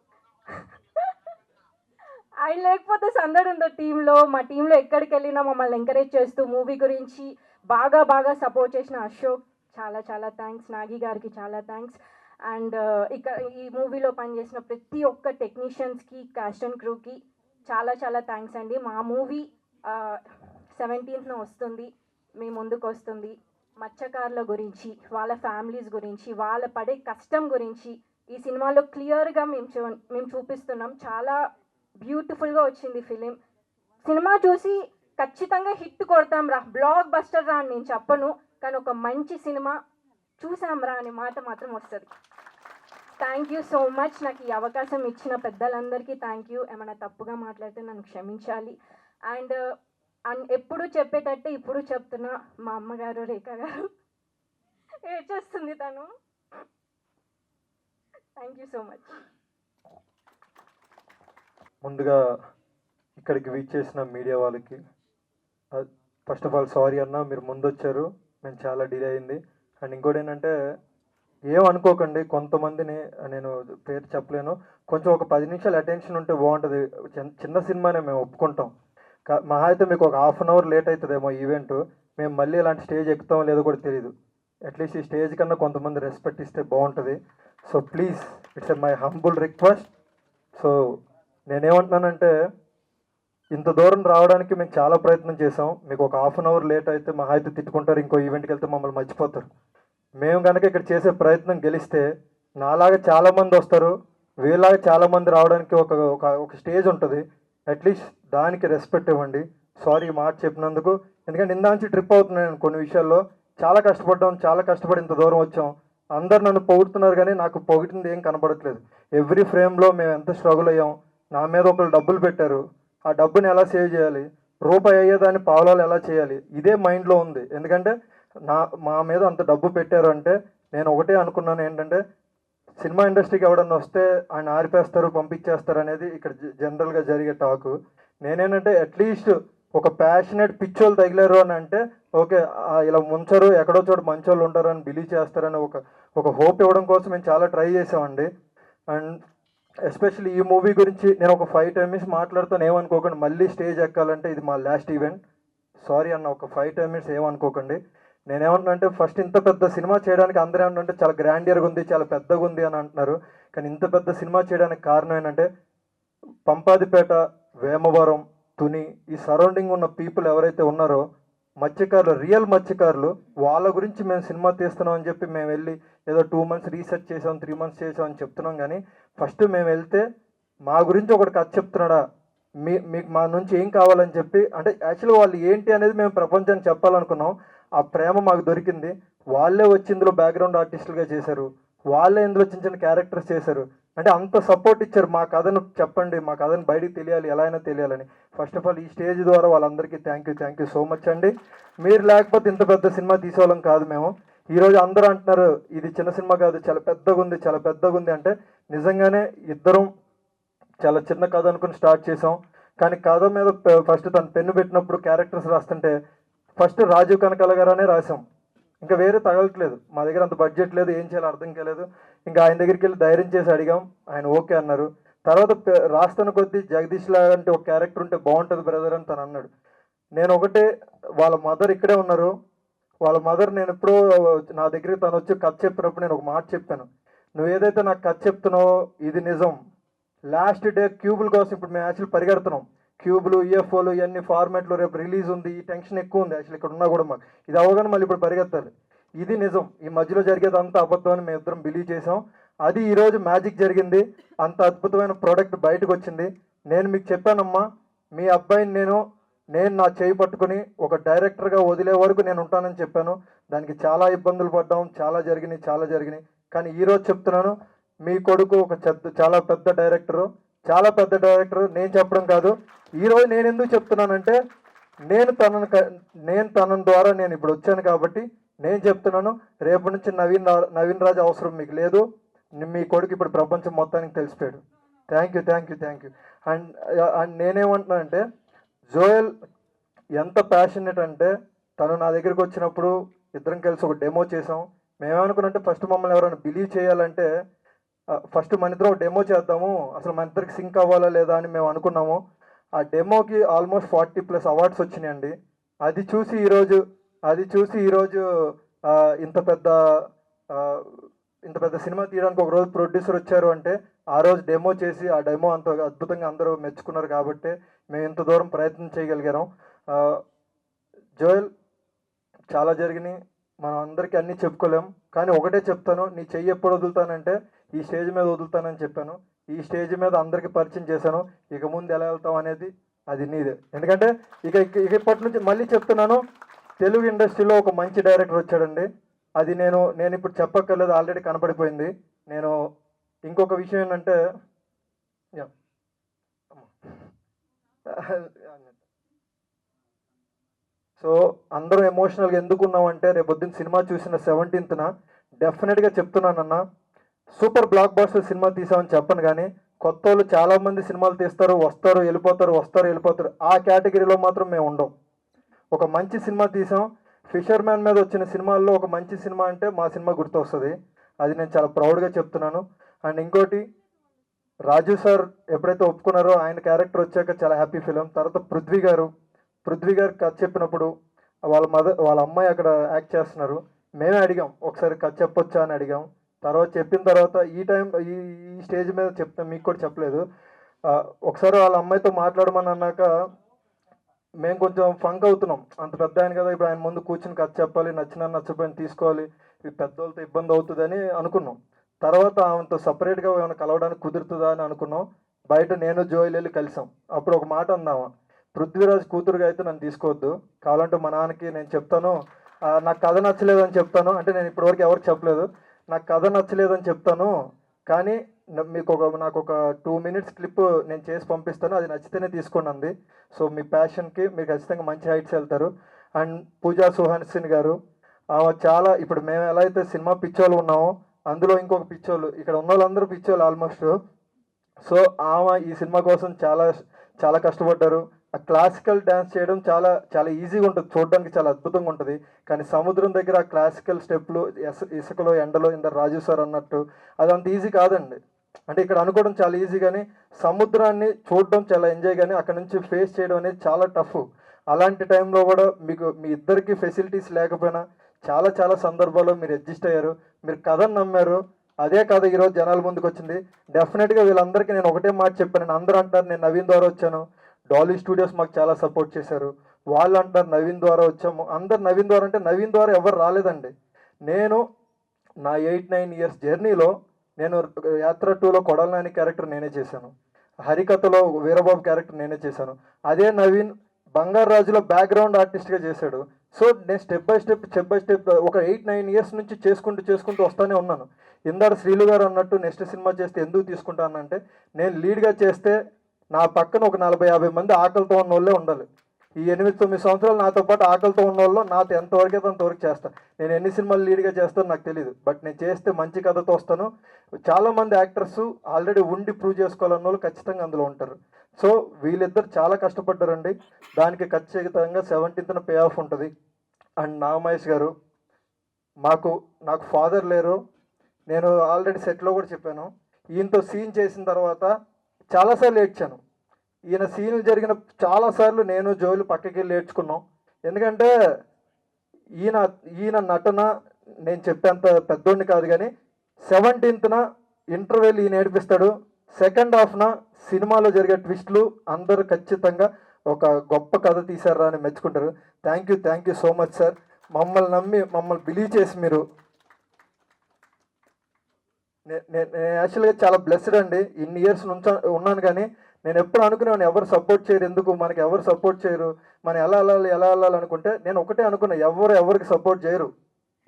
ఆయన లేకపోతే సందడి ఉందో టీంలో. మా టీంలో ఎక్కడికి వెళ్ళినా మమ్మల్ని ఎంకరేజ్ చేస్తూ మూవీ గురించి బాగా బాగా సపోర్ట్ చేసిన అశోక్ చాలా చాలా థ్యాంక్స్. నాగి గారికి చాలా థ్యాంక్స్. అండ్ ఇక్కడ ఈ మూవీలో పనిచేసిన ప్రతి ఒక్క టెక్నీషియన్స్కి, కాస్ట్ అండ్ క్రూకి చాలా చాలా థ్యాంక్స్ అండి. మా మూవీ 17th వస్తుంది, మీ ముందుకు వస్తుంది. మత్స్యకారుల గురించి, వాళ్ళ ఫ్యామిలీస్ గురించి, వాళ్ళ పడే కష్టం గురించి ఈ సినిమాలో క్లియర్గా మేము చూపిస్తున్నాం. చాలా బ్యూటిఫుల్గా వచ్చింది ఫిలిం. సినిమా చూసి ఖచ్చితంగా హిట్ కొడతాం రా, బ్లాక్ బస్టర్ రా అని నేను చెప్పను, కానీ ఒక మంచి సినిమా చూసాం రా అనే మాట మాత్రం వస్తుంది. Thank you so much. నాకు ఈ అవకాశం ఇచ్చిన పెద్దలందరికీ థ్యాంక్ యూ. ఏమైనా తప్పుగా మాట్లాడితే నన్ను క్షమించాలి. అండ్ ఎప్పుడు చెప్పేటట్టే ఇప్పుడు చెప్తున్నా, మా అమ్మగారు రేఖ గారు ఏడ్చేస్తుంది తను. Thank you so much. ముందుగా ఇక్కడికి వీచ్ చేసిన మీడియా వాళ్ళకి ఫస్ట్ ఆఫ్ ఆల్ సారీ అన్న, మీరు ముందు వచ్చారు, మేము చాలా డిలే అయింది. అండ్ ఇంకోటి ఏంటంటే ఏమనుకోకండి, కొంతమందిని నేను పేరు చెప్పలేను, కొంచెం ఒక 10 నిమిషాలు అటెన్షన్ ఉంటే బాగుంటుంది. చిన్న సినిమానే మేము ఒప్పుకుంటాం. మహా అయితే మీకు ఒక ½ అన్ అవర్ లేట్ అవుతుందేమో ఈవెంట్, మేము మళ్ళీ ఇలాంటి స్టేజ్ ఎక్కుతామో లేదో కూడా తెలియదు. అట్లీస్ట్ ఈ స్టేజ్ కన్నా కొంతమంది రెస్పెక్ట్ ఇస్తే బాగుంటుంది. So please, it's my humble request. So నేనేమంటున్నానంటే, ఇంత దూరం రావడానికి మేము చాలా ప్రయత్నం చేసాం. మీకు ఒక ½ అన్ అవర్ లేట్ అయితే మహా అయితే తిట్టుకుంటారు, ఇంకో ఈవెంట్కి వెళ్తే మమ్మల్ని మర్చిపోతారు. మేము కనుక ఇక్కడ చేసే ప్రయత్నం గెలిస్తే నాలాగా చాలామంది వస్తారు, వీళ్ళలాగా చాలామంది రావడానికి ఒక స్టేజ్ ఉంటుంది. అట్లీస్ట్ దానికి రెస్పెక్ట్ ఇవ్వండి. సారీ మాట చెప్పినందుకు. ఎందుకంటే ఇందాంచి ట్రిప్ అవుతున్నాను కొన్ని విషయాల్లో, చాలా కష్టపడ్డాం, చాలా కష్టపడి ఇంత దూరం వచ్చాం. అందరు నన్ను పొగుడుతున్నారు కానీ నాకు పొగిటింది ఏం కనబడట్లేదు. ఎవ్రీ ఫ్రేమ్లో మేము ఎంత స్ట్రగుల్ అయ్యాం. నా మీద ఒకరు డబ్బులు పెట్టారు, ఆ డబ్బుని ఎలా సేవ్ చేయాలి, రూపాయి అయ్యేదాన్ని పావులాలు ఎలా చేయాలి, ఇదే మైండ్లో ఉంది. ఎందుకంటే మా మీద అంత డబ్బు పెట్టారు అంటే నేను ఒకటే అనుకున్నాను ఏంటంటే, సినిమా ఇండస్ట్రీకి ఎవడన్నా వస్తే ఆయన ఆరిపేస్తారు, పంపించేస్తారు అనేది ఇక్కడ జనరల్గా జరిగే టాకు. నేనేంటంటే అట్లీస్ట్ ఒక ప్యాషనెట్ పిచ్చోళ్ళు తగిలారు అని అంటే ఓకే ఇలా ముంచరు, ఎక్కడో చోట మంచోళ్ళు ఉంటారు అని బిలీవ్ చేస్తారని ఒక హోప్ ఇవ్వడం కోసం మేము చాలా ట్రై చేసామండి. అండ్ ఎస్పెషల్లీ ఈ మూవీ గురించి నేను ఒక 5-10 minutes మాట్లాడుతాను, ఏమనుకోకండి. మళ్ళీ స్టేజ్ ఎక్కాలంటే ఇది మా లాస్ట్ ఈవెంట్. సారీ అన్న, ఒక 5-10 minutes ఏమనుకోకండి. నేనేమంటున్నా అంటే ఫస్ట్ ఇంత పెద్ద సినిమా చేయడానికి అందరూ ఏమంటే చాలా గ్రాండియర్గా ఉంది, చాలా పెద్దగా ఉంది అని అంటున్నారు. కానీ ఇంత పెద్ద సినిమా చేయడానికి కారణం ఏంటంటే పంపాదిపేట, వేమవరం, తుని ఈ సరౌండింగ్ ఉన్న పీపుల్ ఎవరైతే ఉన్నారో మత్స్యకారులు, రియల్ మత్స్యకారులు, వాళ్ళ గురించి మేము సినిమా తీస్తున్నాం అని చెప్పి మేము వెళ్ళి ఏదో 2 months రీసెర్చ్ చేసాం, 3 months చేసాం అని చెప్తున్నాం. కానీ ఫస్ట్ మేము వెళ్తే మా గురించి ఒకటి కథ చెప్తున్నాడా, మీకు మా నుంచి ఏం కావాలని చెప్పి, అంటే యాక్చువల్గా వాళ్ళు ఏంటి అనేది మేము ప్రపంచానికి చెప్పాలనుకున్నాం. ఆ ప్రేమ మాకు దొరికింది. వాళ్ళే వచ్చి ఇందులో బ్యాక్గ్రౌండ్ ఆర్టిస్టులుగా చేశారు, వాళ్ళే ఇందులో చిన్న చిన్న క్యారెక్టర్స్ చేశారు. అంటే అంత సపోర్ట్ ఇచ్చారు. మా కథను చెప్పండి, మా కథను బయటికి తెలియాలి, ఎలా అయినా తెలియాలని. ఫస్ట్ ఆఫ్ ఆల్ ఈ స్టేజ్ ద్వారా వాళ్ళందరికీ థ్యాంక్ యూ సో మచ్ అండి. మీరు లేకపోతే ఇంత పెద్ద సినిమా తీసేవాళ్ళం కాదు మేము. ఈరోజు అందరూ అంటున్నారు ఇది చిన్న సినిమా కాదు, చాలా పెద్దగా ఉంది, చాలా పెద్దగా ఉంది అంటే నిజంగానే ఇద్దరం చాలా చిన్న కథ అనుకుని స్టార్ట్ చేసాం. కానీ కథ మీద ఫస్ట్ తను పెన్ను పెట్టినప్పుడు క్యారెక్టర్స్ రాస్తుంటే ఫస్ట్ రాజీవ్ కనకాల గారనే రాసాం. ఇంకా వేరే తగలట్లేదు, మా దగ్గర అంత బడ్జెట్ లేదు, ఏం చేయాలో అర్థం కాలేదు. ఇంకా ఆయన దగ్గరికి వెళ్ళి ధైర్యం చేసి అడిగాం, ఆయన ఓకే అన్నారు. తర్వాత రాస్తున్న కొద్దీ జగదీష్ లాంటి ఒక క్యారెక్టర్ ఉంటే బాగుంటుంది బ్రదర్ అని తను అన్నాడు. నేను ఒకటే, వాళ్ళ మదర్ ఇక్కడే ఉన్నారు, వాళ్ళ మదర్ నేను ఎప్పుడో నా దగ్గరికి తను వచ్చి కథ చెప్పినప్పుడు నేను ఒక మాట చెప్పాను, నువ్వు ఏదైతే నాకు కథ చెప్తున్నావో ఇది నిజం. లాస్ట్ డే క్యూబుల కోసం ఇప్పుడు మేము యాక్చువల్లీ పరిగెడుతున్నాం, క్యూబులు, ఈఎఫ్ఓలు ఇవన్నీ ఫార్మాట్లు, రేపు రిలీజ్ ఉంది, ఈ టెన్షన్ ఎక్కువ ఉంది యాక్చువల్లీ ఇక్కడ ఉన్నా కూడా మాకు. ఇది అవగానే మళ్ళీ ఇప్పుడు పరిగెత్తాలి, ఇది నిజం, ఈ మధ్యలో జరిగేదంతా అబద్ధం అని మేము ఇద్దరం బిలీవ్ చేసాం. అది ఈరోజు మ్యాజిక్ జరిగింది, అంత అద్భుతమైన ప్రోడక్ట్ బయటకు వచ్చింది. నేను మీకు చెప్పానమ్మా, మీ అబ్బాయిని నేను నా చేయి పట్టుకుని ఒక డైరెక్టర్గా వదిలే వరకు నేను ఉంటానని చెప్పాను. దానికి చాలా ఇబ్బందులు పడ్డాం, చాలా జరిగినాయి. కానీ ఈరోజు చెప్తున్నాను, మీ కొడుకు ఒక చాలా పెద్ద డైరెక్టరు, నేను చెప్పడం కాదు. ఈరోజు నేను ఎందుకు చెప్తున్నానంటే నేను తన ద్వారా నేను ఇప్పుడు వచ్చాను కాబట్టి నేను చెప్తున్నాను. రేపు నుంచి నవీన్ రాజు అవసరం మీకు లేదు, మీ కొడుకు ఇప్పుడు ప్రపంచం మొత్తానికి తెలిసిపోయాడు. Thank you. అండ్ నేనేమంటున్నానంటే జోయల్ ఎంత ప్యాషనెట్ అంటే తను నా దగ్గరికి వచ్చినప్పుడు ఇద్దరం కలిసి ఒక డెమో చేసాం. మేమేమనుకున్నంటే ఫస్ట్ మమ్మల్ని ఎవరైనా బిలీవ్ చేయాలంటే ఫస్ట్ మన ఇద్దరం ఒక డెమో చేద్దాము, అసలు మన ఇద్దరికి సింక్ అవ్వాలా లేదా అని మేము అనుకున్నాము. ఆ డెమోకి ఆల్మోస్ట్ 40+ అవార్డ్స్ వచ్చినాయండి. అది చూసి ఈరోజు ఇంత పెద్ద సినిమా తీయడానికి ఒక రోజు ప్రొడ్యూసర్ వచ్చారు అంటే ఆ రోజు డెమో చేసి ఆ డెమో అంత అద్భుతంగా అందరూ మెచ్చుకున్నారు కాబట్టి మేము ఇంత దూరం ప్రయత్నం చేయగలిగాం. జోయల్ చాలా జరిగినాయి, మనం అందరికీ అన్నీ చెప్పుకోలేం. కానీ ఒకటే చెప్తాను, నీ చెయ్యి ఎప్పుడు వదులుతానంటే ఈ స్టేజ్ మీద వదులుతానని చెప్పాను. ఈ స్టేజ్ మీద అందరికీ పరిచయం చేశాను. ఇక ముందు ఎలా వెళ్తాం అనేది అది నీదే. ఎందుకంటే ఇప్పటి నుంచి మళ్ళీ చెప్తున్నాను, తెలుగు ఇండస్ట్రీలో ఒక మంచి డైరెక్టర్ వచ్చాడండి. అది నేను ఇప్పుడు చెప్పక్కర్లేదు, ఆల్రెడీ కనపడిపోయింది. నేను ఇంకొక విషయం ఏంటంటే సో అందరూ ఎమోషనల్గా ఎందుకున్నామంటే రేపొద్దున సినిమా చూసిన 17th డెఫినెట్గా చెప్తున్నానన్నా, సూపర్ బ్లాక్ బాస్టర్ సినిమా తీసామని చెప్పను. కానీ కొత్త వాళ్ళు చాలామంది సినిమాలు తీస్తారు, వస్తారు వెళ్ళిపోతారు. ఆ కేటగిరీలో మాత్రం మేము ఉండం. ఒక మంచి సినిమా తీసాం. ఫిషర్ మ్యాన్ మీద వచ్చిన సినిమాల్లో ఒక మంచి సినిమా అంటే మా సినిమా గుర్తొస్తుంది. అది నేను చాలా ప్రౌడ్గా చెప్తున్నాను. అండ్ ఇంకోటి, రాజు సార్ ఎప్పుడైతే ఒప్పుకున్నారో ఆయన క్యారెక్టర్ వచ్చాక చాలా హ్యాపీ ఫీల్ అయ్యాం. తర్వాత పృథ్వీ గారు కథ చెప్పినప్పుడు వాళ్ళ అమ్మాయి అక్కడ యాక్ట్ చేస్తున్నారు. మేమే అడిగాం ఒకసారి కథ చెప్పొచ్చా అని అడిగాం. చెప్పిన తర్వాత ఈ స్టేజ్ మీద చెప్తాం, మీకు కూడా చెప్పలేదు. ఒకసారి వాళ్ళ అమ్మాయితో మాట్లాడమని అన్నాక మేము కొంచెం ఫంక్ అవుతున్నాం. అంత పెద్ద ఆయన కదా, ఇప్పుడు ఆయన ముందు కూర్చుని కథ చెప్పాలి, నచ్చపోయిన తీసుకోవాలి, ఇది పెద్దోళ్ళతో ఇబ్బంది అవుతుందని అనుకున్నాం. తర్వాత ఆమెతో సపరేట్గా ఏమైనా కలవడానికి కుదురుతుందా అని అనుకున్నాం. బయట నేను జోయిల్ వెళ్ళి కలిసాం. అప్పుడు ఒక మాట అందామా, పృథ్వీరాజ్ కూతురుగా అయితే నన్ను తీసుకోవద్దు, కావాలంటే మా నాన్నకి నేను చెప్తాను, నాకు కథ నచ్చలేదని చెప్తాను. అంటే నేను ఇప్పటివరకు ఎవరికి చెప్పలేదు, నాకు కథ నచ్చలేదని చెప్తాను, కానీ నాకు ఒక 2 minutes క్లిప్ నేను చేసి పంపిస్తాను, అది నచ్చితేనే తీసుకోండి అంది. సో మీ ప్యాషన్కి మీరు ఖచ్చితంగా మంచి హైట్స్ వెళ్తారు. అండ్ పూజా సుహాన్సిన్ గారు, చాలా ఇప్పుడు మేము ఎలా అయితే సినిమా పిచ్చోళ్ళు ఉన్నామో అందులో ఇంకొక పిచ్చోళ్ళు, ఇక్కడ ఉన్న వాళ్ళందరూ పిచ్చోళ్ళు ఆల్మోస్ట్. సో ఆమె ఈ సినిమా కోసం చాలా కష్టపడ్డారు. ఆ క్లాసికల్ డ్యాన్స్ చేయడం చాలా చాలా ఈజీగా ఉంటుంది, చూడడానికి చాలా అద్భుతంగా ఉంటుంది. కానీ సముద్రం దగ్గర ఆ క్లాసికల్ స్టెప్లు ఇసుకలో ఎండలో ఇందరు రాజు సార్ అన్నట్టు అది అంత ఈజీ కాదండి. అంటే ఇక్కడ అనుకోవడం చాలా ఈజీ, కానీ సముద్రాన్ని చూడడం చాలా ఎంజాయ్, కానీ అక్కడ నుంచి ఫేస్ చేయడం అనేది చాలా టఫ్. అలాంటి టైంలో కూడా మీకు మీ ఇద్దరికి ఫెసిలిటీస్ లేకపోయినా చాలా చాలా సందర్భాల్లో మీరు అడ్జస్ట్ అయ్యారు, మీరు కథను నమ్మారు. అదే కథ ఈరోజు జనాల ముందుకు వచ్చింది. డెఫినెట్గా వీళ్ళందరికీ నేను ఒకటే మాట చెప్పాను. అందరూ అంటారు నేను నవీన్ ద్వారా వచ్చాను, డాలీ స్టూడియోస్ మాకు చాలా సపోర్ట్ చేశారు. వాళ్ళు అంటారు నవీన్ ద్వారా వచ్చాము, అందరు నవీన్ ద్వారా. అంటే నవీన్ ద్వారా ఎవరు రాలేదండి. నేను నా 8-9 ఇయర్స్ జర్నీలో నేను యాత్ర 2లో కొడాలి నాని క్యారెక్టర్ నేనే చేశాను, హరికథలో వీరబాబు క్యారెక్టర్ నేనే చేశాను. అదే నవీన్ బంగారు రాజులో బ్యాక్గ్రౌండ్ ఆర్టిస్ట్గా చేశాడు. సో నేను స్టెప్ బై స్టెప్ ఒక 8-9 ఇయర్స్ నుంచి చేసుకుంటూ వస్తూనే ఉన్నాను. ఇందాక శ్రీలు గారు అన్నట్టు నెక్స్ట్ సినిమా చేస్తే ఎందుకు తీసుకుంటానంటే, నేను లీడ్గా చేస్తే నా పక్కన ఒక 40-50 మంది ఆకలితో ఉన్న వాళ్ళే ఉండాలి. ఈ 8-9 సంవత్సరాలు నాతో పాటు ఆకలితో ఉన్న వాళ్ళు నాతో ఎంతవరకు అయితే అంతవరకు చేస్తాను. నేను ఎన్ని సినిమాలు లీడ్గా చేస్తానో నాకు తెలియదు, బట్ నేను చేస్తే మంచి కథతో వస్తాను. చాలామంది యాక్టర్స్ ఆల్రెడీ ఉండి ప్రూవ్ చేసుకోవాలన్న వాళ్ళు ఖచ్చితంగా అందులో ఉంటారు. సో వీళ్ళిద్దరు చాలా కష్టపడ్డారండి. దానికి ఖచ్చితంగా 17th పే ఆఫ్ ఉంటుంది. అండ్ నాగమహేష్ గారు, నాకు ఫాదర్ లేరు. నేను ఆల్రెడీ సెట్లో కూడా చెప్పాను, ఈయనతో సీన్ చేసిన తర్వాత చాలాసార్లు ఏడ్చాను. ఈయన సీన్లు జరిగిన చాలాసార్లు నేను జోలు పక్కకి వెళ్ళి ఏడ్చుకున్నాం. ఎందుకంటే ఈయన నటన నేను చెప్పేంత పెద్దోడిని కాదు, కానీ 17th ఇంటర్వెల్ ఈయన ఏడిపిస్తాడు. సెకండ్ హాఫ్న సినిమాలో జరిగే ట్విస్ట్లు అందరూ ఖచ్చితంగా ఒక గొప్ప కథ తీశారా అని మెచ్చుకుంటారు. Thank you so much sir. మమ్మల్ని నమ్మి మమ్మల్ని బిలీవ్ చేసి మీరు, నేను యాక్చువల్గా చాలా బ్లెస్డ్ అండి. ఇన్ని ఇయర్స్ నుంచి ఉన్నాను, కానీ నేను ఎప్పుడు అనుకున్నాను ఎవరు సపోర్ట్ చేయరు, ఎందుకు మనకి ఎవరు సపోర్ట్ చేయరు, మనం ఎలా వెళ్ళాలి అనుకుంటే నేను ఒకటే అనుకున్నా, ఎవరికి సపోర్ట్ చేయరు,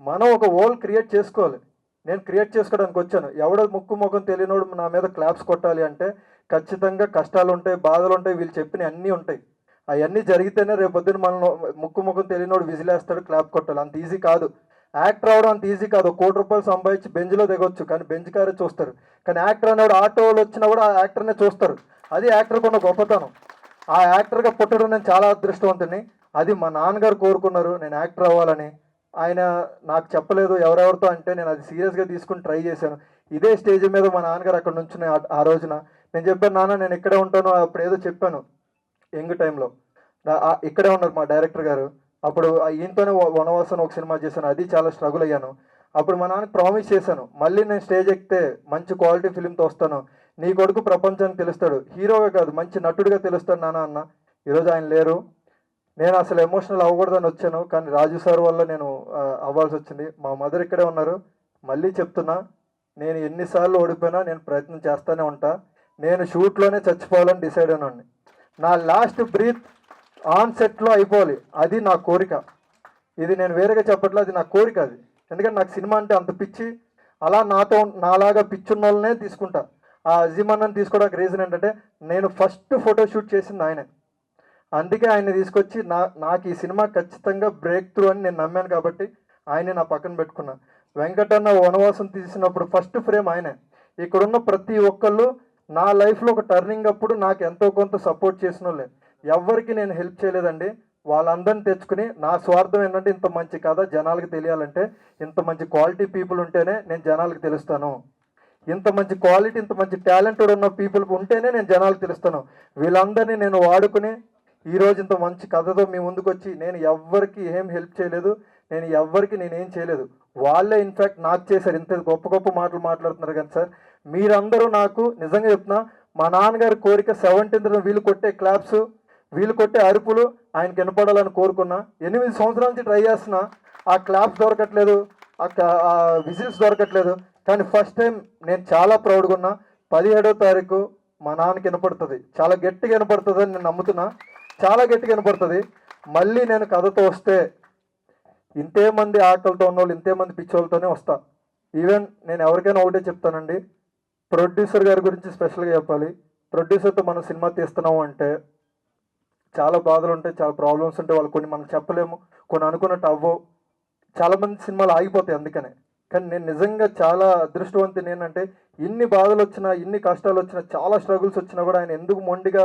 మనం ఒక వరల్డ్ క్రియేట్ చేసుకోవాలి. నేను క్రియేట్ చేసుకోవడానికి వచ్చాను. ఎవడో ముక్కు ముఖం తెలియనోడు నా మీద క్లాప్స్ కొట్టాలి అంటే ఖచ్చితంగా కష్టాలు ఉంటాయి, బాధలు ఉంటాయి, వీళ్ళు చెప్పిన అన్నీ ఉంటాయి. అవన్నీ జరిగితేనే రేపొద్దున మనం ముక్కు ముఖం తెలియనోడు విజిలేస్తాడు, క్లాప్ కొట్టాలి. అంత ఈజీ కాదు. యాక్టర్ అవడం అంత ఈజీ కాదు. 1 కోటి రూపాయలు సంపాదించి బెంచ్లో దిగొచ్చు, కానీ బెంచ్ కారే చూస్తారు. కానీ యాక్టర్ అనేవాడు ఆటోలో వచ్చినా కూడా ఆ యాక్టర్నే చూస్తారు. అది యాక్టర్కి ఉన్న గొప్పతనం. ఆ యాక్టర్గా పుట్టడం నేను చాలా అదృష్టవంతుని. అది మా నాన్నగారు కోరుకున్నారు నేను యాక్టర్ అవ్వాలని. ఆయన నాకు చెప్పలేదు ఎవరెవరితో అంటే, నేను అది సీరియస్గా తీసుకుని ట్రై చేశాను. ఇదే స్టేజ్ మీద మా నాన్నగారు అక్కడ నుంచి ఆ రోజున నేను చెప్పాను, నాన్న నేను ఇక్కడే ఉంటాను. అప్పుడు ఏదో చెప్పాను యంగ్ టైంలో. ఇక్కడే ఉన్నారు మా డైరెక్టర్ గారు. అప్పుడు ఈయనతోనే వనవాసం ఒక సినిమా చేశాను, అది చాలా స్ట్రగుల్ అయ్యాను. అప్పుడు మా నాన్నకి ప్రామిస్ చేశాను, మళ్ళీ నేను స్టేజ్ ఎక్కితే మంచి క్వాలిటీ ఫిలింతో వస్తాను, నీ కొడుకు ప్రపంచానికి తెలుస్తాడు, హీరోగా కాదు మంచి నటుడిగా తెలుస్తాడు నాన్న అన్న. ఈరోజు ఆయన లేరు. నేను అసలు ఎమోషనల్ అవ్వకూడదని వచ్చాను, కానీ రాజు సార్ వల్ల నేను అవ్వాల్సి వచ్చింది. మా మదర్ ఇక్కడే ఉన్నారు. మళ్ళీ చెప్తున్నా, నేను ఎన్నిసార్లు ఓడిపోయినా నేను ప్రయత్నం చేస్తూనే ఉంటా. నేను షూట్లోనే చచ్చిపోవాలని డిసైడ్ అయినాను. నా లాస్ట్ బ్రీత్ ఆన్ సెట్లో అయిపోవాలి, అది నా కోరిక. ఇది నేను వేరేగా చెప్పట్లేదు, అది నా కోరిక. అది ఎందుకంటే నాకు సినిమా అంటే అంత పిచ్చి. అలా నాలాగా పిచ్చున్న వాళ్ళనే తీసుకుంటా. ఆ అజీమన్నని తీసుకోవడానికి రీజన్ ఏంటంటే, నేను ఫస్ట్ ఫోటోషూట్ చేసింది ఆయనే. అందుకే ఆయన్ని తీసుకొచ్చి నాకు ఈ సినిమా ఖచ్చితంగా బ్రేక్ త్రూ అని నేను నమ్మాను, కాబట్టి ఆయనే నా పక్కన పెట్టుకున్నా. వెంకటన్న వనవాసం తీసినప్పుడు ఫస్ట్ ఫ్రేమ్ ఆయనే. ఇక్కడున్న ప్రతి ఒక్కళ్ళు నా లైఫ్లో ఒక టర్నింగ్ అప్పుడు నాకు ఎంతో కొంత సపోర్ట్ చేసిన వాళ్ళే. ఎవరికి నేను హెల్ప్ చేయలేదండి. వాళ్ళందరిని తెచ్చుకుని, నా స్వార్థం ఏంటంటే ఇంత మంచి కథ జనాలకు తెలియాలంటే ఇంత మంచి క్వాలిటీ పీపుల్ ఉంటేనే నేను జనాలకు తెలుస్తాను. ఇంత మంచి క్వాలిటీ, ఇంత మంచి టాలెంటెడ్ ఉన్న పీపుల్ ఉంటేనే నేను జనాలకు తెలుస్తాను. వీళ్ళందరినీ నేను వాడుకుని ఈరోజు ఇంత మంచి కథతో మీ ముందుకు వచ్చి, నేను ఎవ్వరికి ఏం హెల్ప్ చేయలేదు, నేనేం చేయలేదు. వాళ్ళే ఇన్ఫ్యాక్ట్ నాకు చేశారు. ఇంత గొప్ప గొప్ప మాటలు మాట్లాడుతున్నారు. కానీ సార్ మీరందరూ నాకు నిజంగా చెప్తున్నా, మా నాన్నగారి కోరిక 17th వీళ్ళు కొట్టే క్లాప్స్, వీళ్ళు కొట్టే అరుపులు ఆయనకి వినపడాలని కోరుకున్నా. 8 సంవత్సరాల నుంచి ట్రై చేస్తున్నా, ఆ క్లాప్స్ దొరకట్లేదు, ఆ విజిల్స్ దొరకట్లేదు. కానీ ఫస్ట్ టైం నేను చాలా ప్రౌడ్గా ఉన్నా. 17వ తారీఖు మా నాన్నకి వినపడుతుంది, చాలా గట్టిగా వినపడుతుంది అని నేను నమ్ముతున్నా. చాలా గట్టిగా వినపడుతుంది. మళ్ళీ నేను కథతో వస్తే ఇంతేమంది ఆకలితో ఉన్నవాళ్ళు, ఇంతేమంది పిచ్చోళ్ళతోనే వస్తా. ఈవెన్ నేను ఎవరికైనా ఒకటే చెప్తానండి, ప్రొడ్యూసర్ గారి గురించి స్పెషల్గా చెప్పాలి. ప్రొడ్యూసర్తో మనం సినిమా తీస్తున్నాము అంటే చాలా బాధలు ఉంటాయి, చాలా ప్రాబ్లమ్స్ ఉంటాయి. వాళ్ళు కొన్ని మనం చెప్పలేము, కొన్ని అనుకున్నట్టు అవ్వవు. చాలామంది సినిమాలు ఆగిపోతాయి అందుకనే. కానీ నేను నిజంగా చాలా అదృష్టవంతుని ఏంటంటే, ఇన్ని బాధలు వచ్చినా, ఇన్ని కష్టాలు వచ్చినా, చాలా స్ట్రగుల్స్ వచ్చినా కూడా ఆయన ఎందుకు మొండిగా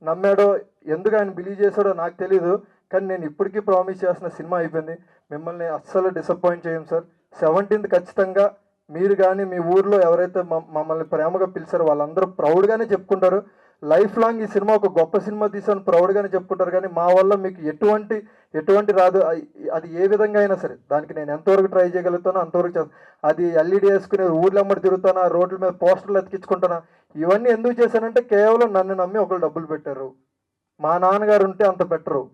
నమ్మాడో ఎందుకు ఆయన బిలీవ్ చేశాడో నాకు తెలీదు, కానీ నేను ఇప్పటికీ ప్రామిస్ చేస్తున్న సినిమా అయిపోయింది. మిమ్మల్ని అస్సలు డిసప్పాయింట్ చేయం సార్. 17th ఖచ్చితంగా మీరు కానీ మీ ఊర్లో ఎవరైతే మమ్మల్ని ప్రేమగా పిలిచారో వాళ్ళందరూ ప్రౌడ్గానే చెప్పుకుంటారు. లైఫ్ లాంగ్ ఈ సినిమా ఒక గొప్ప సినిమా తీసాను ప్రౌడ్గానే చెప్పుకుంటారు. కానీ మా వల్ల మీకు ఎటువంటి రాదు, అది ఏ విధంగా అయినా సరే దానికి నేను ఎంతవరకు ట్రై చేయగలుగుతానో అంతవరకు చేస్తాను. అది ఎల్ఈడి వేసుకుని ఊర్లో అమ్మడి తిరుగుతానా, రోడ్ల మీద పోస్టర్లు అతికించుకుంటానా, ఇవన్నీ ఎందుకు చేశానంటే కేవలం నన్ను నమ్మి ఒకళ్ళు డబ్బులు పెట్టారు. మా నాన్నగారు ఉంటే అంత పెట్టరు.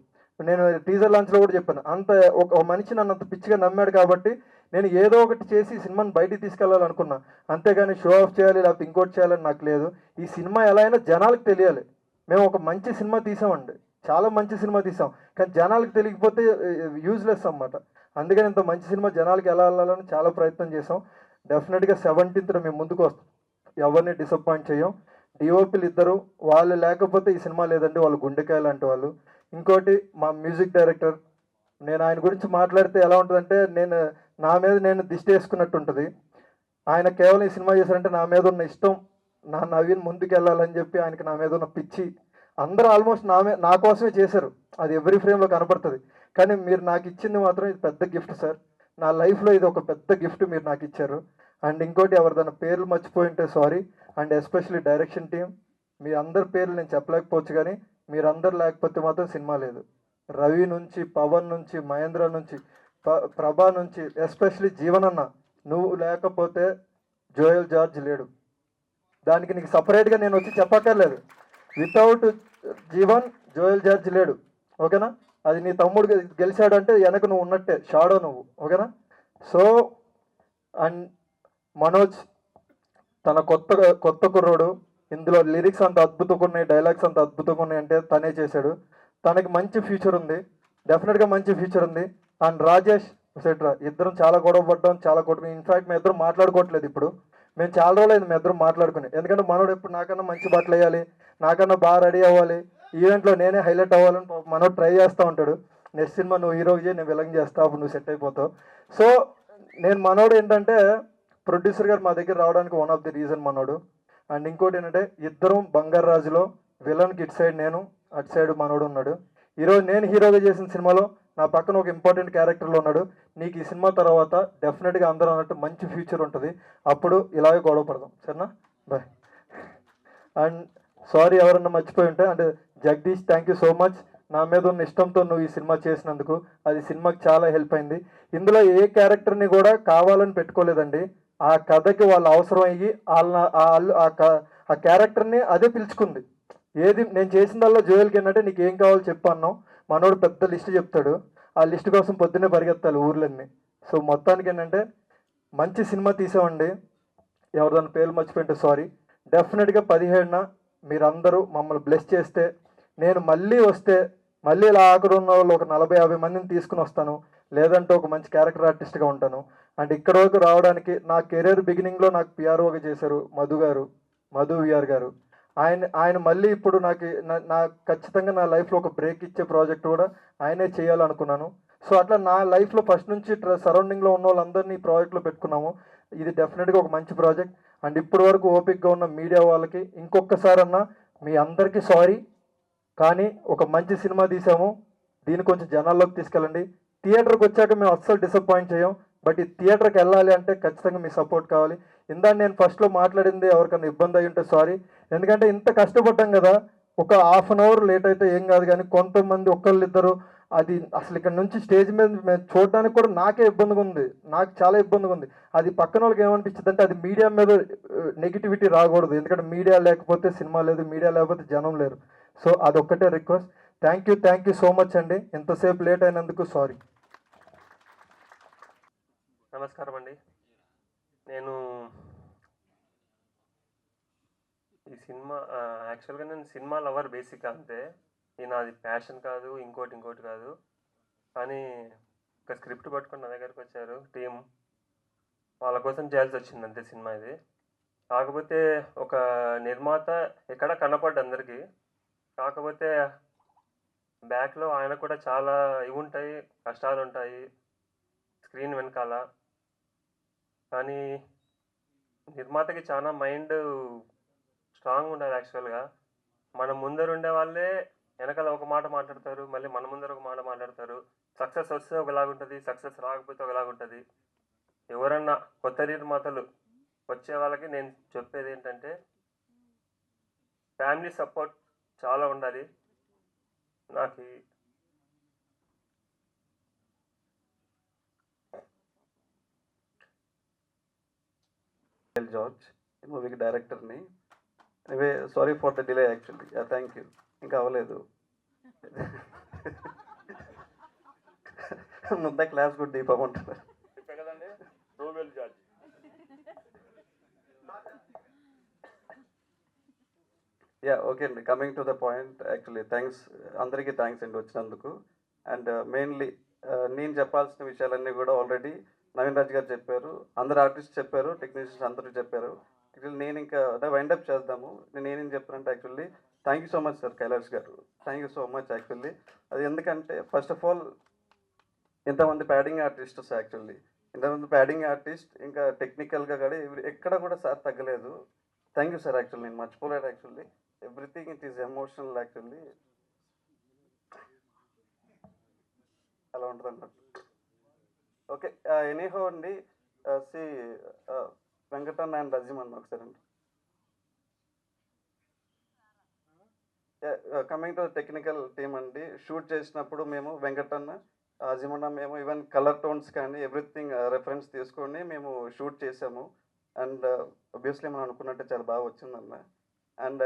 నేను టీజర్ లాంచ్లో కూడా చెప్పాను, అంత ఒక మనిషి నన్ను అంత పిచ్చిగా నమ్మాడు కాబట్టి నేను ఏదో ఒకటి చేసి ఈ సినిమాని బయటికి తీసుకెళ్లాలనుకున్నా. అంతేగాని షో ఆఫ్ చేయాలి లేకపోతే ఇంకోటి చేయాలని నాకు లేదు. ఈ సినిమా ఎలా అయినా జనాలకు తెలియాలి. మేము ఒక మంచి సినిమా తీసామండి, చాలా మంచి సినిమా తీసాం, కానీ జనాలకు తెలియకపోతే యూజ్లెస్ అన్నమాట. అందుకని ఇంత మంచి సినిమా జనాలకు ఎలా వెళ్ళాలని చాలా ప్రయత్నం చేసాం. డెఫినెట్గా 17th మేము ముందుకు వస్తాం, ఎవరిని డిసప్పాయింట్ చేయం. డిఓపీలు ఇద్దరు, వాళ్ళు లేకపోతే ఈ సినిమా లేదండి, వాళ్ళు గుండెకాయ లాంటి వాళ్ళు. ఇంకోటి మా మ్యూజిక్ డైరెక్టర్, నేను ఆయన గురించి మాట్లాడితే ఎలా ఉంటుందంటే నా మీద నేను దిష్టి వేసుకున్నట్టు ఉంటుంది. ఆయన కేవలం ఈ సినిమా చేశారంటే నా మీద ఉన్న ఇష్టం, నా నవీన్ ముందుకు వెళ్ళాలని చెప్పి ఆయనకి నా మీద ఉన్న పిచ్చి. అందరూ ఆల్మోస్ట్ నా కోసమే చేశారు, అది ఎవ్రీ ఫ్రేమ్లో కనపడుతుంది. కానీ మీరు నాకు ఇచ్చింది మాత్రం ఇది పెద్ద గిఫ్ట్ సార్. నా లైఫ్లో ఇది ఒక పెద్ద గిఫ్ట్ మీరు నాకు ఇచ్చారు. అండ్ ఇంకోటి ఎవరిదైనా పేర్లు మర్చిపోయి ఉంటే sorry. And especially direction team, మీ అందరి పేర్లు నేను చెప్పలేకపోవచ్చు, కానీ మీరందరు లేకపోతే మాత్రం సినిమా లేదు. రవి నుంచి, పవన్ నుంచి, మహేంద్ర నుంచి, ప్రభా నుంచి, ఎస్పెషలీ జీవనన్న, నువ్వు లేకపోతే జోయల్ జార్జ్ లేడు. దానికి నీకు సపరేట్గా నేను వచ్చి చెప్పక్కర్లేదు. వితౌట్ జీవన్ జోయల్ జార్జ్ లేడు, ఓకేనా? అది నీ తమ్ముడు గెలిచాడు అంటే వెనక నువ్వు ఉన్నట్టే, షాడో నువ్వు, ఓకేనా? సో అండ్ మనోజ్ తన కొత్త కుర్రోడు, ఇందులో లిరిక్స్ అంత అద్భుతంగా ఉన్నాయి, డైలాగ్స్ అంత అద్భుతంగా ఉన్నాయి అంటే తనే చేశాడు. తనకి మంచి ఫ్యూచర్ ఉంది, డెఫినెట్గా మంచి ఫ్యూచర్ ఉంది. అండ్ రాజేష్ ఎట్సెట్రా, ఇద్దరం చాలా గొడవ పడ్డాం, చాలా కొట్టుకుని. ఇన్ఫాక్ట్ మేము ఇద్దరం మాట్లాడుకోవట్లేదు ఇప్పుడు, మేము చాలా రోజులైంది మేము ఇద్దరం మాట్లాడుకుని. ఎందుకంటే మనోడు ఎప్పుడు నాకన్నా మంచి బట్టలు వేయాలి, నాకన్నా బాగా రెడీ అవ్వాలి, ఈవెంట్లో నేనే హైలైట్ అవ్వాలని మనోడు ట్రై చేస్తూ ఉంటాడు. నెక్స్ట్ సినిమా నువ్వు హీరోకి చేయి, నేను విలన్ చేస్తా, అప్పుడు నువ్వు సెట్ అయిపోతావు. సో నేను మనోడు ఏంటంటే ప్రొడ్యూసర్ గారు మా దగ్గర రావడానికి వన్ ఆఫ్ ది రీజన్ మనోడు. అండ్ ఇంకోటి ఏంటంటే ఇద్దరం బంగారు రాజులో విలన్కి ఇటు సైడ్ నేను, అటు సైడ్ మనోడు ఉన్నాడు. ఈరోజు నేను హీరోగా చేసిన సినిమాలో నా పక్కన ఒక ఇంపార్టెంట్ క్యారెక్టర్లో ఉన్నాడు. నీకు ఈ సినిమా తర్వాత డెఫినెట్గా అందరూ అన్నట్టు మంచి ఫ్యూచర్ ఉంటుంది, అప్పుడు ఇలాగే గొడవ పడదాం, సరేనా? బాయ్. అండ్ సారీ ఎవరన్నా మర్చిపోయి ఉంటే, అంటే Jagadish thank you so much. నా మీద ఉన్న ఇష్టంతో నువ్వు ఈ సినిమా చేసినందుకు అది సినిమాకి చాలా హెల్ప్ అయింది. ఇందులో ఏ క్యారెక్టర్ని కూడా కావాలని పెట్టుకోలేదండి, ఆ కథకి వాళ్ళు అవసరం అయ్యి ఆ క్యారెక్టర్ని అదే పిలుచుకుంది. ఏది నేను చేసిందల్లా జోయల్కి ఏంటంటే నీకు ఏం కావాలో చెప్పు అన్నాం. మనోడు పెద్ద లిస్ట్ చెప్తాడు, ఆ లిస్ట్ కోసం పొద్దున్నే పరిగెత్తాలి ఊర్లన్నీ. సో మొత్తానికి ఏంటంటే మంచి సినిమా తీసామండి. ఎవరిదాని పేర్లు మర్చిపోయింటే సారీ. డెఫినెట్గా 17న మీరందరూ మమ్మల్ని బ్లెస్ చేస్తే, నేను మళ్ళీ వస్తే మళ్ళీ ఇలా అక్కడ ఉన్న వాళ్ళు ఒక 40-50 మందిని తీసుకుని వస్తాను, లేదంటే ఒక మంచి క్యారెక్టర్ ఆర్టిస్ట్గా ఉంటాను. అండ్ ఇక్కడ వరకు రావడానికి నా కెరీర్ బిగినింగ్లో నాకు పిఆర్ఓగా చేశారు మధు విఆర్ గారు. ఆయన మళ్ళీ ఇప్పుడు నాకు ఖచ్చితంగా నా లైఫ్లో ఒక బ్రేక్ ఇచ్చే ప్రాజెక్ట్ కూడా ఆయనే చేయాలనుకున్నాను. సో అట్లా నా లైఫ్లో ఫస్ట్ నుంచి సరౌండింగ్లో ఉన్న వాళ్ళందరినీ ఈ ప్రాజెక్ట్లో పెట్టుకున్నాము. ఇది డెఫినెట్గా ఒక మంచి ప్రాజెక్ట్. అండ్ ఇప్పటి వరకు ఓపిక్గా ఉన్న మీడియా వాళ్ళకి ఇంకొకసారన్నా మీ అందరికీ సారీ, కానీ ఒక మంచి సినిమా తీసాము, దీన్ని కొంచెం జనాల్లోకి తీసుకెళ్ళండి. థియేటర్కి వచ్చాక మేము అస్సలు డిసప్పాయింట్ చేయం, బట్ ఈ థియేటర్కి వెళ్ళాలి అంటే ఖచ్చితంగా మీ సపోర్ట్ కావాలి. ఇందాక నేను ఫస్ట్లో మాట్లాడింది ఎవరికైనా ఇబ్బంది అయ్యి ఉంటే సారీ, ఎందుకంటే ఇంత కష్టపడ్డాం కదా. ఒక హాఫ్ అన్ అవర్ లేట్ అయితే ఏం కాదు, కానీ కొంతమంది ఒకళ్ళిద్దరు అది అసలు ఇక్కడ నుంచి స్టేజ్ మీద మేము చూడడానికి కూడా నాకే ఇబ్బందిగా ఉంది, నాకు చాలా ఇబ్బందిగా ఉంది. అది పక్కన వాళ్ళకి ఏమనిపించింది అంటే అది మీడియా మీద నెగిటివిటీ రాకూడదు, ఎందుకంటే మీడియా లేకపోతే సినిమా లేదు, మీడియా లేకపోతే జనం లేరు. సో అదొక్కటే request. Thank you so much అండి, ఇంతసేపు లేట్ అయినందుకు సారీ. నమస్కారం అండి. నేను ఈ సినిమా యాక్చువల్గా నేను సినిమా లవర్ బేసిక్గా, అంతే. ఇది నాది ప్యాషన్ కాదు, ఇంకోటి కాదు. కానీ ఒక స్క్రిప్ట్ పట్టుకొని నా దగ్గరకు వచ్చారు టీం, వాళ్ళ కోసం చేయాల్సి వచ్చింది అంతే సినిమా ఇది. కాకపోతే ఒక నిర్మాత ఎక్కడ కనపడ్డ అందరికీ, కాకపోతే బ్యాక్లో ఆయన కూడా చాలా ఇవి ఉంటాయి, కష్టాలు ఉంటాయి స్క్రీన్ వెనకాల. కానీ నిర్మాతకి చాలా మైండ్ స్ట్రాంగ్ ఉండాలి యాక్చువల్గా. మన ముందరుండే వాళ్ళే వెనకాల ఒక మాట మాట్లాడతారు, మళ్ళీ మన ముందర ఒక మాట మాట్లాడతారు. సక్సెస్ వస్తే ఒకలాగుంటుంది, సక్సెస్ రాకపోతే ఒకలాగుంటుంది. ఎవరన్నా కొత్త నిర్మాతలు వచ్చే వాళ్ళకి నేను చెప్పేది ఏంటంటే ఫ్యామిలీ సపోర్ట్ చాలా ఉండాలి. నాకు జార్జ్ ఈ మూవీకి డైరెక్టర్ని. అవే sorry for the delay actually. Thank you. ఇంకా అవ్వలేదు. ముద్ద క్లాస్ కూడా దీపమంటారు. యా ఓకే అండి. Coming to the point, actually thanks అందరికీ థ్యాంక్స్ అండి వచ్చినందుకు. అండ్ మెయిన్లీ నేను చెప్పాల్సిన విషయాలన్నీ కూడా ఆల్రెడీ నవీన్ రాజ్ గారు చెప్పారు, అందరు ఆర్టిస్ట్ చెప్పారు, టెక్నీషియన్స్ అందరూ చెప్పారు. యాక్చువల్లీ నేను ఇంకా వైండప్ చేద్దాము. నేను ఏమేం చెప్తానంటే actually thank you so much sir Kailash గారు, thank you so much. Actually అది ఎందుకంటే ఫస్ట్ ఆఫ్ ఆల్ ఇంతమంది ప్యాడింగ్ ఆర్టిస్ట్స్, యాక్చువల్లీ ఇంతమంది ప్యాడింగ్ ఆర్టిస్ట్, ఇంకా టెక్నికల్గా కూడా ఎక్కడ కూడా సార్ తగ్గలేదు. Thank you sir. యాక్చువల్లీ నేను మర్చిపోలేదు. Actually everything it is emotional. Actually అలా ఉంటుంది అన్నట్టు. ఓకే ఎనీహో అండి. సి వెంకటన్న అండ్ రజిమన్ ఒకసారి అండి. కమింగ్ టు టెక్నికల్ టీమ్ అండి, షూట్ చేసినప్పుడు మేము వెంకటన్న అజిమన్న మేము ఈవెన్ కలర్ టోన్స్ కానీ ఎవ్రీథింగ్ రెఫరెన్స్ తీసుకొని మేము షూట్ చేసాము. అండ్ ఆబ్వియస్లీ మనం అనుకున్నట్టే చాలా బాగా వచ్చిందన్న. అండ్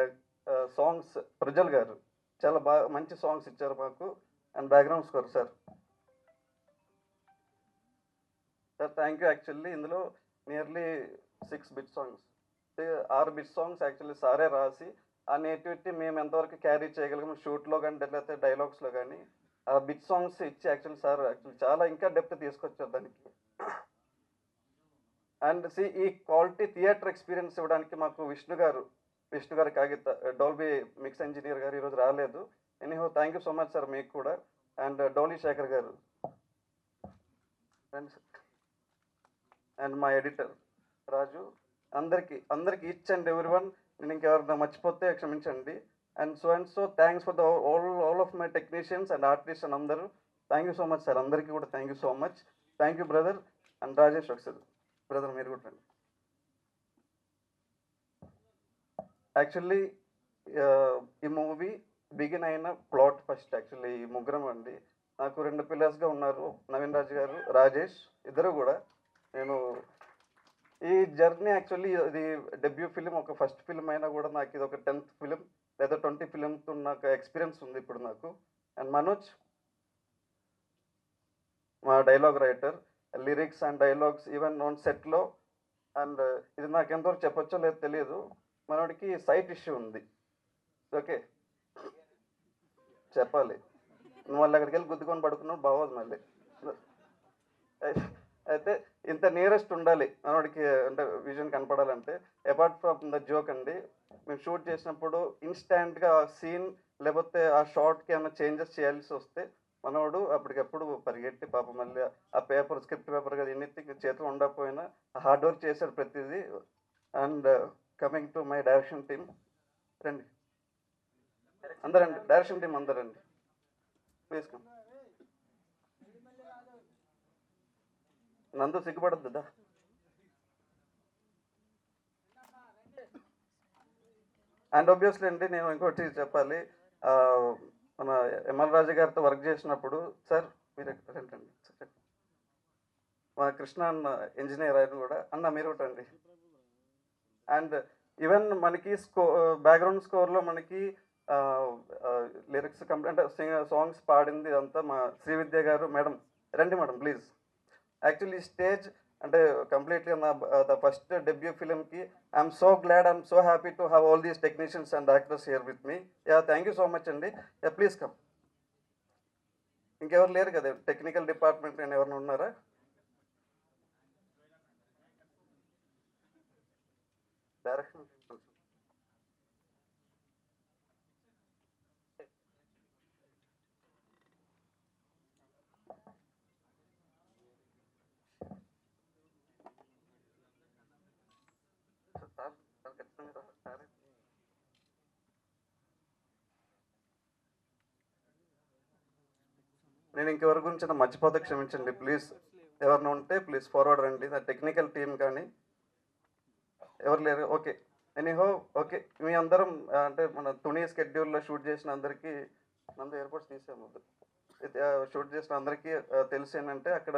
సాంగ్స్ ప్రజల్ గారు చాలా బాగా మంచి సాంగ్స్ ఇచ్చారు మాకు. And background score sir thank you. Actually ఇందులో nearly 6 bit songs, 6 bit songs actually సారే రాసి ఆ నేటివిటీ మేము ఎంతవరకు క్యారీ చేయగలిగాము షూట్లో కానీ లేకపోతే డైలాగ్స్లో కానీ ఆ బిట్ సాంగ్స్ ఇచ్చి యాక్చువల్లీ సార్ యాక్చువల్లీ చాలా ఇంకా డెప్త్ తీసుకొచ్చారు దానికి. అండ్ ఈ క్వాలిటీ థియేటర్ ఎక్స్పీరియన్స్ ఇవ్వడానికి మాకు విష్ణు గారు కాగిత డోల్బీ మిక్స్ ఇంజనీర్ గారు ఈరోజు రాలేదు. Anyhow thank you so much sir మీకు కూడా. అండ్ డోలీ శేఖర్ గారు అండ్ మా ఎడిటర్ రాజు, అందరికి ఈచ్ అండ్ ఎవ్రీ వన్. నేను ఇంకెవరైనా మర్చిపోతే క్షమించండి. And so thanks for the all of my technicians and artist and అందరూ. Thank you so much sir. అందరికీ కూడా thank you so much. Thank you brother. And Rajesh ఒకసారి బ్రదర్ మీరు కూడా రండి. యాక్చువల్లీ ఈ మూవీ బిగిన్ అయిన ప్లాట్ ఫస్ట్ యాక్చువల్లీ ఈ ముగ్గురం అండి. నాకు 2 పిల్లర్స్గా ఉన్నారు, నవీన్ రాజ్ గారు, రాజేష్, ఇద్దరు కూడా. నేను ఈ జర్నీ యాక్చువల్లీ ఇది డెబ్యూ ఫిలిం, ఒక ఫస్ట్ ఫిలిం అయినా కూడా నాకు ఇది ఒక 10th ఫిలిం లేదా 20 ఫిలింతో నాకు ఎక్స్పీరియన్స్ ఉంది ఇప్పుడు నాకు. అండ్ మనోజ్ మా dialogue writer, lyrics and dialogues even on సెట్లో. అండ్ ఇది నాకు ఎంతవరకు చెప్పొచ్చో లేదో తెలియదు, మనోడికి సైట్ ఇష్యూ ఉంది. ఓకే చెప్పాలి, నువ్వు మళ్ళీ అక్కడికి వెళ్ళి గుద్దుకొని పడుకున్నావు బాగోదు మళ్ళీ. అయితే ఇంత నియరెస్ట్ ఉండాలి మనోడికి, అంటే విజన్ కనపడాలంటే. అపార్ట్ ఫ్రమ్ ద జోక్ అండి, మేము షూట్ చేసినప్పుడు ఇన్స్టాంట్గా ఆ సీన్ లేకపోతే ఆ షార్ట్కి ఏమైనా చేంజెస్ చేయాల్సి వస్తే మనోడు అప్పటికప్పుడు పరిగెట్టి పాప మళ్ళీ ఆ పేపర్ స్క్రిప్ట్ పేపర్ కదా ఎన్నిథింగ్ చేతిలో ఉండకపోయినా హార్డ్ వర్క్ చేశాడు ప్రతిదీ. And coming to my direction team, రండి అందరండి, డైరెక్షన్ టీం అందరండి ప్లీజ్ కమ్. నందు సిగ్గుపడద్దు దా. అండ్ ఆబ్వియస్లీ అండి నేను ఇంకోటి చెప్పాలి, మన ఎంఎల్ రాజు గారితో వర్క్ చేసినప్పుడు సార్ మీరు ఏంటండి మా కృష్ణ అన్న ఇంజనీర్ ఆయన కూడా అన్న మీరు ఒకటి అండి. అండ్ ఈవెన్ మనకి బ్యాక్గ్రౌండ్ స్కోర్లో మనకి లిరిక్స్ అంటే సాంగ్స్ పాడింది అంతా మా శ్రీవిద్య గారు. మేడం రండి మేడం ప్లీజ్. యాక్చువల్లీ స్టేజ్ అంటే కంప్లీట్లీ నా ద ఫస్ట్ డెబ్యూ ఫిలింకి I'm so glad, I'm so happy to have all these technicians and actors here with me. Yeah thank you so much అండి. Yeah please come. ఇంకెవరు లేరు కదా టెక్నికల్ డిపార్ట్మెంట్ నేను ఎవరైనా ఉన్నారా? డైరెక్షన్ నేను ఇంకెవరి గురించి మర్చిపోతే క్షమించండి ప్లీజ్. ఎవరిని ఉంటే ప్లీజ్ ఫార్వర్డ్ రండి. నా టెక్నికల్ టీం కానీ ఎవరు లేరు. Okay, anyhow okay. మీ అందరం అంటే మన తుని స్కెడ్యూల్లో షూట్ చేసిన అందరికీ నందు ఎయిర్పోర్ట్స్ తీసాము షూట్ చేసిన అందరికీ తెలుసు ఏంటంటే అక్కడ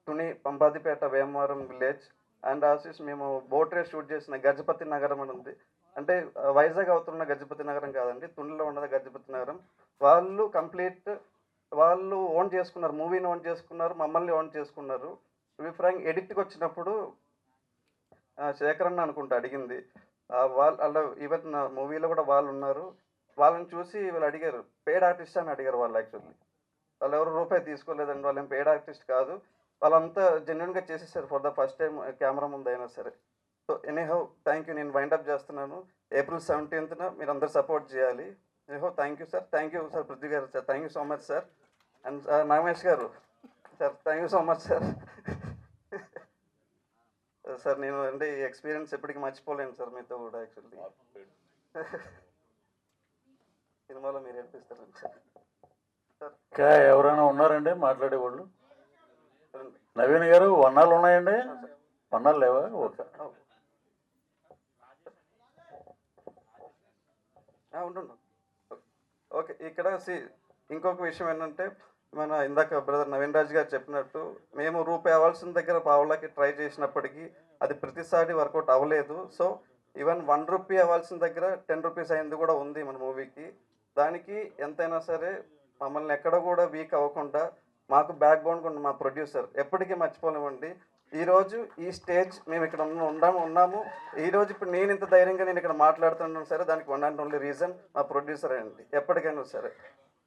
తుని పంపాదిపేట వేమవరం విలేజ్ అండ్ ఆశీస్ మేము బోట్ రేస్ షూట్ చేసిన గజపతి నగరం అని ఉంది. అంటే వైజాగ్ అవుతున్న గజపతి నగరం కాదండి, తునిలో ఉన్నది గజపతి నగరం. వాళ్ళు కంప్లీట్ వాళ్ళు ఓన్ చేసుకున్నారు, మూవీని ఓన్ చేసుకున్నారు, మమ్మల్ని ఓన్ చేసుకున్నారు. ఫ్రాంక్ ఎడిట్కి వచ్చినప్పుడు శేఖరన్న అనుకుంటా అడిగింది, వాళ్ళు ఈవెన్ మూవీలో కూడా వాళ్ళు ఉన్నారు. వాళ్ళని చూసి వీళ్ళు అడిగారు పెయిడ్ ఆర్టిస్ట్ అని అడిగారు. వాళ్ళు యాక్చువల్లీ వాళ్ళు ఎవరు రూపాయి తీసుకోలేదండి, వాళ్ళు ఏం పెయిడ్ ఆర్టిస్ట్ కాదు. వాళ్ళంతా జెన్యున్గా చేసేసారు for the first time camera ముందు అయినా సరే. So anyhow thank you. నేను వైండప్ చేస్తున్నాను. April 17th మీరు అందరు సపోర్ట్ చేయాలి. Anyhow thank you sir. Thank you sir Prithvi గారు sir. Thank you so much sir. And Nagesh గారు sir thank you so much sir. Sir నేను అంటే ఈ ఎక్స్పీరియన్స్ ఎప్పటికీ మర్చిపోలేను సార్ మీతో కూడా. యాక్చువల్లీ సినిమాలో మీరు ఏర్పిస్తారండి సార్. సార్ ఇంకా ఎవరైనా ఉన్నారండి మాట్లాడేవాళ్ళు? నవీన్ గారు వన్నాలు ఉన్నాయండి? వన్నాలు లేవా? ఓకే ఉంటుండు. ఓకే, ఇక్కడ ఇంకొక విషయం ఏంటంటే మన ఇందాక బ్రదర్ నవీన్ రాజ్ గారు చెప్పినట్టు మేము రూపాయి అవ్వాల్సిన దగ్గర పావులకి ట్రై చేసినప్పటికీ అది ప్రతిసారి వర్కౌట్ అవ్వలేదు. సో ఈవెన్ 1 రూపీ అవ్వాల్సిన దగ్గర 10 రూపీస్ అయింది కూడా ఉంది మన మూవీకి. దానికి ఎంతైనా సరే మమ్మల్ని ఎక్కడ కూడా వీక్ అవ్వకుండా మాకు బ్యాక్ బోన్ కూడా మా ప్రొడ్యూసర్ ఎప్పటికీ మర్చిపోలేమండి. ఈరోజు ఈ స్టేజ్ మేము ఇక్కడ ఉన్నాము. ఈరోజు ఇప్పుడు నేను ఇంత ధైర్యంగా నేను ఇక్కడ మాట్లాడుతున్నాను సరే దానికి 1 and only రీజన్ మా ప్రొడ్యూసర్ అండి. ఎప్పటికైనా సరే